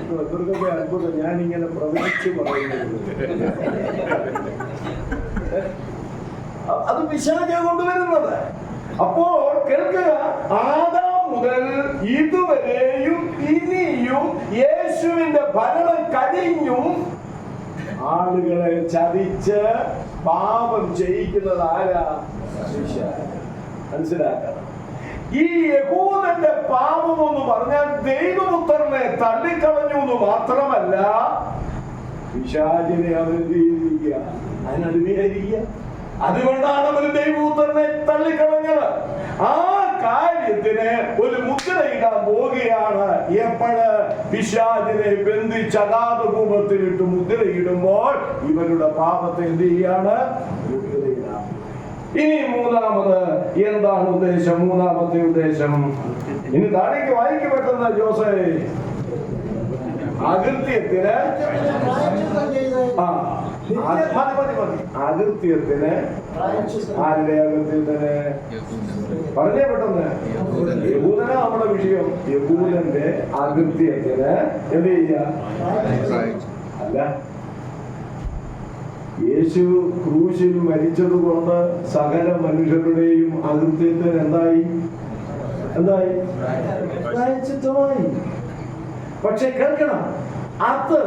ഇവർക്കൊക്കെ അത്ഭുതം ഞാനിങ്ങനെ പ്രവചിച്ച് പറയുന്നത്. അത് പിശാചാ കൊണ്ടുവരുന്നത്. അപ്പോൾ കേൾക്കുക, ആദാം മുതൽ ഇതുവരെയും ഇനിയും യേശുവിന്റെ ഭരണം കഴിഞ്ഞും ആളുകളെ ചതിച്ച് പാപം ചെയ്യിക്കുന്നത് ആരാ? മനസ്സിലാക്കണം. ഈ യഹൂദന്റെ പാപം എന്ന് പറഞ്ഞാൽ ദൈവപുത്രനെ തള്ളിക്കളഞ്ഞു എന്ന് മാത്രമല്ല, പിശാചിനെ അവരെന്ത് ചെയ്തിരിക്കുക? അതിനടിമയായിരിക്കുക. അതുകൊണ്ടാണ് അവർ ദൈവപുത്രനെ തള്ളിക്കളഞ്ഞത്. ആ കാര്യത്തിന് ഒരു മുദ്രയിടാൻ പോവുകയാണ്. എപ്പോഴ്? പിശാചിനെ ബന്ധിച്ച് അഗാധകൂപത്തിലിട്ട് മുദ്രയിടുമ്പോൾ ഇവരുടെ പാപത്തെ എന്ത് ചെയ്യാണ്? ഇനി മൂന്നാമത് എന്താണ് ഉദ്ദേശം? മൂന്നാമത്തെ ഉദ്ദേശം ഇനി താഴേക്ക് വായിക്കപ്പെട്ടെന്ന ജോസേ, അകൃത്യത്തിന് അകൃത്യത്തിന് ആരുടെ അകൃത്യത്തിന് പറഞ്ഞേ പെട്ടെന്ന്. യഹൂദനാ നമ്മുടെ വിഷയം. യഹൂദന്റെ അകൃത്യത്തിന് എന്ത് ചെയ്യുക? അല്ല, യേശു ക്രൂശിൽ മരിച്ചത് കൊണ്ട് സകല മനുഷ്യരുടെയും അകൃത്യത്തിന് എന്തായി? പ്രായശ്ചിത്തമായി. പക്ഷെ കേൾക്കണം, അത്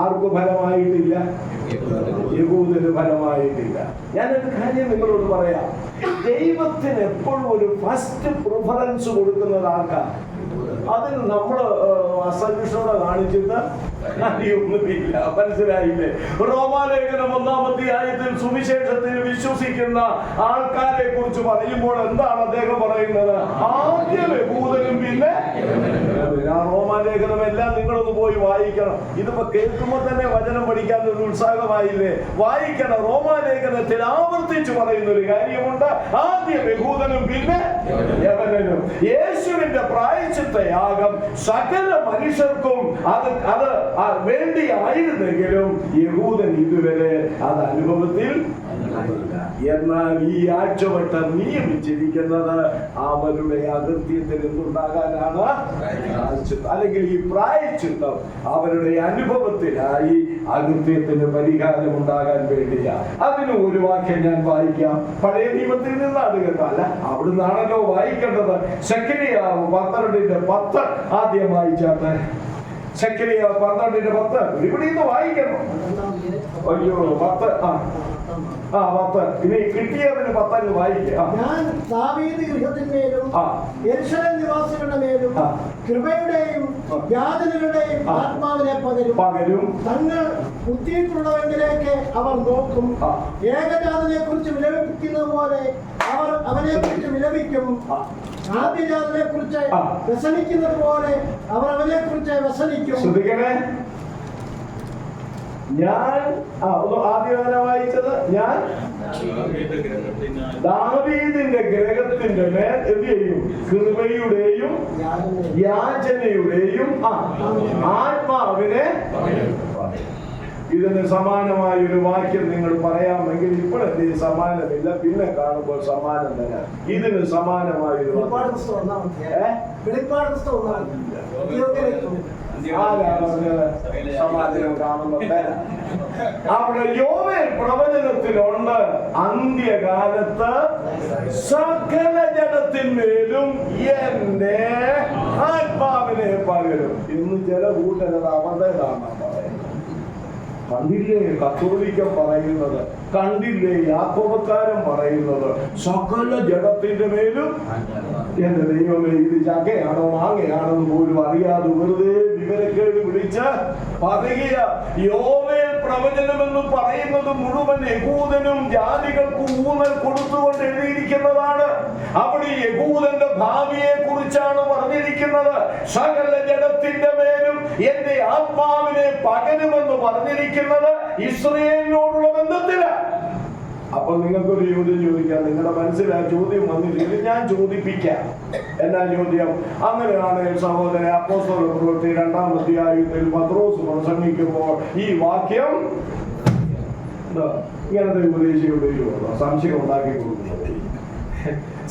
ആർക്കും ഫലമായിട്ടില്ല, യഹൂദന് ഫലമായിട്ടില്ല. ഞാനൊരു കാര്യം നിങ്ങളോട് പറയാം. ദൈവത്തിന് എപ്പോഴും ഒരു ഫസ്റ്റ് പ്രിഫറൻസ് കൊടുക്കുന്നത് ആർക്കാ? അതിന് നമ്മള് അസഹിഷ്ണുത കാണിച്ചിട്ട് കാര്യമൊന്നുമില്ല. മനസ്സിലായില്ലേ? റോമാലേഖനം 1-ാം അധ്യായത്തിൽ സുവിശേഷത്തിൽ വിശ്വസിക്കുന്ന ആൾക്കാരെ കുറിച്ച് പറയുമ്പോൾ എന്താണ് അദ്ദേഹം പറയുന്നത്? ആദ്യം യഹൂദനും പിന്നെ ആ റോമാലേഖനം എല്ലാം നിങ്ങളൊന്ന് പോയി വായിക്കണം. ഇതിപ്പോ കേൾക്കുമ്പോൾ തന്നെ വചനം പഠിക്കാൻ ഒരു ഉത്സാഹമായില്ലേ? വായിക്കണം. റോമാലേഖനത്തിൽ ആവർത്തിച്ചു പറയുന്ന ഒരു കാര്യമുണ്ട്. ആദ്യം യഹൂദനും പിന്നെ യവനനും. യേശുവിന്റെ പ്രായശ്ചിത്ത യാഗം സകല മനുഷ്യർക്കും അത് വേണ്ടിയായിരുന്നെങ്കിലും യഹൂദൻ ഇതുവരെ അത് അനുഭവത്തിൽ. എന്നാൽ ഈ ആഴ്ചവട്ടം നിയമിച്ചിരിക്കുന്നത് അവരുടെ അകൃത്യത്തിൽ എന്തുണ്ടാകാനാണ്? അല്ലെങ്കിൽ ഈ പ്രായശ്ചിത്തം അവരുടെ അനുഭവത്തിലായി അകൃത്യത്തിന് പരിഹാരം ഉണ്ടാകാൻ വേണ്ടിയാ. അതിന് ഒരു വാക്യം ഞാൻ വായിക്കാം. പഴയ നിയമത്തിൽ നിന്നാണ് കേട്ടോ, അല്ല അവിടുന്നാണല്ലോ വായിക്കേണ്ടത്. സെഖരിയാവ് 12:10 ആദ്യം വായിച്ചാട്ടെ. സെഖരിയാവ് 12:10 ഇവിടെ നിന്ന് വായിക്കണം. അയ്യോ 10 10 ഇനി കിട്ടിയതിന് 10 വായിക്കാം. ഞാൻ ദാവീദ് ഗൃഹത്തിന്മേലും യെരൂശലേം നിവാസികളുടെ മേലും കൃപയുടെയും യാതനകളുടെയും ആത്മാവിനെ പകരും. തങ്ങൾ ബുദ്ധിയിട്ടുള്ളവെങ്കിലേക്ക് അവർ നോക്കും. ഏകജാതനെ കുറിച്ച് വിലപിക്കുന്നത് പോലെ അവർ അവനെ കുറിച്ച് വിലപിക്കും. ആദ്യജാതനെ കുറിച്ച് വ്യസനിക്കുന്നത് പോലെ അവർ അവനെ കുറിച്ച് വ്യസനിക്കും. ശ്രദ്ധിക്കണേ. ഞാൻ ആദ്യം വായിച്ചത്, ഞാൻ ദാവീദിന്റെ ഗ്രഹത്തിന്റെ മേൽ എന്ത് ചെയ്യും? കൃപയുടെയും യാചനയുടെയും ആത്മാവിനെ. ഇതിന് സമാനമായ ഒരു വാക്യം നിങ്ങൾ പറയാമെങ്കിൽ ഇപ്പോഴത്തെ സമാനമില്ല, പിന്നെ കാണുമ്പോൾ സമാനം തരാം. ഇതിന് സമാനമായ ഒരു സമാധാനം കാണുമ്പോൾ അവിടെ യോവേൽ പ്രവചനത്തിലുണ്ട്. അന്ത്യകാലത്ത് സകല ജഡത്തിന്മേലും എന്റെ ആത്മാവിനെ പകരും. ഇന്ന് ചില കൂട്ടരത് അവരുടേതാണ് പറയുന്നത്. കണ്ടില്ലേ കത്തോലിക്കം പറയുന്നത്? കണ്ടില്ലേ യാക്കോബക്കാരൻ പറയുന്നത്? സകല ജഡത്തിന്റെ മേലും. എന്റെ ദൈവമേ, ഇത് ചക്കയാണോ മാങ്ങയാണെന്ന് പോലും അറിയാതെ വെറുതെ വിവരക്കേട് വിളിച്ച് പറയുക. യോവേൽ പ്രവചനം എന്ന് പറയുന്നത് മുഴുവൻ യഹൂദനും ജാതികൾക്കും ഊന്നൽ കൊടുത്തുകൊണ്ട് എഴുതിയിരിക്കുന്നതാണ്. അവിടെ യഹൂദന്റെ ഭാവിയെ കുറിച്ചാണ് പറഞ്ഞിരിക്കുന്നത്. സകല ജഡത്തിന്റെ മേലും എന്റെ ആത്മാവിനെ പകരുമെന്ന് പറഞ്ഞിരിക്കുന്നത് ഇസ്രായേലിനോടുള്ള ബന്ധത്തില. അപ്പൊ നിങ്ങൾക്കൊരു ചോദ്യം ചോദിക്കാം. നിങ്ങളുടെ മനസ്സിൽ ആ ചോദ്യം വന്നില്ലെങ്കിൽ ഞാൻ ചോദിപ്പിക്കാം. എന്നാ ചോദ്യം? അങ്ങനെയാണെങ്കിൽ സഹോദരൻ, അപ്പോസ്തല പ്രവൃത്തി 2-ാം അധ്യായത്തിൽ പത്രോസ് പ്രസംഗിക്കുമ്പോൾ ഈ വാക്യം ഇങ്ങനത്തെ ഉപദേശിയുടെ സംശയം ഉണ്ടാക്കി കൊടുക്കുന്നത്.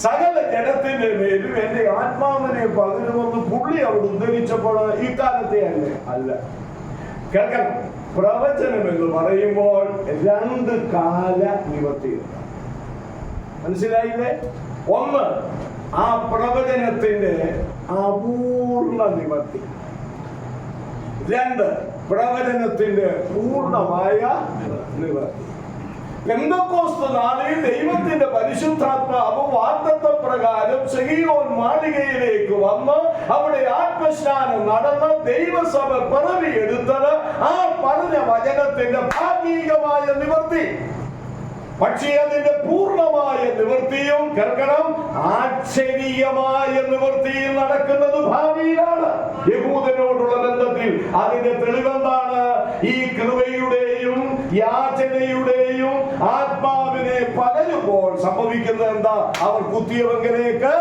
സകല ജഡത്തിന്റെ മേലും എന്റെ ആത്മാവിനെ പകരുമെന്ന് പുള്ളി അവിടെ ഉദ്ധരിച്ചപ്പോൾ ഇക്കാലത്തെ അല്ല. കേൾക്കണം. പ്രവചനം എന്ന് പറയുമ്പോൾ 2 കാല നിവർത്തിയുണ്ട്. മനസ്സിലായില്ലേ? ഒന്ന്, ആ പ്രവചനത്തിന്റെ അപൂർണ നിവർത്തി. 2, പ്രവചനത്തിന്റെ പൂർണ്ണമായ നിവർത്തി. പെന്തക്കോസ്ത് നാളിൽ ദൈവത്തിന്റെ പരിശുദ്ധാത്മാവ് വാഗ്ദത്ത പ്രകാരം സിഹിയോൻ മാളികയിലേക്ക് വന്ന് അവിടെ ആത്മസ്നാനം നടന്ന ദൈവസഭ പിറവിയെടുത്തത് ആ പറഞ്ഞ വചനത്തിന്റെ ഭാഗികമായ നിവർത്തി. പക്ഷേ അതിന്റെ പൂർണ്ണമായ നിവൃത്തിയും കേൾക്കണം, ആശ്ചര്യമായ നിവൃത്തിയിൽ നടക്കുന്നത് ഭാവിയിലാണ്. യഹൂദനോടുള്ള ബന്ധത്തിൽ അതിന്റെ തെളിവെന്താണ്? ഈ കൃപയുടെയും യാചനയുടെയും ആത്മാവിനെ പകരുമ്പോൾ സംഭവിക്കുന്നത് എന്താ? അവർ കുത്തിയവങ്കിലേക്ക്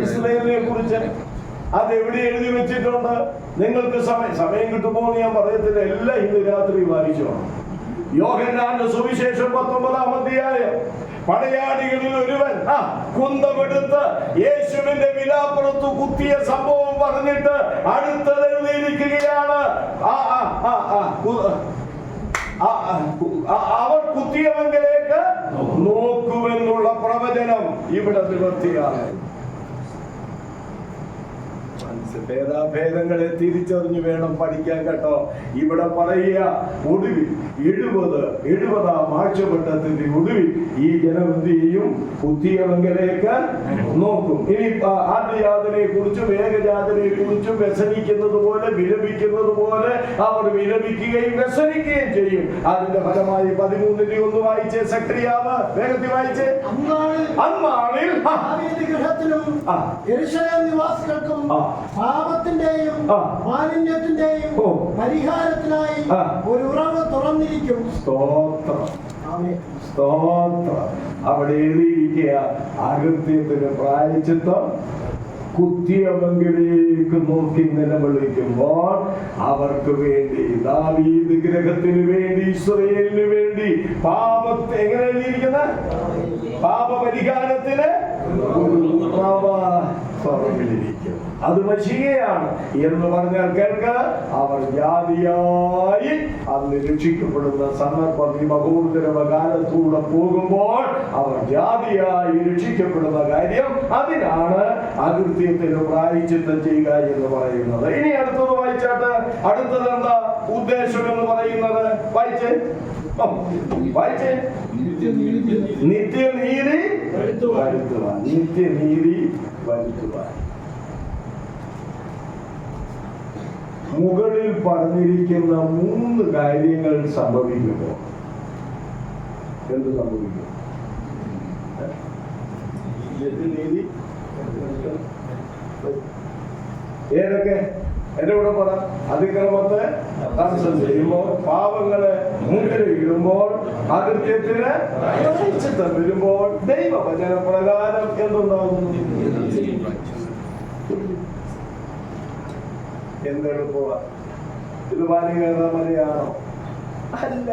ഇസ്രായേലിനെ കുറിച്ച് അതെവിടെ എഴുതി വെച്ചിട്ടുണ്ട്? നിങ്ങൾക്ക് സമയം കിട്ടുമ്പോൾ ഞാൻ പറയത്തില്ല, എല്ലാം ഇന്ന് രാത്രി വായിച്ചു. യോഹന്നാന്റെ സുവിശേഷം 19-ാം അധ്യായം. പടയാളികളിൽ ഒരുവൻ കുന്തമെടുത്ത് യേശുവിന്റെ വിലാപ്പുറത്ത് കുത്തിയ സംഭവം പറഞ്ഞിട്ട് അടുത്തത് എഴുതിയിരിക്കുകയാണ്. അവർ കുത്തിയവങ്കിലേക്ക് നോക്കുമെന്നുള്ള പ്രവചനം ഇവിടെ നിവർത്തിയാണ്. ഭേദങ്ങളെ തിരിച്ചറിഞ്ഞു വേണം പഠിക്കാൻ കേട്ടോ. ഇവിടെ പറയുക, ഒടുവിൽ 70-ാം ആഴ്ചവട്ടത്തിന്റെ ഒടുവിൽ ഈ ജനം എന്ത് ചെയ്യും? കുത്തിയവങ്കിലേക്ക് നോക്കും. ഇനി ആദ്യയാതനയെ കുറിച്ചും ഏകജാതനയെ കുറിച്ചും വ്യസനിക്കുന്നത് പോലെ വിലപിക്കുന്നത് പോലെ അവർ വിലപിക്കുകയും വ്യസനിക്കുകയും ചെയ്യും. അതിന്റെ ഫലമായി 13-1 വായിച്ചേ. സക്രിയാവ് വേഗത്തിൽ വായിച്ചേ. അന്നാളിൽ നിവാസികൾക്കും പാപത്തിന്റെയും മാലിന്യത്തിന്റെയും പരിഹാരത്തിനായി ഒരു ഉറവ് തുറന്നിരിക്കും. സ്തോത്രം. അവിടെ എഴുതിയിരിക്കുക, അകൃത്യത്തിന് പ്രായശ്ചിത്തം കുത്തിയവങ്കിലേക്ക് നോക്കി നിലവിളിക്കുമ്പോൾ അവർക്ക് വേണ്ടി, ദാവീദ് ഗൃഹത്തിന് വേണ്ടി, ഇസ്രായേലിന് വേണ്ടി പാപത്തെ എങ്ങനെ എഴുതിയിരിക്കുന്ന പാപപരിഹാരത്തിന് തുറന്നിരിക്കും. അത് മശികയാണ് എന്ന് പറഞ്ഞാൽ കേൾക്ക, അവർ ജാതിയായി അന്ന് രക്ഷിക്കപ്പെടുന്ന സന്ദർഭം ഈ മഹോദരകാലത്തൂടെ പോകുമ്പോൾ അവർ ജാതിയായി രക്ഷിക്കപ്പെടുന്ന കാര്യം, അതിനാണ് അകൃത്യത്തിന് പ്രായശ്ചിത്തം ചെയ്യുക എന്ന് പറയുന്നത്. ഇനി അടുത്തത് വായിച്ചാട്ട്. അടുത്തത് എന്താ ഉദ്ദേശം എന്ന് പറയുന്നത്? വായിച്ചേ. നിത്യനീതി വരുത്തുവാൻ. നിത്യനീതി വരുത്തുവാൻ. മുകളിൽ പറഞ്ഞിരിക്കുന്ന 3 കാര്യങ്ങൾ സംഭവിക്കുമ്പോൾ എന്ത് സംഭവിക്കും? നിത്യനീതി ഏതൊക്കെ? എന്റെ കൂടെ പറ. അതിക്രമത്തെ തടസ്സം ചെയ്യുമ്പോൾ, പാവങ്ങളെ മുൻപിലിടുമ്പോൾ, അകൃത്യത്തിന് പ്രായശ്ചിത്തം വരുമ്പോൾ, ദൈവവചന പ്രകാരം എന്തുണ്ടാകുന്നു? എന്തെടുക്കുക? ഇത് ബാലികേറാമലയാണോ? അല്ല.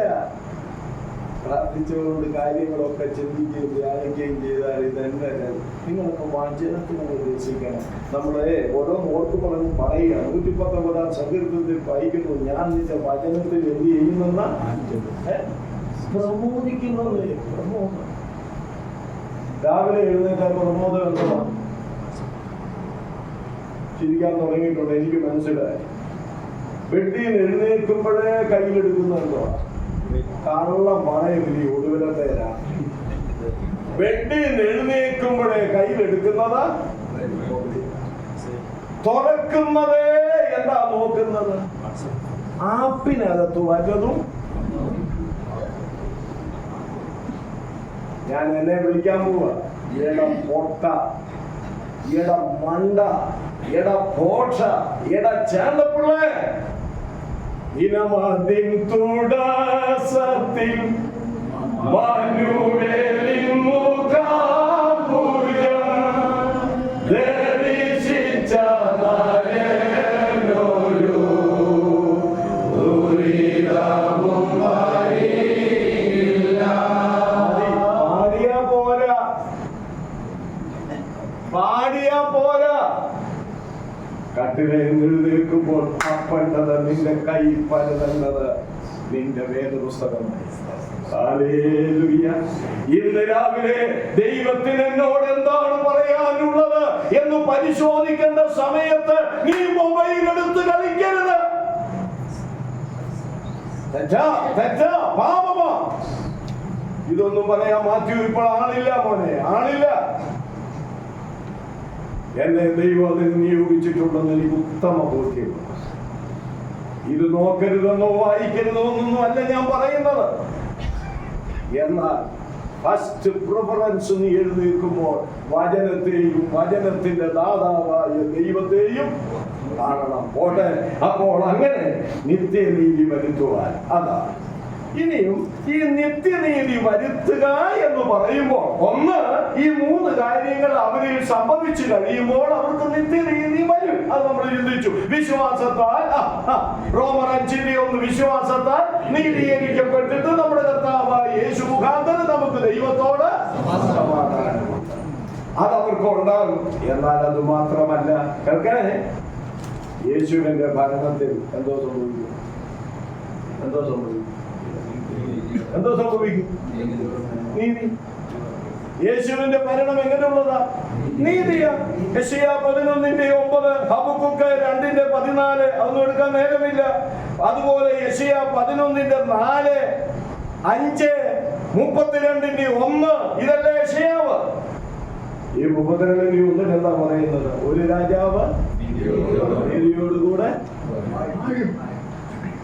പ്രാർത്ഥിച്ചുകൊണ്ട് കാര്യങ്ങളൊക്കെ ചിന്തിക്കുകയും ധ്യാനിക്കുകയും ചെയ്താൽ ഇതെന്നെ നിങ്ങളൊക്കെ വചനത്തിന് ഉദ്ദേശിക്കണം. നമ്മളെ ഓരോ ഓർക്ക് പറഞ്ഞ് പറയുക. 119-ാം സങ്കീർത്തനത്തിൽ വായിക്കുന്നു, ഞാൻ നിന്റെ വചനത്തിൽ എന്ത് ചെയ്യുന്നെന്ന പ്രമോദിക്കുന്നത്. പ്രമോദം രാവിലെ എഴുന്നേറ്റ പ്രമോദം എന്താ? ചിരിക്കാൻ തുടങ്ങിയിട്ടുണ്ട്, എനിക്ക് മനസ്സിലായി. ബെഡിൽ എഴുന്നേൽക്കുമ്പോഴേ കയ്യിലെടുക്കുന്ന എന്തോ കള്ളം പറയില്ല. ഒടുവിലത്തേരാ ബെഡിൽ എഴുന്നേൽക്കുമ്പോഴേ കയ്യിലെടുക്കുന്നത്, തുറക്കുന്നതേ എന്താ നോക്കുന്നത്? ആപ്പിനകത്ത് വല്ലതും. ഞാൻ എന്നെ വിളിക്കാൻ പോവാ, എട പൊട്ട, എട മണ്ട, എട പോഷ, എട ചാണ്ടപ്പിള്ളേ, ഇനമതിൻ തുടസത്തിൽ മനുവേലിൻ മുഖാപുരം ധരിച്ച നരനൊരു ദുരിതവും വരില്ല. പാടിയാ പോരാ. കട്ടിലെ എഴുന്നേൽക്കുമ്പോൾ അപ്പണ്ടത് നിന്റെ കൈ പരതന്നത് നിന്റെ വേദപുസ്തകമായി. ഇന്ന് രാവിലെ ദൈവത്തിന് എന്നോട് എന്താണ് പറയാനുള്ളത് എന്ന് പരിശോധിക്കേണ്ട സമയത്ത് നീ മൊബൈൽ എടുത്ത് കളിക്കരുത്. തെറ്റാ, പാപമാ. ഇതൊന്നും പറയാൻ മാത്യു ഇപ്പോൾ ആളില്ല മോനെ, ആളില്ല. എന്നെ ദൈവം അതിന് നിയോഗിച്ചിട്ടുണ്ടെന്ന് എനിക്ക് ഉത്തമ ബോധ്യമുണ്ട്. ഇത് നോക്കരുതെന്നോ വായിക്കരുതോ എന്നൊന്നും അല്ല ഞാൻ പറയുന്നത്. എന്നാൽ ഫസ്റ്റ് പ്രിഫറൻസ് നീ എഴുന്നേൽക്കുമ്പോൾ വചനത്തെയും വചനത്തിന്റെ ദാതാവായ ദൈവത്തെയും കാണണം. പോട്ടെ, അപ്പോൾ അങ്ങനെ നിത്യനീതി വരുത്തുവാൻ. അതാണ് ഇനിയും ഈ നിത്യനീതി വരുത്തുക എന്ന് പറയുമ്പോൾ, ഒന്ന്, ഈ 3 കാര്യങ്ങൾ അവരിൽ സംഭവിച്ചു കഴിയുമ്പോൾ അവർക്ക് നിത്യനീതി വരും. അത് നമ്മൾ ചിന്തിച്ചു. വിശ്വാസത്താൽ റോമർ 5:1 വിശ്വാസത്താൽ നീതീകരിക്കപ്പെട്ടിട്ട് നമ്മുടെ കർത്താവായ യേശു മുഖാന്തരം നമുക്ക് ദൈവത്തോട് സമാധാനമുണ്ട്. അതവർക്ക് ഉണ്ടാകും. എന്നാൽ അത് മാത്രമല്ല, കേൾക്കണേ, യേശുവിന്റെ ഭരണത്തിൽ എന്തോ സംഭവിക്കും? നീതി. യേശുവിന്റെ ഭരണം എങ്ങനെയുള്ളതാ? നീതിയാ. യെശയ്യാ 11:9, ഹബക്കൂക്ക് 2:14 അതൊന്നും എടുക്കാൻ നേരമില്ല. അതുപോലെ യെശയ്യാ 11:4, 5, 32:1 ഇതല്ലേ യെശയ്യാവ്. ഈ 32:1 എന്താ പറയുന്നത്? ഒരു രാജാവ് നീതിയോടുകൂടെ.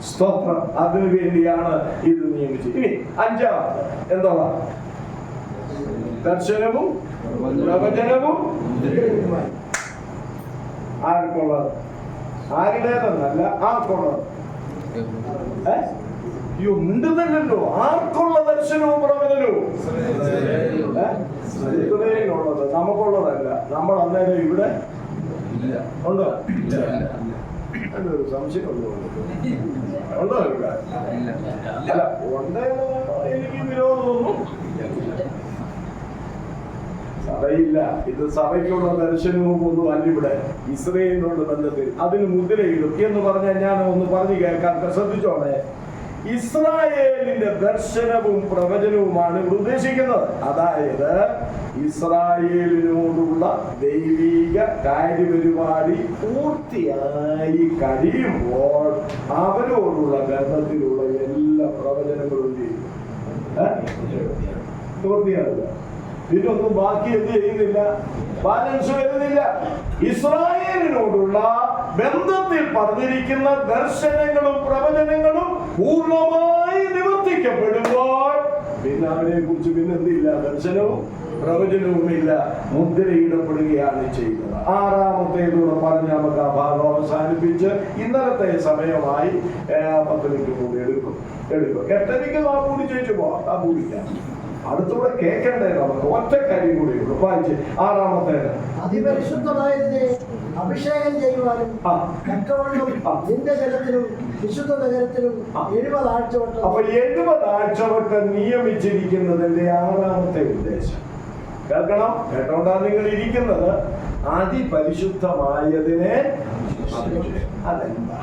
സ്തോത്രം. അതിനു വേണ്ടിയാണ് ഇത് നിയമിച്ചത്. ഇനി 5ാമത് എന്താ? ദർശനവും പ്രവചനവും. ആർക്കുള്ളത്? ആരുടേതെന്നല്ല, ആർക്കുള്ളത്? ഉണ്ടെന്നല്ലോ. ആർക്കുള്ള ദർശനവും പ്രവചനവും? ഉള്ളത്. നമുക്കുള്ളതല്ല. നമ്മൾ അന്നേരം ഇവിടെ ഉണ്ടോ? ഒരു സംശയമുണ്ടോ? ഉണ്ടോ ഇവിടെ? അല്ല, ഉണ്ടെന്ന് എനിക്ക് വിരോധമൊന്നും സഭയില്ല. ഇത് സഭയ്ക്കുള്ള ദർശനവും ഒന്നും അല്ല. ഇവിടെ ഇസ്രയേലിനോട് ബന്ധത്തിൽ അതിന് മുദ്രയിടും എന്ന് പറഞ്ഞാൽ ഞാൻ ഒന്ന് പറഞ്ഞു കേൾക്കാൻ ശ്രദ്ധിച്ചോളെ. ഇസ്രായേലിന്റെ ദർശനവും പ്രവചനവുമാണ് ഇവിടെ ഉദ്ദേശിക്കുന്നത്. അതായത് ഇസ്രായേലിനോടുള്ള ദൈവിക കാര്യപരിപാടി പൂർത്തിയായി കഴിയുമ്പോൾ അവരോടുള്ള ബന്ധത്തിലുള്ള എല്ലാ പ്രവചനങ്ങളും പൂർത്തിയാകില്ല. ഇതൊന്നും ബാക്കി എന്ത് ചെയ്യുന്നില്ല? ബാലൻസ് വരുന്നില്ല. ഇസ്രായേലിനോടുള്ള ബന്ധത്തിൽ പറഞ്ഞിരിക്കുന്ന ദർശനങ്ങളും പ്രവചനങ്ങളും പൂർണ്ണമായി നിവർത്തിക്കപ്പെടുമ്പോൾ പിന്നെ അവരെ കുറിച്ച് പിന്നെ എന്തില്ല? ദർശനവും പ്രവചനവും ഇല്ല. മുദ്രയിടപ്പെടുകയാണ് ചെയ്യുന്നത്. 6ാമത്തേതൂടെ പറഞ്ഞ് നമുക്ക് ആ ഭാഗം അവസാനിപ്പിച്ച് ഇന്നലത്തെ സമയമായി 10 മിനിറ്റ് കൂടി എടുക്കും. 8:30 നാം കൂടി ചോദിച്ചു പോവാം. ആ കൂടിക്കാം. അടുത്തൂടെ കേൾക്കണ്ടേ നമുക്ക്? ഒറ്റ കാര്യം കൂടി വായിച്ച് 6ാമത്തേത്. അതിപരിശുദ്ധമായതിനെ അഭിഷേകം ചെയ്യുവാനും നിന്റെ ജലത്തിലും വിശുദ്ധ നഗരത്തിലും 70 ആഴ്ചവട്ടം. അപ്പൊ 70 ആഴ്ചവട്ടം നിയമിച്ചിരിക്കുന്നതിന്റെ 6ാമത്തെ ഉദ്ദേശം കേൾക്കണം. കേട്ടോണ്ടാണ് നിങ്ങൾ ഇരിക്കുന്നത്. അതിപരിശുദ്ധമായതിനെ അതെന്താ?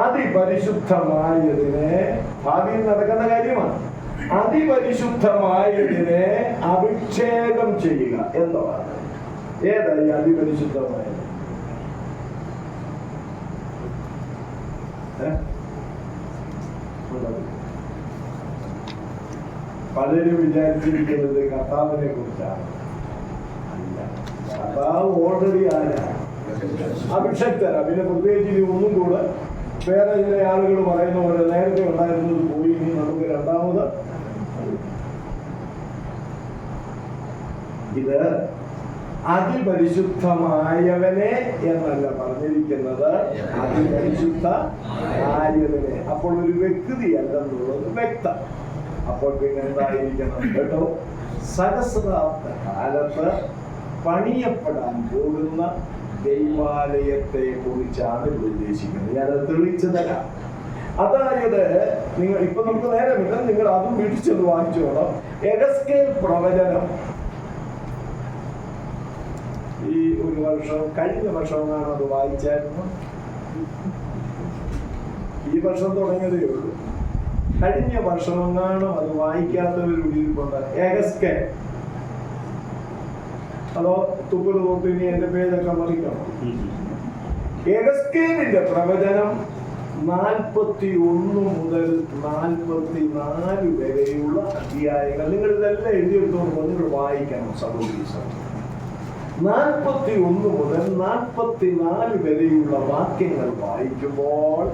അതിപരിശുദ്ധമായതിനെ ഭാവിയിൽ നടക്കുന്ന കാര്യമാണ്. അതിപരിശുദ്ധമായതിനെ അഭിഷേകം ചെയ്യുക എന്നതാണ്. ഏതായി അതിപരിശുദ്ധമായത്? പലരും വിചാരിച്ചിരിക്കുന്നത് കർത്താവിനെ കുറിച്ചാണ്. അല്ല, കർത്താവ് ഓൾറെഡി ആരാണ്? അഭിഷക്തരാ. പിന്നെ പ്രത്യേകിച്ച് ഒന്നും കൂടെ വേറെ ചില ആളുകൾ പറയുന്ന പോലെ നേരത്തെ ഉണ്ടായിരുന്നത് പോയി, ഇനി നമുക്ക് രണ്ടാമത്. ഇത് അതിപരിശുദ്ധമായവനെ എന്നല്ല പറഞ്ഞിരിക്കുന്നത്, അതിപരിശുദ്ധമായവനെ. അപ്പോൾ ഒരു വ്യക്തിയല്ലെന്നുള്ളത് വ്യക്തം. അപ്പോൾ പിന്നെ എന്തായിരിക്കണം കേട്ടോ? സഹസ്രാബ്ദ കാലത്ത് പണിയപ്പെടാൻ പോകുന്ന ദൈവാലയത്തെ കുറിച്ചാണ് ഇവിടെ ഉദ്ദേശിക്കുന്നത്. ഞാനത് തെളിയിച്ചു തരാം. അതായത് നിങ്ങൾ ഇപ്പൊ നമുക്ക് നേരമില്ല, നിങ്ങൾ അതും വീട്ടിച്ചത് വാങ്ങിച്ചോളാം. എഗസ്കേൽ പ്രവചനം ഈ ഒരു വർഷം, കഴിഞ്ഞ വർഷമാണ് അത് വായിച്ചായിരുന്നു. ഈ വർഷം തുടങ്ങിയതേ ഉള്ളൂ. കഴിഞ്ഞ വർഷമെങ്ങാണ് അത് വായിക്കാത്തവരുണ്ട്. എഗസ്കേൽ അതോ തുപ്പല് തോപ്പിനി എന്റെ പേരൊക്കെ മറിക്കണം. എഗസ്കേലിന്റെ പ്രവചനം 41 മുതൽ 44 വരെയുള്ള അധ്യായങ്ങൾ. നിങ്ങൾ ഇതെല്ലാം എഴുതിയെടുത്തോണ്ട് നിങ്ങൾ വായിക്കണം. സഹോദരി 41 മുതൽ 44 വരെയുള്ള വാക്യങ്ങൾ വായിക്കുമ്പോൾ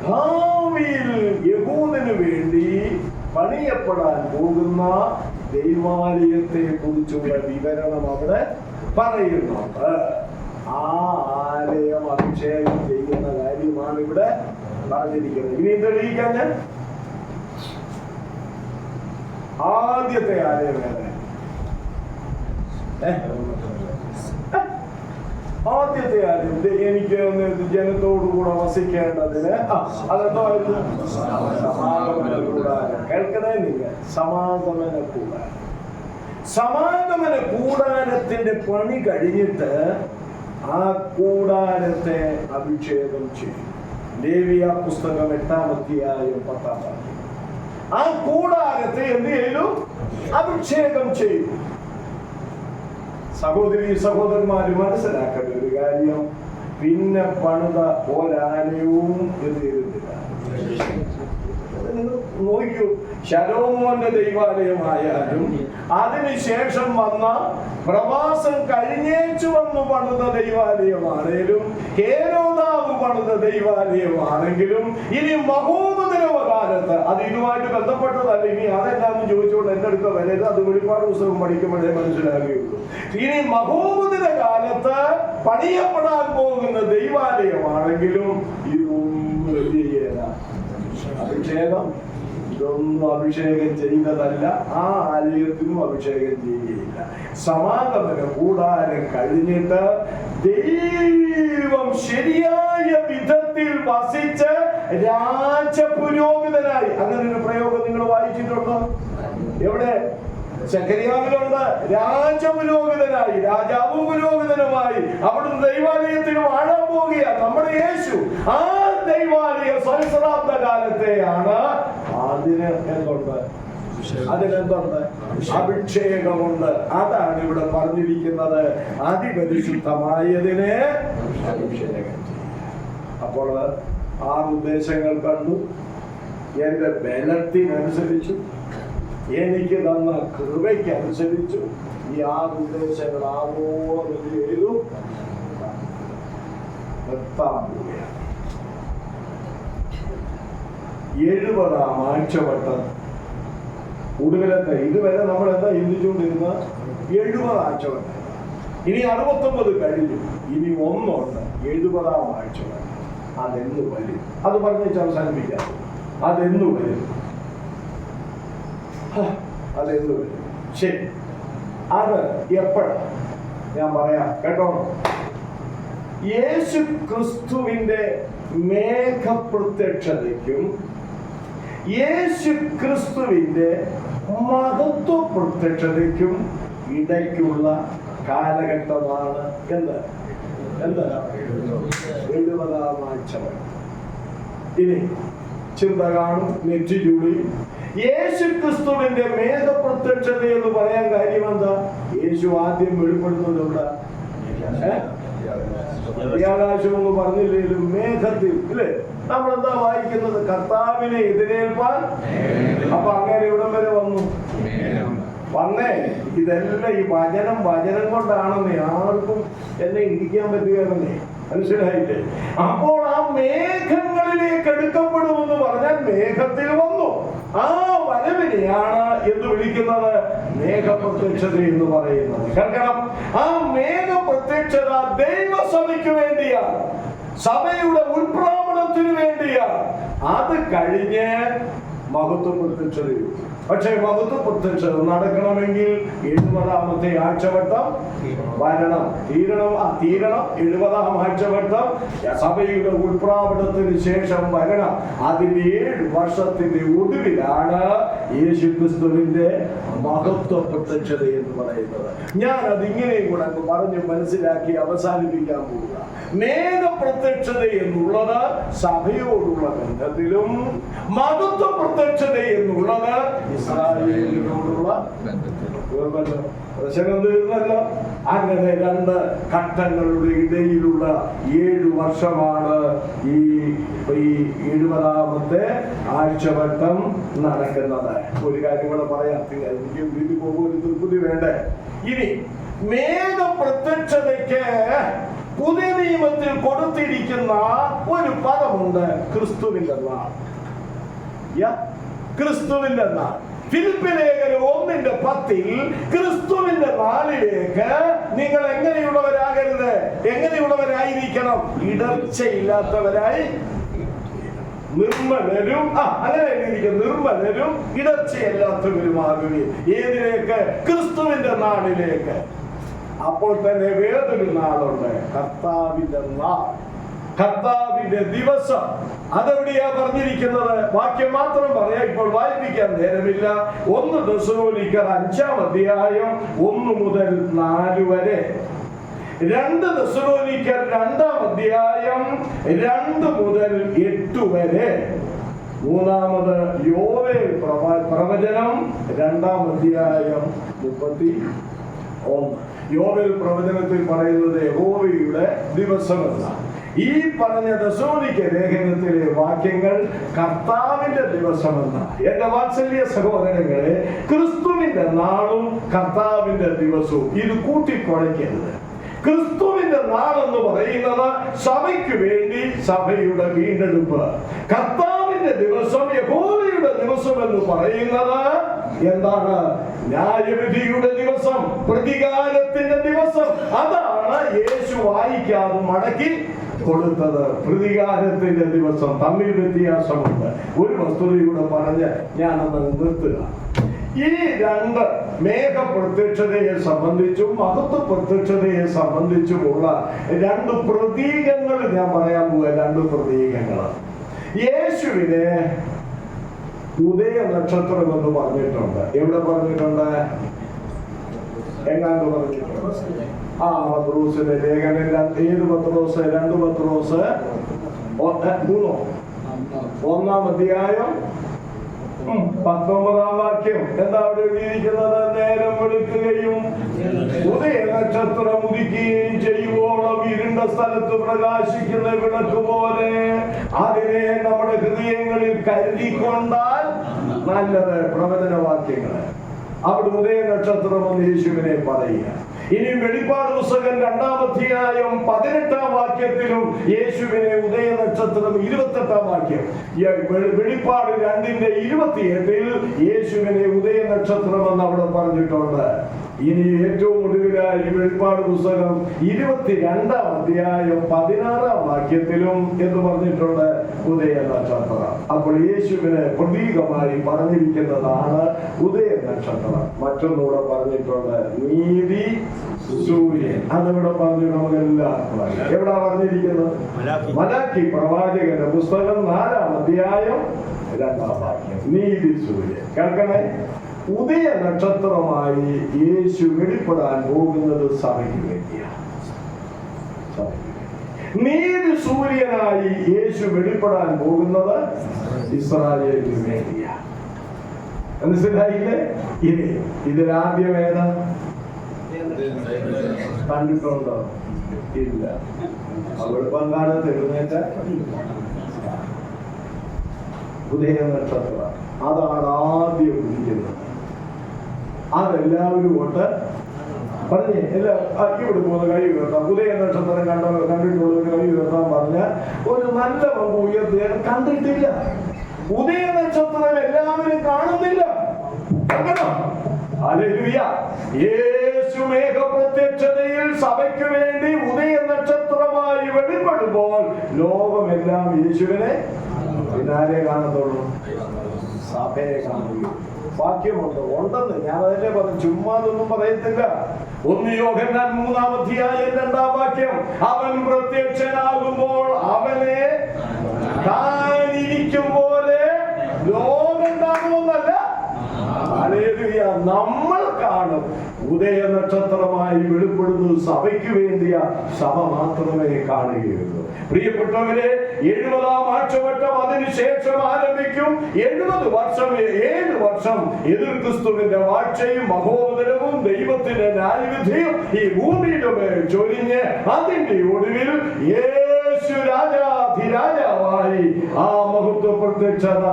ഭാവിയിൽ യഹൂദന് വേണ്ടി പണിയപ്പെടാൻ പോകുന്ന ദൈവാലയത്തെ കുറിച്ചുള്ള വിവരണം അവിടെ പറയുന്നുണ്ട്. ആ ആലയം അഭിഷേകം ചെയ്യുന്ന കാര്യമാണ് ഇവിടെ പറഞ്ഞിരിക്കുന്നത്. ഇനി തെളിയിക്കാൻ ഞാൻ ആദ്യത്തെ ആലയം ആദ്യത്തെ ആലയം എനിക്ക് ജനത്തോടുകൂടെ വസിക്കേണ്ടതിന് അതെന്തായിരുന്നു? സമാഗമന കൂടാരം. കേൾക്കണേ നിങ്ങൾ, സമാഗമന കൂടാരം. സമാഗമന കൂടാരത്തിന്റെ പണി കഴിഞ്ഞിട്ട് ആ കൂടാരത്തെ അഭിഷേകം ചെയ്യും. ലേവിയ പുസ്തകം 8-ാം അധ്യായം 10-ാം വാക്യം. ആ കൂടാരത്തെ എന്ത് ചെയ്തു? അഭിഷേകം ചെയ്തു. സഹോദരി സഹോദരന്മാര് മനസ്സിലാക്കേണ്ട ഒരു കാര്യം, പിന്നെ പണിത ഒരാലയവും എന്ത് ചെയ്തിട്ടില്ല. നിങ്ങൾ നോക്കൂ, ശലോമോന്റെ ദൈവാലയമായാലും അതിനുശേഷം വന്ന പ്രവാസം കഴിഞ്ഞേച്ചു വന്നു പണിത ദൈവാലയമാണേലും ഹേരോദാവ് പണിത ദൈവാലയമാണെങ്കിലും ഇനി മഹോന്നതരവ കാലത്ത് അത് ഇതുമായിട്ട് ബന്ധപ്പെട്ടതല്ല. ഇനി അതെല്ലാന്ന് ചോദിച്ചുകൊണ്ട് എന്റെ അടുക്ക വരരുത്, അത് വെളിപ്പാട് പുസ്തകം പഠിക്കുമ്പോഴേ മനസ്സിലാകുകയുള്ളൂ. ഇനി മഹോന്നത കാലത്ത് പണിയപ്പെടാൻ പോകുന്ന ദൈവാലയമാണെങ്കിലും ഇതൊന്നും ചെയ്യല. അഭിഷേകം ഇതൊന്നും അഭിഷേകം ചെയ്തതല്ല. ആ ആലയത്തിനും അഭിഷേകം ചെയ്യുകയില്ല. സമാഗമന കൂടാരം കഴിഞ്ഞിട്ട് ദൈവം ശരിയായ വിധത്തിൽ വസിച്ച് രാജപുരോഹിതനായി, അങ്ങനെ ഒരു പ്രയോഗം നിങ്ങൾ വായിച്ചിട്ടുണ്ടോ? എവിടെ? സെഖര്യാവിലുണ്ട്. രാജപുരോഹിതനായി, രാജാവ് പുരോഹിതനുമായി അവിടുന്ന് ദൈവാലയത്തിൽ വാഴാൻ പോവുകയാണ് നമ്മുടെ യേശു. ആ ദൈവാലയ സഹസ്രാബ്ദ കാലത്തെയാണ്. അതിന് എന്തുണ്ട്? അതിനെന്തുണ്ട്? അഭിഷേകമുണ്ട്. അതാണ് ഇവിടെ പറഞ്ഞിരിക്കുന്നത്. അതിപരിശുദ്ധമായതിനെ അഭിഷേകം. അപ്പോൾ 6 ഉദ്ദേശങ്ങൾ കണ്ടു. എന്റെ ബലത്തിനനുസരിച്ചു, എനിക്ക് തന്ന കൃപയ്ക്കനുസരിച്ചു ഈ 6 ഉദ്ദേശങ്ങൾ ആവോളം ചെയ്തു നിർത്താൻ പോവുകയാണ്. 70-ാം ആഴ്ചവട്ടം ഒടുവിലത്തെ, ഇതുവരെ നമ്മൾ എന്താ ചിന്തിച്ചുകൊണ്ടിരുന്ന 70 ആഴ്ചവട്ടം. ഇനി 69 കഴിഞ്ഞു, ഇനി ഒന്നുണ്ട്, 70-ാം ആഴ്ചവട്ടം. അതെന്നു വരും? അത് പറഞ്ഞിട്ട് അവസാനിപ്പിക്കാം. അതെന്നു വരും? അതെന്നു വരും? ശരി, അത് എപ്പോഴാണ്? ഞാൻ പറയാം, കേട്ടോ. യേശു ക്രിസ്തുവിന്റെ മേഘപ്രത്യക്ഷതയ്ക്കും യേശു ക്രിസ്തുവിന്റെ മഹത്വ പ്രത്യക്ഷതയ്ക്കും ഇടയ്ക്കുള്ള കാലഘട്ടമാണ് എന്ത്? 70-ാം ആഴ്ച. ഇനി ചിന്ത കാണും, നെറ്റി ചൂടി. യേശു ക്രിസ്തുവിന്റെ മേഘപ്രത്യക്ഷത എന്ന് പറയാൻ കാര്യം എന്താ? യേശു ആദ്യം വെളിപ്പെടുത്തുന്നുണ്ട് ആകാശം എന്ന് പറഞ്ഞില്ലേലും മേഘത്തിൽ, ഇല്ലേ? നമ്മളെന്താ വായിക്കുന്നത്? കർത്താവിനെ എതിരേൽപ്പാൻ. അപ്പൊ അങ്ങനെ ഇവിടം വരെ വന്നേ. ഇതെല്ലാം ഈ വചനം കൊണ്ടാണെന്നേ, ആർക്കും എന്നെ ഇരിക്കാൻ പറ്റുകയാണെന്നേ, മനസ്സിലായില്ലേ? അപ്പോൾ ആ മേഘങ്ങളിലേക്ക് എടുക്കപ്പെടുമെന്ന് പറഞ്ഞാൽ മേഘത്തിൽ വന്നു. ആ വരവിനെയാണ് എന്ന് വിളിക്കുന്നത് മേഘപ്രത്യക്ഷത എന്ന് പറയുന്നത്. കേൾക്കണം, ആ മേഘപ്രത്യക്ഷത ദൈവസഭയ്ക്ക് വേണ്ടിയാണ്, സഭയുടെ ഉൾപ്രാവണത്തിന് വേണ്ടിയാണ്. അത് കഴിഞ്ഞ് മഹത്വ പ്രത്യക്ഷതയും. പക്ഷേ മഹത്വ പ്രത്യക്ഷത നടക്കണമെങ്കിൽ 70-ാമത്തെ ആഴ്ചവട്ടം വരണം, തീരണം. 70-ാം ആഴ്ചവട്ടം സഭയുടെ ഉൾപ്രാവണത്തിന് ശേഷം വരണം. അതിന്റെ 7 വർഷത്തിന്റെ ഒടുവിലാണ് യേശുക്രിസ്തുവിന്റെ മഹത്വ പ്രത്യക്ഷത എന്ന് പറയുന്നത്. ഞാൻ അതിങ്ങനെയും കൂടെ പറഞ്ഞ് മനസ്സിലാക്കി അവസാനിപ്പിക്കാൻ പോവുക. മേഘപ്രത്യക്ഷത എന്നുള്ളത് സഭയോടുള്ള ബന്ധത്തിലും മഹത്വ പ്രത്യക്ഷത എന്നുള്ളത് ഇസ്രായേലിനോടുള്ള പ്രശ്നം തീർന്നല്ലോ. അങ്ങനെ 2 ഘട്ടങ്ങളുടെ ഇടയിലുള്ള 7 വർഷമാണ് ഈ 70-ാമത്തെ ആഴ്ചവട്ടം നടക്കുന്നത്. ഒരു കാര്യം കൂടെ പറയാം, എനിക്ക് വീട്ടിൽ പോകുമ്പോൾ ഒരു തൃപ്തി വേണ്ടേ? ഇനി മേഘപ്രത്യക്ഷ സുവിശേഷതയ്ക്ക് പുതിയ നിയമത്തിൽ കൊടുത്തിരിക്കുന്ന ഒരു പദമുണ്ട്, ക്രിസ്തുവിന്റെ നാൾ. ക്രിസ്തുവിന്റെ നാൾ. ഫിലിപ്പി ലേഖനം 1:10 ക്രിസ്തുവിന്റെ നാളിലേക്ക് നിങ്ങൾ എങ്ങനെയുള്ളവരാകരുത്, എങ്ങനെയുള്ളവരായിരിക്കണം? ഇടർച്ചയില്ലാത്തവരായി, നിർമ്മലരും, അങ്ങനെ എഴുതിയിരിക്കും, നിർമ്മലരും ഇടർച്ചയില്ലാത്തവരുമാകുകയും. ഏതിലേക്ക്? ക്രിസ്തുവിന്റെ നാളിലേക്ക്. അപ്പോൾ തന്നെ വേറൊരു നാളുണ്ട്, കർത്താവിന്റെ നാൾ, കർത്താവിന്റെ ദിവസം. അതെവിടെയാ പറഞ്ഞിരിക്കുന്നത്? വാക്യം മാത്രം പറയാം, ഇപ്പോൾ വായിപ്പിക്കാൻ നേരമില്ല. 1 തെസ്സലോനിക്കർ 5-ാം അധ്യായം 1 മുതൽ 4 വരെ, 2 തെസ്സലോനിക്കർ 2-ാം അധ്യായം 2 മുതൽ 8 വരെ, മൂന്നാമത് യോവേൽ പ്രവചനം 2-ാം അധ്യായം 31. യോവേൽ പ്രവചനത്തിൽ പറയുന്നത് യഹോവയുടെ ദിവസമെന്നാണ്. ഈ പറഞ്ഞ തെസ്സലോനിക്ക ലേഖനത്തിലെ വാക്യങ്ങൾ കർത്താവിന്റെ ദിവസമെന്നാണ്. എന്റെ വാത്സല്യ സഹോദരങ്ങളെ, ക്രിസ്തുവിന്റെ നാളും കർത്താവിന്റെ ദിവസവും ഇത് കൂട്ടിക്കുഴയ്ക്കരുത്. ക്രിസ്തുവിന്റെ നാളെന്ന് പറയുന്നത് സഭയ്ക്ക് വേണ്ടി സഭയുടെ വീണ്ടെടുപ്പ്. കർത്താവിന്റെ ദിവസം, യഹോവയുടെ ദിവസം എന്ന് പറയുന്നത് എന്താണ്? ന്യായവിധിയുടെ ദിവസം, പ്രതികാരത്തിന്റെ ദിവസം. അതാണ് യേശു വായിക്കാതെ മടക്കി കൊടുത്തത്. പ്രതികാരത്തിന്റെ ദിവസം. തമ്മിൽ വ്യത്യാസമുണ്ട്. ഒരു വസ്തുതയുടെ പറഞ്ഞ് ഞാനത് നിർത്തുക. ഈ 2 മേഘപ്രത്യക്ഷതയെ സംബന്ധിച്ചും മഹത്വ പ്രത്യക്ഷതയെ സംബന്ധിച്ചുമുള്ള 2 പ്രതീകങ്ങൾ ഞാൻ പറയാൻ പോവുക. 2 പ്രതീകങ്ങൾ. യേശുവിനെ ഉദയ നക്ഷത്രം എന്ന് പറഞ്ഞിട്ടുണ്ട്. എവിടെ പറഞ്ഞിട്ടുണ്ട്? എങ്ങാണ്ട് പറഞ്ഞിട്ടുണ്ട്. പത്രോസിന്റെ ലേഖനം. ഏത് പത്രോസ്? 2 പത്രോസ് 1-ാം അധ്യായം 19-ാം വാക്യം. എന്താ അവിടെ എഴുതിയിരിക്കുന്നത്? നേരം വെളുക്കുകയും ഉദയ നക്ഷത്രം ഉദിക്കുകയും ചെയ്യുവോളം ഇരുണ്ട സ്ഥലത്ത് പ്രകാശിക്കുന്ന വിളക്ക് പോലെ അതിനെ നമ്മുടെ ഹൃദയങ്ങളിൽ കരുതിക്കൊണ്ടാൽ നല്ലത്. പ്രവചനവാക്യങ്ങള്. അവിടെ ഉദയ നക്ഷത്രം എന്ന് യേശുവിനെ പറയുക. ഇനി വെളിപ്പാട് പുസ്തകം 2-ാം അധ്യായം 18-ാം വാക്യത്തിലും യേശുവിനെ ഉദയ നക്ഷത്രം, 28-ാം വാക്യം. വെളിപ്പാട് 2:28 യേശുവിനെ ഉദയ നക്ഷത്രം എന്ന് അവിടെ പറഞ്ഞിട്ടുണ്ട്. ഇനി ഏറ്റവും ഒടുവിലായി വെളിപ്പാട് പുസ്തകം 22-ാം അധ്യായം 16-ാം വാക്യത്തിലും എന്ന് പറഞ്ഞിട്ടുണ്ട് ഉദയ നക്ഷത്രം. അപ്പോൾ യേശുവിന് പ്രതീകമായി പറഞ്ഞിരിക്കുന്നതാണ് ഉദയ നക്ഷത്രം. മറ്റൊന്നുകൂടെ പറഞ്ഞിട്ടുണ്ട്, നീതി സൂര്യൻ. അതിവിടെ പറഞ്ഞു നമുക്കെല്ലാവർക്കും അറിയാം. എവിടെ പറഞ്ഞിരിക്കുന്നത്? മലാക്കി പ്രവാചകന്റെ പുസ്തകം 4-ാം അധ്യായം 2-ാം വാക്യം. നീതി സൂര്യൻ. കേൾക്കണേ, ഉദയ നക്ഷത്രമായി യേശു വെളിപ്പെടാൻ പോകുന്നത് സഭയ്ക്ക് വേണ്ടിയാണ്. നീതി സൂര്യനായി യേശു വെളിപ്പെടാൻ പോകുന്നത് ഇസ്രായേലിന് വേണ്ടിയാണ്. മനസ്സിലായില്ലേ? ഇനി ഇതിലാദ്യം ഏതാ? കണ്ടിട്ടുണ്ടോ? ഇല്ല. അവിടെ പങ്കാളത്ത് എഴുന്നേറ്റ ഉദയ നക്ഷത്രം. അതാണ് ആദ്യം ഉദിക്കുന്നത്. അതെല്ലാവരും കൊണ്ട് പറഞ്ഞേ, ഇവിടെ പോകുന്ന കൈ ഉയർത്താം. ഉദയ നക്ഷത്രം കണ്ടിട്ടുള്ളവർ കൈ ഉയർത്താൻ പറഞ്ഞ ഒരു നല്ല പങ്ക് ഉയർത്തിയാൽ കണ്ടിട്ടില്ല. ഉദയ നക്ഷത്രം എല്ലാവരും കാണുന്നില്ല. യേശു മേഘപ്രത്യക്ഷതയിൽ സഭയ്ക്ക് വേണ്ടി ഉദയ നക്ഷത്രമായി വെളിപ്പെടുമ്പോൾ ലോകമെല്ലാം യേശുവിനെ പിന്നാലെ കാണത്തുള്ളൂ, സഭയെ കാണുകയും. വാക്യമുണ്ട്, ഉണ്ടെന്ന് ഞാൻ അതിനെ പറഞ്ഞു, ചുമ്മാതൊന്നും പറയത്തില്ല. 1 യോഹന്നാൻ 3-ാം അധ്യായം 2-ാം വാക്യം. അവൻ പ്രത്യക്ഷനാകുമ്പോൾ അവനെ താനിരിക്കും പോലെ ലോകം കാണുമെന്നല്ല, നമ്മൾ കാണും. ഉദയ നക്ഷത്രമായി വെളിപ്പെടുന്നത് സഭയ്ക്ക് വേണ്ടിയ, സഭ മാത്രമേ കാണുകയുള്ളൂ. പ്രിയപ്പെട്ടവരെ, 70-ാം ആഴ്ചവട്ടം അതിനുശേഷം ആരംഭിക്കും. 70 വർഷം, 7 വർഷം എതിർ ക്രിസ്തുവിന്റെ വാഴ്ചയും മഹോദരവും ദൈവത്തിന്റെ ന്യായവിധിയും ഈ ഭൂമിയുടെ മേൽ ചൊരിഞ്ഞ് അതിന്റെ ഒടുവിൽ യേശു രാജാധിരാജാവായി ആ മഹത്വ പ്രത്യക്ഷത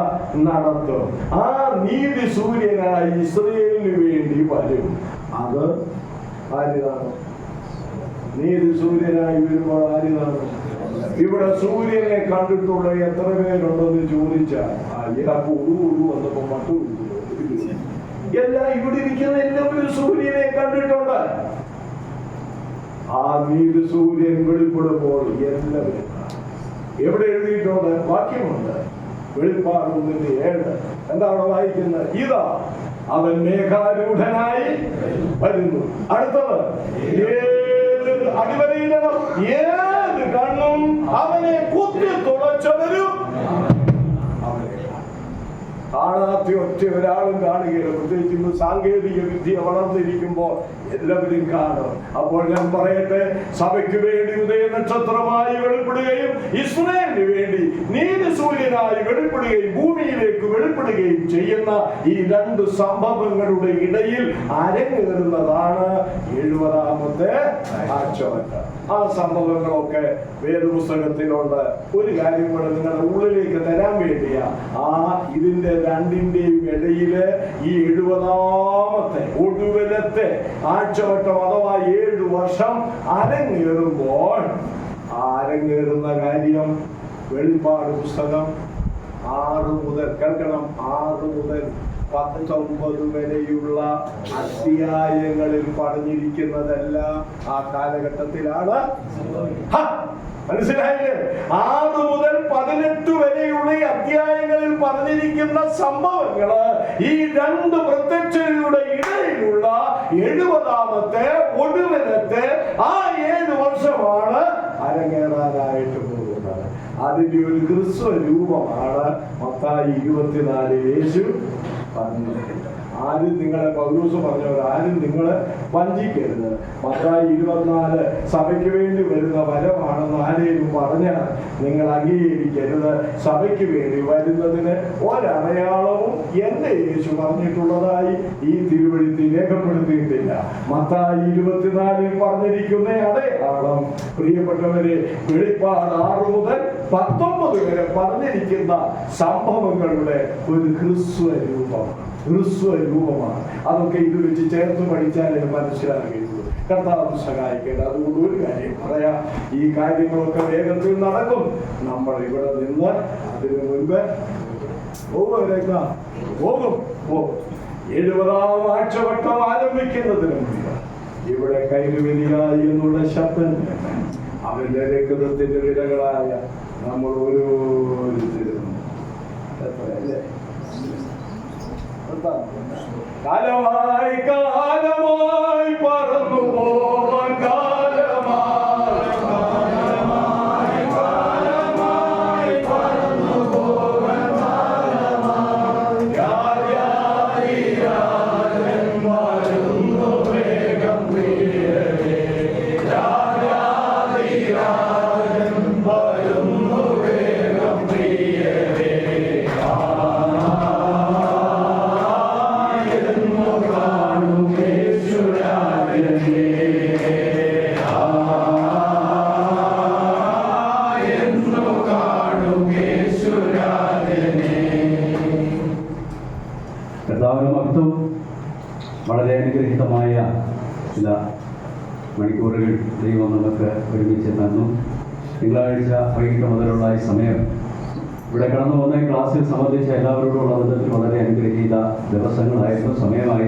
നടത്തും. ആ നീതി സൂര്യനായി ഇസ്രായേലിന് വേണ്ടി വരും. അത് ആരാണ്? നീതി സൂര്യനായി വരുമ്പോൾ ആര് കാണും? ഇവിടെ സൂര്യനെ കണ്ടിട്ടുള്ള എത്ര പേരുണ്ടെന്ന് ചോദിച്ചാൽ വന്നപ്പോ മട്ടു എല്ലാം ഇവിടെ ഇരിക്കുന്ന എല്ലാവരും സൂര്യനെ കണ്ടിട്ടുണ്ട്. ആ നീതി സൂര്യൻ വെളിപ്പെടുമ്പോൾ എല്ലാവരും എവിടെ എഴുതിയിട്ടുണ്ട്? വാക്യമുണ്ട്, വെളിപ്പാട് 1:7. എന്താണ് വായിക്കുന്നത്? ഇതാ അവൻ മേഘാരൂഢനായി വരുന്നു. അടുത്തത് അടിവരയിടണം, ഏത് കണ്ണും അവനെ കുത്തി തുളച്ചവരും കാണാത്ത ഒറ്റ ഒരാളും കാണുകയില്ല. പ്രത്യേകിച്ച് ഇന്ന് സാങ്കേതിക വിദ്യ വളർന്നിരിക്കുമ്പോൾ എല്ലാവരും കാണും. അപ്പോൾ ഞാൻ പറയട്ടെ, സഭയ്ക്ക് വേണ്ടി ഉദയ നക്ഷത്രമായി വെളിപ്പെടുകയും ഇസ്രായേലിന് വേണ്ടി നീതി സൂര്യനായി വെളിപ്പെടുകയും ഭൂമിയിലേക്ക് വെളിപ്പെടുകയും ചെയ്യുന്ന ഈ രണ്ട് സംഭവങ്ങളുടെ ഇടയിൽ അരങ്ങേറുന്നതാണ് 70ാമത്തെ ആഴ്ചവട്ടം. ആ സംഭവങ്ങളൊക്കെ വേദപുസ്തകത്തിലുണ്ട്. ഒരു കാര്യം കൂടെ നിങ്ങളുടെ ഉള്ളിലേക്ക് തരാൻ വേണ്ടിയാ, ഇതിന്റെ രണ്ടിന്റെയും ഇടയില് ഈ 70ാമത്തെ ഒടുവിലത്തെ ആഴ്ചവട്ടം അഥവാ 7 വർഷം അരങ്ങേറുമ്പോൾ അരങ്ങേറുന്ന കാര്യം വെളിപ്പാട് പുസ്തകം 6 മുതൽ കേൾക്കണം, 6 മുതൽ 19 വരെയുള്ള അധ്യായങ്ങളിൽ പറഞ്ഞിരിക്കുന്നതെല്ലാം ആ കാലഘട്ടത്തിലാണ്. മനസ്സിലായില്ലേ? 6 മുതൽ 18 വരെയുള്ള ഈ അധ്യായങ്ങളിൽ പറഞ്ഞിരിക്കുന്ന സംഭവങ്ങള് ഈ രണ്ട് പ്രത്യക്ഷതയുടെ ഇടയിലുള്ള 70ാമത്തെ ഒടുവിലത്തെ ആ 7 വർഷമാണ് അരങ്ങേറാനായിട്ട് പോകുന്നത്. അതിന്റെ ഒരു ക്രിസ്തു രൂപമാണ് മത്തായി 24 യേശു പറഞ്ഞിരിക്കുന്നത്. ആരും നിങ്ങളെ പൗലോസ് പറഞ്ഞവർ ആരും നിങ്ങളെ വഞ്ചിക്കരുത്. മത്തായി 24 സഭയ്ക്ക് വേണ്ടി വരുന്ന വരമാണെന്ന് ആരെയും പറഞ്ഞാൽ നിങ്ങൾ അംഗീകരിക്കരുത്. സഭയ്ക്ക് വേണ്ടി വരുന്നതിന് ഒരടയാളവും എന്റെ യേശു പറഞ്ഞിട്ടുള്ളതായി ഈ തിരുവെഴുത്തിൽ രേഖപ്പെടുത്തിയിട്ടില്ല. മത്തായി 24 പറഞ്ഞിരിക്കുന്ന അടയാളം, പ്രിയപ്പെട്ടവരെ, വെളിപ്പാട് 6 മുതൽ 19 വരെ പറഞ്ഞിരിക്കുന്ന സംഭവങ്ങളുടെ ഒരു ഹ്രസ്വ രൂപമാണ്. അതൊക്കെ ഇത് വെച്ച് ചേർത്ത് പഠിച്ചാലേ മനസ്സിലാകുള്ളൂ. കർത്താവ് സഹായിക്കേണ്ട. അതുകൊണ്ട് ഒരു കാര്യം പറയാം, ഈ കാര്യങ്ങളൊക്കെ വേഗത്തിൽ നടക്കും. നമ്മൾ ഇവിടെ നിന്ന് അതിനു മുൻപ് പോകും. 70ാം ആഴ്ചവട്ടം ആരംഭിക്കുന്നതിന് മുൻപ് ഇവിടെ കൈരുവലിയായി എന്നുള്ള ശബ്ദം അവന്റെ രക്തത്തിന്റെ വിരകളായ നമ്മൾ ഓരോരുത്തരും കാലമായി പറന്നു പോവാൻ വളരെ അനുഗ്രഹീതമായ ചില മണിക്കൂറുകൾ ദൈവം നമുക്ക് ഒരുമിച്ച് തന്നു. തിങ്കളാഴ്ച വൈകിട്ട് മുതലുള്ള ഈ സമയം ഇവിടെ കടന്നു പോകുന്ന ക്ലാസ്സിൽ സംബന്ധിച്ച എല്ലാവരോടുമുള്ള ബന്ധത്തിൽ വളരെ അനുഗ്രഹീത ദിവസങ്ങളായിരുന്നു, സമയമായി.